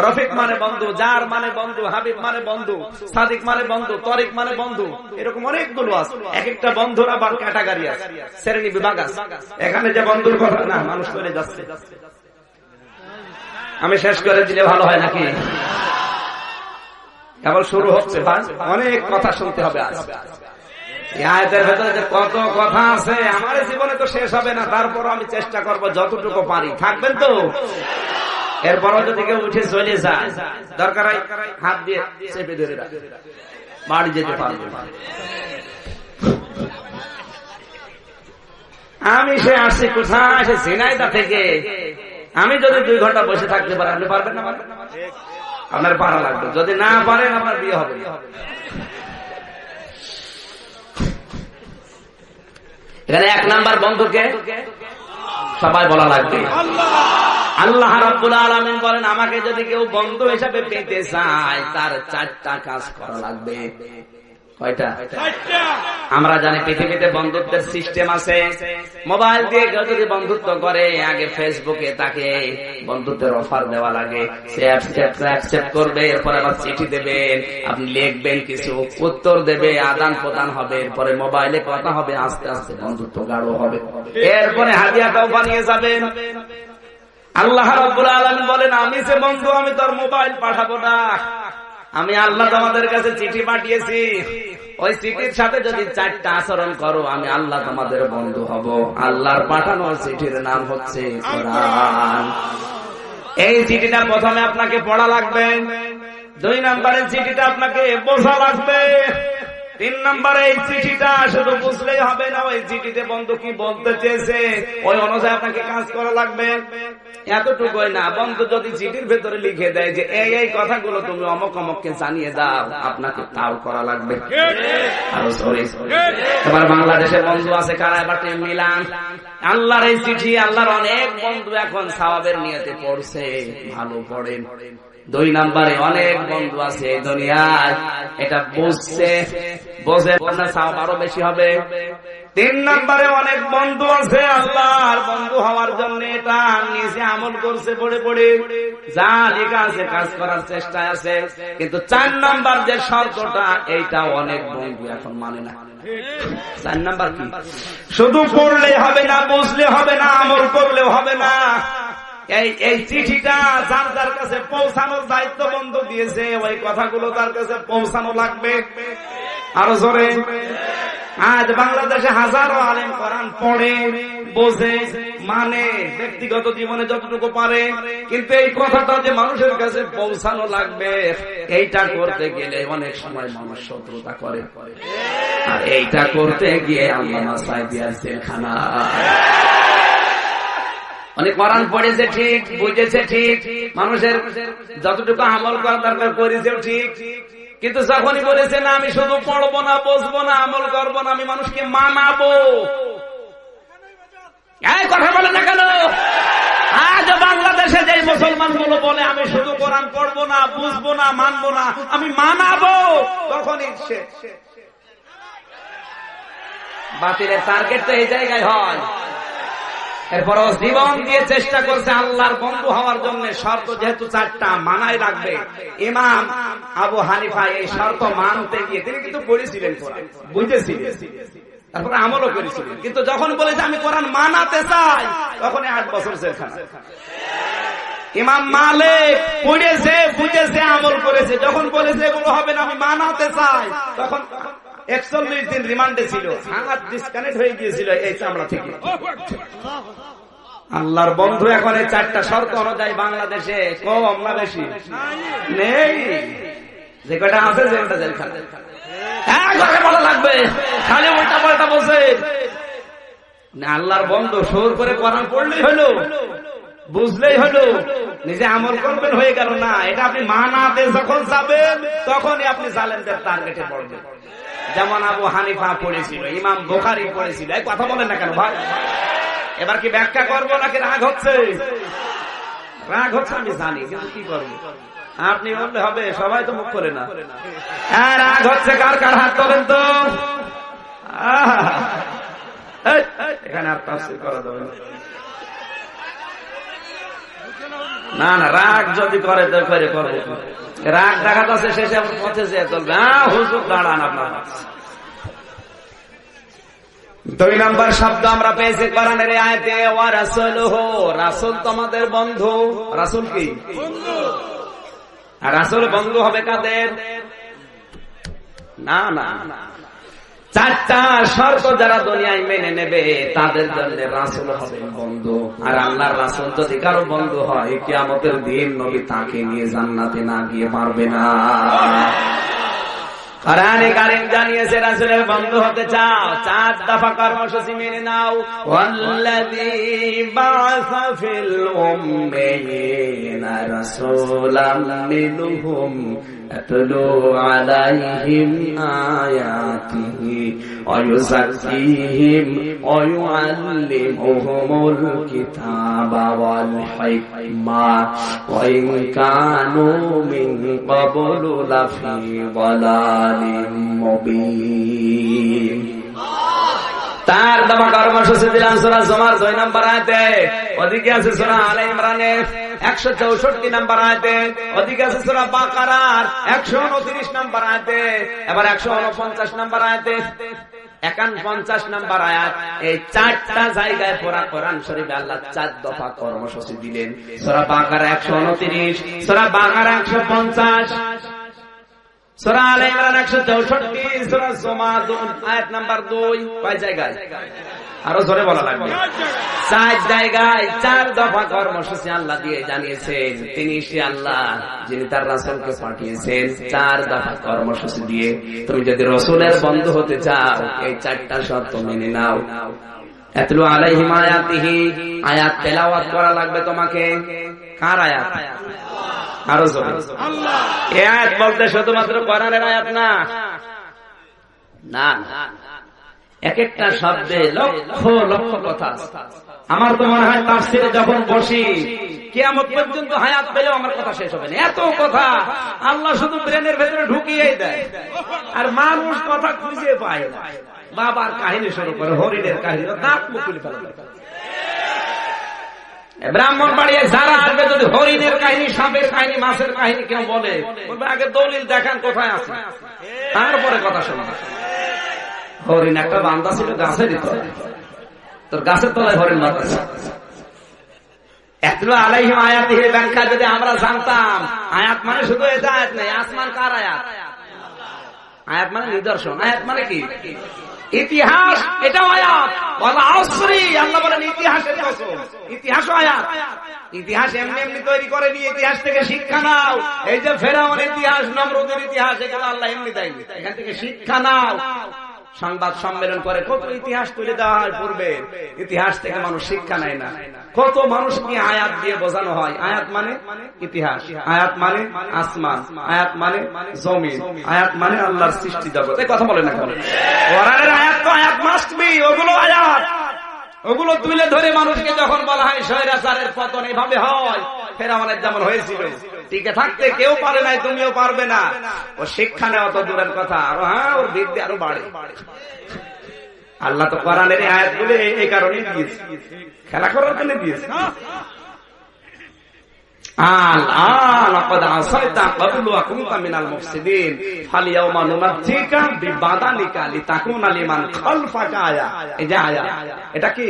রফিক মানে বন্ধু, জার মানে বন্ধু, হাবিব মানে বন্ধু, সাদিক মানে বন্ধু, তরিক মানে বন্ধু, এরকম অনেকগুলো আছে। এক একটা বন্ধুর আবার ক্যাটাগরি আছে, শ্রেণী বিভাগ আছে। এখানে যে বন্ধুর কথা না, মানুষ করে যাচ্ছে। আমি শেষ করে দিলে ভালো হয় নাকি? কেবল শুরু হচ্ছে ভাই, অনেক কথা শুনতে হবে আজ। এই আয়াতের ভেতরে যে কত কথা আছে আমার জীবনে তো শেষ হবে না, তারপর আমি চেষ্টা করব যতটুকু পারি। থাকবেন তো? এরপরও যদি কেউ উঠে চলে যায়, দরকার হয় হাত দিয়ে চেপে ধরে বাড়ি যেতে পারবে। আমি সে আসছি কোথায়? সে ঝিনাইদহ থেকে। আমি যদি 2 ঘন্টা বসে থাকতে পারি, আপনি পারবেন না? আপনার পারা লাগবে। যদি না পারেন আপনার বিয়ে হবে। এখানে 1 নাম্বার বন্ধুকে সবাই বলা লাগবে। আল্লাহ রাব্বুল আলামিন বলেন, আমাকে যদি কেউ বন্ধু হিসাবে পেতে চায় তার 4টা কাজ করা লাগবে। কয়টা? আমরা জানি পৃথিবীতে বন্ধুত্বের সিস্টেম আছে। মোবাইল দিয়ে কেউ যদি বন্ধুত্ব করে, আগে ফেসবুকে তাকে বন্ধুত্বের অফার দেওয়া লাগে, সে অ্যাকসেপ্ট করবে, এরপরে আবার চিঠি দেবেন, আপনি লিখবেন, কিছু উত্তর দেবে, আদান প্রদান হবে, এরপরে মোবাইলে কথা হবে, আস্তে আস্তে বন্ধুত্ব গাঢ় হবে, এরপরে হাদিয়াটাও বানিয়ে যাবেন। আল্লাহ রাব্বুল আলামিন বলেন, আমি যে বন্ধু, আমি তোর মোবাইল পাঠাবো না। আমি আল্লাহ তোমাদের কাছে চিঠি পাঠিয়েছি, ওই চিঠির সাথে যদি 4টা আচরণ করো, আমি আল্লাহ তোমাদের বন্ধু হব। আল্লাহর পাঠানো চিঠির নাম হচ্ছে কোরআন। এই চিঠিটা প্রথমে আপনাকে পড়া লাগবে, 2 নম্বরের চিঠিটা আপনাকে বোঝা লাগবে, 3 নম্বরে এই চিঠিটা শুধু বুঝলেই হবে না, ওই চিঠিতে বন্ধু কি বলতে চেয়েছে ওই অনুযায়ী আপনাকে কাজ করা লাগবে। এতটুকুই না, বন্ধু যদি চিঠির ভেতরে লিখে দেয় যে এই কথাগুলো তুমি অমুক অমুককে জানিয়ে দাও, আপনাকে তাও করা লাগবে। এবার বাংলাদেশের বন্ধু আছে কারা? এবার মিলান আল্লাহর এই চিঠি। আল্লাহর অনেক বন্ধু এখন সওয়াবের নিয়তে পড়ছে, ভালো পড়েন। 2 নম্বরে অনেক বন্ধু আছে এই দুনিয়ায়, এটা বুঝছে, বোঝে না, সওয়াব আরো বেশি হবে। 3 নম্বরে অনেক বন্ধু আছে আল্লাহর বন্ধু হওয়ার জন্য এটা নিজে আমল করছে, পড়ে পড়ে যা লেখা আছে কাজ করার চেষ্টায় আছে, কিন্তু 4 নম্বর যে শর্তটা, এইটা অনেক বন্ধু এখন মানে না। 4 নম্বর কি? শুধু পড়লে হবে না, বুঝলে হবে না, আমল করলেও হবে না। এই চিঠিটা যার যার কাছে পৌঁছানোর দায়িত্ব বন্ধু দিয়েছে, ওই কথাগুলো তার কাছে পৌঁছানো লাগবে। আরো জোরে। আজ বাংলাদেশে হাজারো আলেম কোরআন পড়ে, বোঝে, মানে, ব্যক্তিগত জীবনে যতটুকু পারে, কিন্তু এই কথাটা যে মানুষের কাছে পৌঁছানো লাগবে, এইটা করতে গেলে অনেক সময় মানুষ শত্রুতা করে, আর এইটা করতে গিয়ে আল্লাহ মাসায় দিয়েছে খানা। অনেক কোরআন পড়েছে ঠিক, বুঝেছে ঠিক, মানুষের যতটুকু আমল করা দরকার করেছেও ঠিক, কিন্তু যখনই বলেছে না আমি শুধু পড়বো না, বুঝবো না, আমল করবো না, আমি মানুষকে মানাবো, এই কথা বলে না কেন? আজ বাংলাদেশে যে মুসলমান গুলো বলে আমি শুধু কোরআন পড়বো না, বুঝবো না, মানবো না, আমি মানাবো, তখনই বাতিলের টার্গেট তো এই জায়গায় হয়। এরপর জীবন দিয়ে চেষ্টা করছে আল্লাহর বন্ধু হওয়ার জন্য। শর্ত যেহেতু 4টা মানাই লাগবে, ইমাম আবু হানিফা এই শর্ত মানতে গিয়ে তিনি কিন্তু পড়েছিলেন, বুঝেছিলেন, তারপরে আমলও করেছিলেন, কিন্তু যখন বলে যে আমি কোরআন মানাতে চাই, তখন 8 বছর জেলখানা। ইমাম মালিক পড়েছে, বুঝেছে, আমল করেছে, যখন বলেছে এগুলো হবে না, আমি মানাতে চাই, তখন 41 দিন রিমান্ডে ছিল, হাত ডিসকানেক্ট হয়ে গিয়েছিল এই চামড়া থেকে। আল্লাহর বন্ধু এখন এই 4টা শর্ত অনুযায়ী বাংলাদেশে কম না বেশি নেই, যে কটা আছে যে ওটা জেলখানা। বলা লাগবে, খালি উল্টা পাল্টা বসে আল্লাহর বন্ধু সুর করে কোরআন পড়লেই হলো, বুঝলেই হলো, নিজে আমল করবেন, হয়ে গেল না। এটা আপনি মানাতে যখন যাবেন, তখনই আপনি জালেমদের টার্গেটে পড়বেন। যেমন আবু হানিফা পড়েছিল, ইমাম বুখারী পড়েছিল। এই কথা বলেন না কেন ভাই? এবার কি ব্যাখ্যা করবো নাকি রাগ হচ্ছে? রাগ হচ্ছে আমি জানি, কিন্তু কি করবো, আপনি বললে হবে, সবাই তো মুখ করে না। হ্যাঁ, রাগ হচ্ছে কার কার হাত তোলেন তো। এখানে আর তাফসীর করা যাবে না। না, রাগ যদি করে তো করে করবো, রাগ দেখা যাচ্ছে শেষে পথে যেয়ে চলবে। হুজুর দাঁড়ান আপনার, দুই নম্বর শব্দ আমরা পেয়েছি কোরআনের আয়াতে, ওয়া রাসূলুহু, রাসূল তোমাদের বন্ধু। রাসূল কি বন্ধু? আর রাসূল বন্ধু হবে কাদের? না না, চারটা শর্ত যারা দুনিয়ায় মেনে নেবে তাদের জন্য রাসূল হবে বন্ধু। আর আল্লাহর রাসূল যদি কারো বন্ধু হয়, কিয়ামতের দিন নবী তাকে নিয়ে জান্নাতে না গিয়ে পারবে না। কোরআনে কারীম জানিয়েছে রাসূলের বন্ধু হতে চাও, 4 দফা কর্মসূচি মেনে নাও। ওয়াল্লাযী বা'সা ফিল উম্মিয়িনা রাসূলাম মিনহুম ইয়াতলু আলাইহিম আয়াতিহি ওয়া ইউযাক্কিহিম ওয়া ইউআল্লিমুহুমুল কিতাবা ওয়াল হিকমা ওয়া ইন কানু মিন ক্বাবলু লাফি যালালিম মুবিন। তার দফা কর্মসূচি দিলাম সূরা জুমার 2 নম্বর আয়াতে, ওদিকে আছে সূরা আলে ইমরানের 164 নম্বর আয়াতে, ওদিকে আছে সূরা বাকারার 129 নম্বর আয়াতে, এবার 149 নম্বর আয়াতে, 51 নম্বর আয়াত। এই 4টা জায়গায় পুরা কোরআন শরীফে আল্লাহ 4 দফা কর্মসূচি দিলেন। সূরা বাকারা 129, সূরা বাকারা 150, সূরা আলে ইমরান 164, সূরা জুমার আয়াত নাম্বার 2। কয় জায়গায়? আরো জোরে বলা লাগবে। 4 জায়গায় 4 দফা কর্মসূচি আল্লাহ দিয়ে জানিয়েছেন তিনি সে আল্লাহ যিনি তার রাসূলকে পাঠিয়েছেন। 4 দফা কর্মসূচি দিয়ে তুমি যদি রাসূলের বন্ধু হতে চাও, এই 4টা শর্ত মেনে নাও। ইয়াতলু আলাইহিম আয়াতিহি, আয়াত তেলাওয়াত করা লাগবে তোমাকে। কার আয়াত? আরো জোরে আল্লাহ। এই আয়াত বলতে শুধুমাত্র কোরআনের আয়াত না, না, এক একটা শব্দে লক্ষ লক্ষ কথা। আমার তো মনে হয় তাফসীরে যখন বসি কিয়ামত পর্যন্ত হায়াত পেলেও আমার কথা শেষ হবে না, এত কথা আল্লাহ শুধু ব্রেনের ভেতরে ঢুকিয়েই দেয়। আর মানুষ কথা খুঁজে পায় না। বাবার কাহিনী শুরু করে, হরিণের কাহিনী, দাঁত মুখ খুলে ফেলে। ব্রাহ্মণ বাড়িয়ে যারা আসবে যদি হরিণের কাহিনী, সাপের কাহিনী, মাছের কাহিনী কেউ বলে, আগে দলিল দেখান কোথায় আছে, তারপরে কথা শোনা। হরিণ একটা বান্দা ছিল গাছেরই তলায়, তোর গাছের তলায় হরিণ মারতেছে। ইয়াতলু আলাইহিম আয়াতিহি ব্যাখ্যা যদি আমরা জানতাম, আয়াত মানে শুধু এটা আয়াত নেই, আসমান কার আয়াত? আয়াত মানে নিদর্শন। আয়াত মানে কি? ইতিহাস, এটাও আয়াত। ওয়াল আসরি, আল্লাহ বলেন ইতিহাসের কসম, ইতিহাসও আয়াত। ইতিহাস এমনি এমনি তৈরি করেনি, ইতিহাস থেকে শিক্ষা নাও। এই যে ফেরাউনের ইতিহাস, নমরুদের ইতিহাস, এগুলো আল্লাহ এমনি দেয়নি, এখান থেকে শিক্ষা নাও। সংবাদ সম্মেলন করে কত ইতিহাস তুলে দেওয়া হয় পূর্বে, ইতিহাস থেকে মানুষ শিক্ষা নেয় না। কত মানুষকে আয়াত দিয়ে বোঝানো হয়। আয়াত মানে ইতিহাস, আয়াত মানে আসমান, আয়াত মানে জমিন, আয়াত মানে আল্লাহর সৃষ্টি জগৎ। এই কথা বলে না কেন? কোরআনের আয়াত তো আয়াত মাস্ট বি, ওগুলো আয়াত। ওগুলো তুলে ধরে মানুষকে যখন বলা হয় স্বৈরাচারের পতন এভাবে হয়, ফেরাউনের যেমন হয়েছিল, টিকে থাকতে কেউ পারে নাই, তুমিও পারবে না। ও শিক্ষা নেওয়া তো দূরের কথা, আরো হ্যাঁ ওর বৃদ্ধি আরো বাড়ে। আল্লাহ তো কোরআনের আয়াতগুলো এই কারণে দিয়েছে, খেলা করার জন্য দিয়েছে। এটা কি?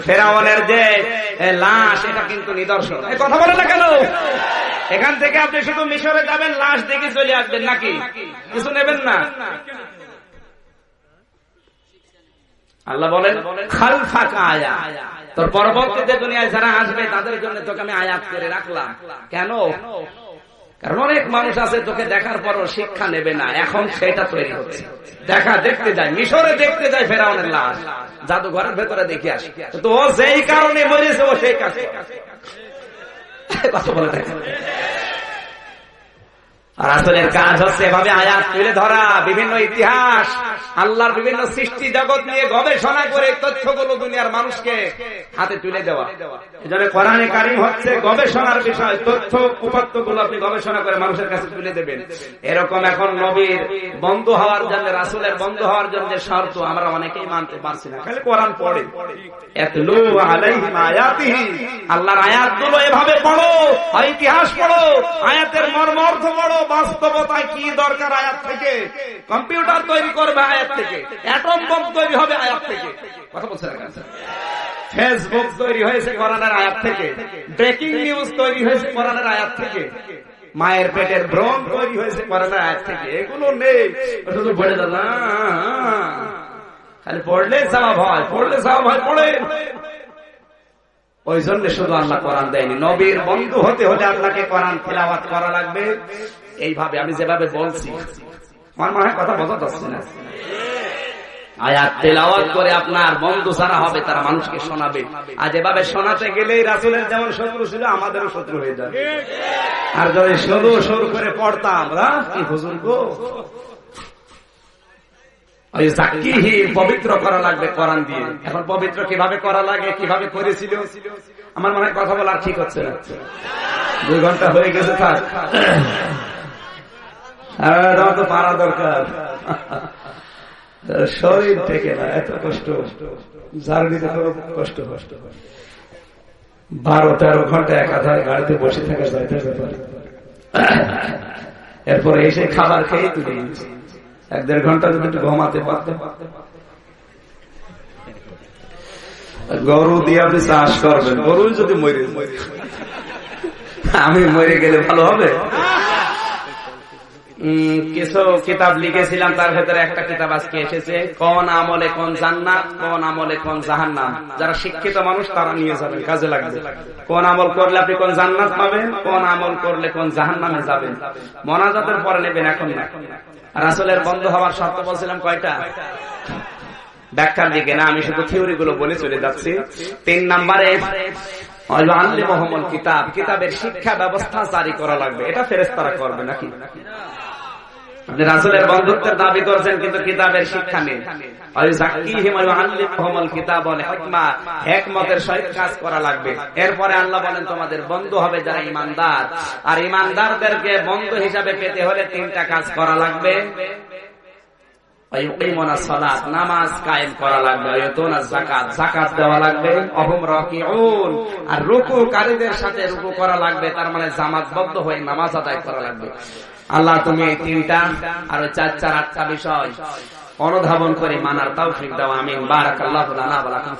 ফেরাউনের যে লাশ, এটা কিন্তু নিদর্শন। কথা বলে না কেন? এখান থেকে আপনি শুধু মিশরে যাবেন, লাশ দেখে চলে আসবেন, নাকি কিছু নেবেন না? আল্লাহ বলেন খালফাকা আয়া, তোর পরবর্তীতে দুনিয়ায় যারা আসবে তাদের জন্য তোকে আমি আয়াত করে রাখলাম। কেন? কারণ অনেক মানুষ আছে তোকে দেখার পরও শিক্ষা নেবে না। এখন সেটা তৈরি হচ্ছে। দেখতে যায়, মিশরে দেখতে যায় ফেরাউনের লাশ, জাদুঘরের ভেতরে দেখে আসে। তো ও যেই কারণে মরেছে, ও সেই কাছে কথা বলে দেখে। আর আসলের কাজ হচ্ছে এভাবে আয়াত তুলে ধরা, বিভিন্ন ইতিহাস, আল্লাহর বিভিন্ন সৃষ্টি জগৎ নিয়ে গবেষণা করে তথ্যগুলো দুনিয়ার মানুষকে হাতে তুলে দেওয়া। এজন্য কোরআনে কারীম হচ্ছে গবেষণার বিষয়। তথ্য উপাত্তগুলো আপনি গবেষণা করে মানুষের কাছে তুলে দেবেন। এরকম এখন নবীর বন্ধু হওয়ার জন্য, রাসূলের বন্ধু হওয়ার জন্য যে শর্ত, আমরা অনেকেই মানতে পারছি না। খালি কোরআন পড়ে, ইয়াতলু আলাইহিম আয়াতিহি, আল্লাহর আয়াতগুলো এভাবে পড়ো, ইতিহাস পড়ো, আয়াতের মর্ম অর্থ পড়ো, বাস্তবতায় কি দরকার আয়াত থেকে, কম্পিউটার তৈরি করবে আয়াত থেকে, অ্যাটম বম তৈরি হবে আয়াত থেকে। কথা বলছে না? ফেসবুক তৈরি হয়েছে কোরআনের আয়াত থেকে, ব্রেকিং নিউজ তৈরি হয়েছে কোরআনের আয়াত থেকে, মায়ের পেটের ভ্রণ তৈরি হয়েছে কোরআনের আয়াত থেকে। এগুলো নেই, শুধু পড়ে যান না, খালি পড়লে সওয়াব হয়, পড়লে সওয়াব হয়, পড়ে। ওই জন্য শুধু আল্লাহ কোরআন দেয়নি। নবীর বন্ধু হতে হলে আপনাকে কোরআন তিলাওয়াত করা লাগবে। এইভাবে আমি যেভাবে বলছি, আমার মনে হয় কথা বোঝা যাচ্ছে না। আয়াত তেলাওয়াত করে আপনার বন্ধু যারা হবে তারা মানুষকে শোনাবে। আর এভাবে শোনাতে গেলেই রাসূলের যেমন শত্রু ছিল আমাদেরও শত্রু হয়ে যাবে। আর যদি শুধু শুরু করে পড়তাম, কি হুজুর গো, ওই জাকিহি পবিত্র করা লাগবে কোরআন দিয়ে। এখন পবিত্র কিভাবে করা লাগে, কিভাবে করেছিল, আমার মনে হয় কথা বলার ঠিক হচ্ছে না। 2 ঘন্টা হয়ে গেছে, থাক, তো পারা দরকার। শরীর থেকে না, এত কষ্ট জার্নিতে কষ্ট, 12-13 ঘন্টা একাধারে গাড়িতে বসে থাকা যাইতে ব্যাপার। এরপরে এসে খাবার খেয়ে তুলে 1-1.5 ঘন্টা যদি একটু ঘুমাতে পারতাম। গরু দিয়ে আপনি চাষ করবেন, গরু যদি মরে, আমি মরে গেলে ভালো হবে। কিছু কিতাব লিখেছিলাম, তার ভেতরে একটা কিতাব আজকে এসেছে, কোন আমলে কোন জান্নাত, কোন আমলে কোন জাহান্নাম। যারা শিক্ষিত মানুষ তারা নিয়ে যাবেন, কাজে লাগবে। কোন আমল করলে আপনি কোন জান্নাত পাবেন, কোন আমল করলে কোন জাহান্নামে যাবেন, মোনাজাতের পরে নেবেন, এখন না। রাসূলের বন্ধু হওয়ার শর্ত বলছিলাম কয়টা? ব্যাখ্যার দিকে না, আমি শুধু থিওরি গুলো বলে চলে যাচ্ছি। 3 নম্বরে কিতাব, কিতাবের শিক্ষা ব্যবস্থা জারি করা লাগবে। এটা ফেরেশতারা করবে নাকি? আপনি রাসূলের বন্ধুত্বের দাবি করছেন কিন্তু কিতাবের শিক্ষা নেই। হিকমতের সহিত কাজ করা লাগবে। এরপরে আল্লাহ বলেন তোমাদের বন্ধু হবে যারা ঈমানদার, আর ঈমানদারদেরকে বন্ধু হিসাবে পেতে হলে 3টা কাজ করা লাগবে। নামাজ কায়েম করা লাগবে, যাকাত দেওয়া লাগবে, আর রুকুকারীদের সাথে রুকু করা লাগবে, তার মানে জামাতবদ্ধ হয়ে নামাজ আদায় করা লাগবে। আল্লাহ তুমি এই 3টা আর 4-8টা বিষয় অনুধাবন করে মানার তৌফিক দাও, আমিন। বারাকাল্লাহু লানা ওয়া লাকুম।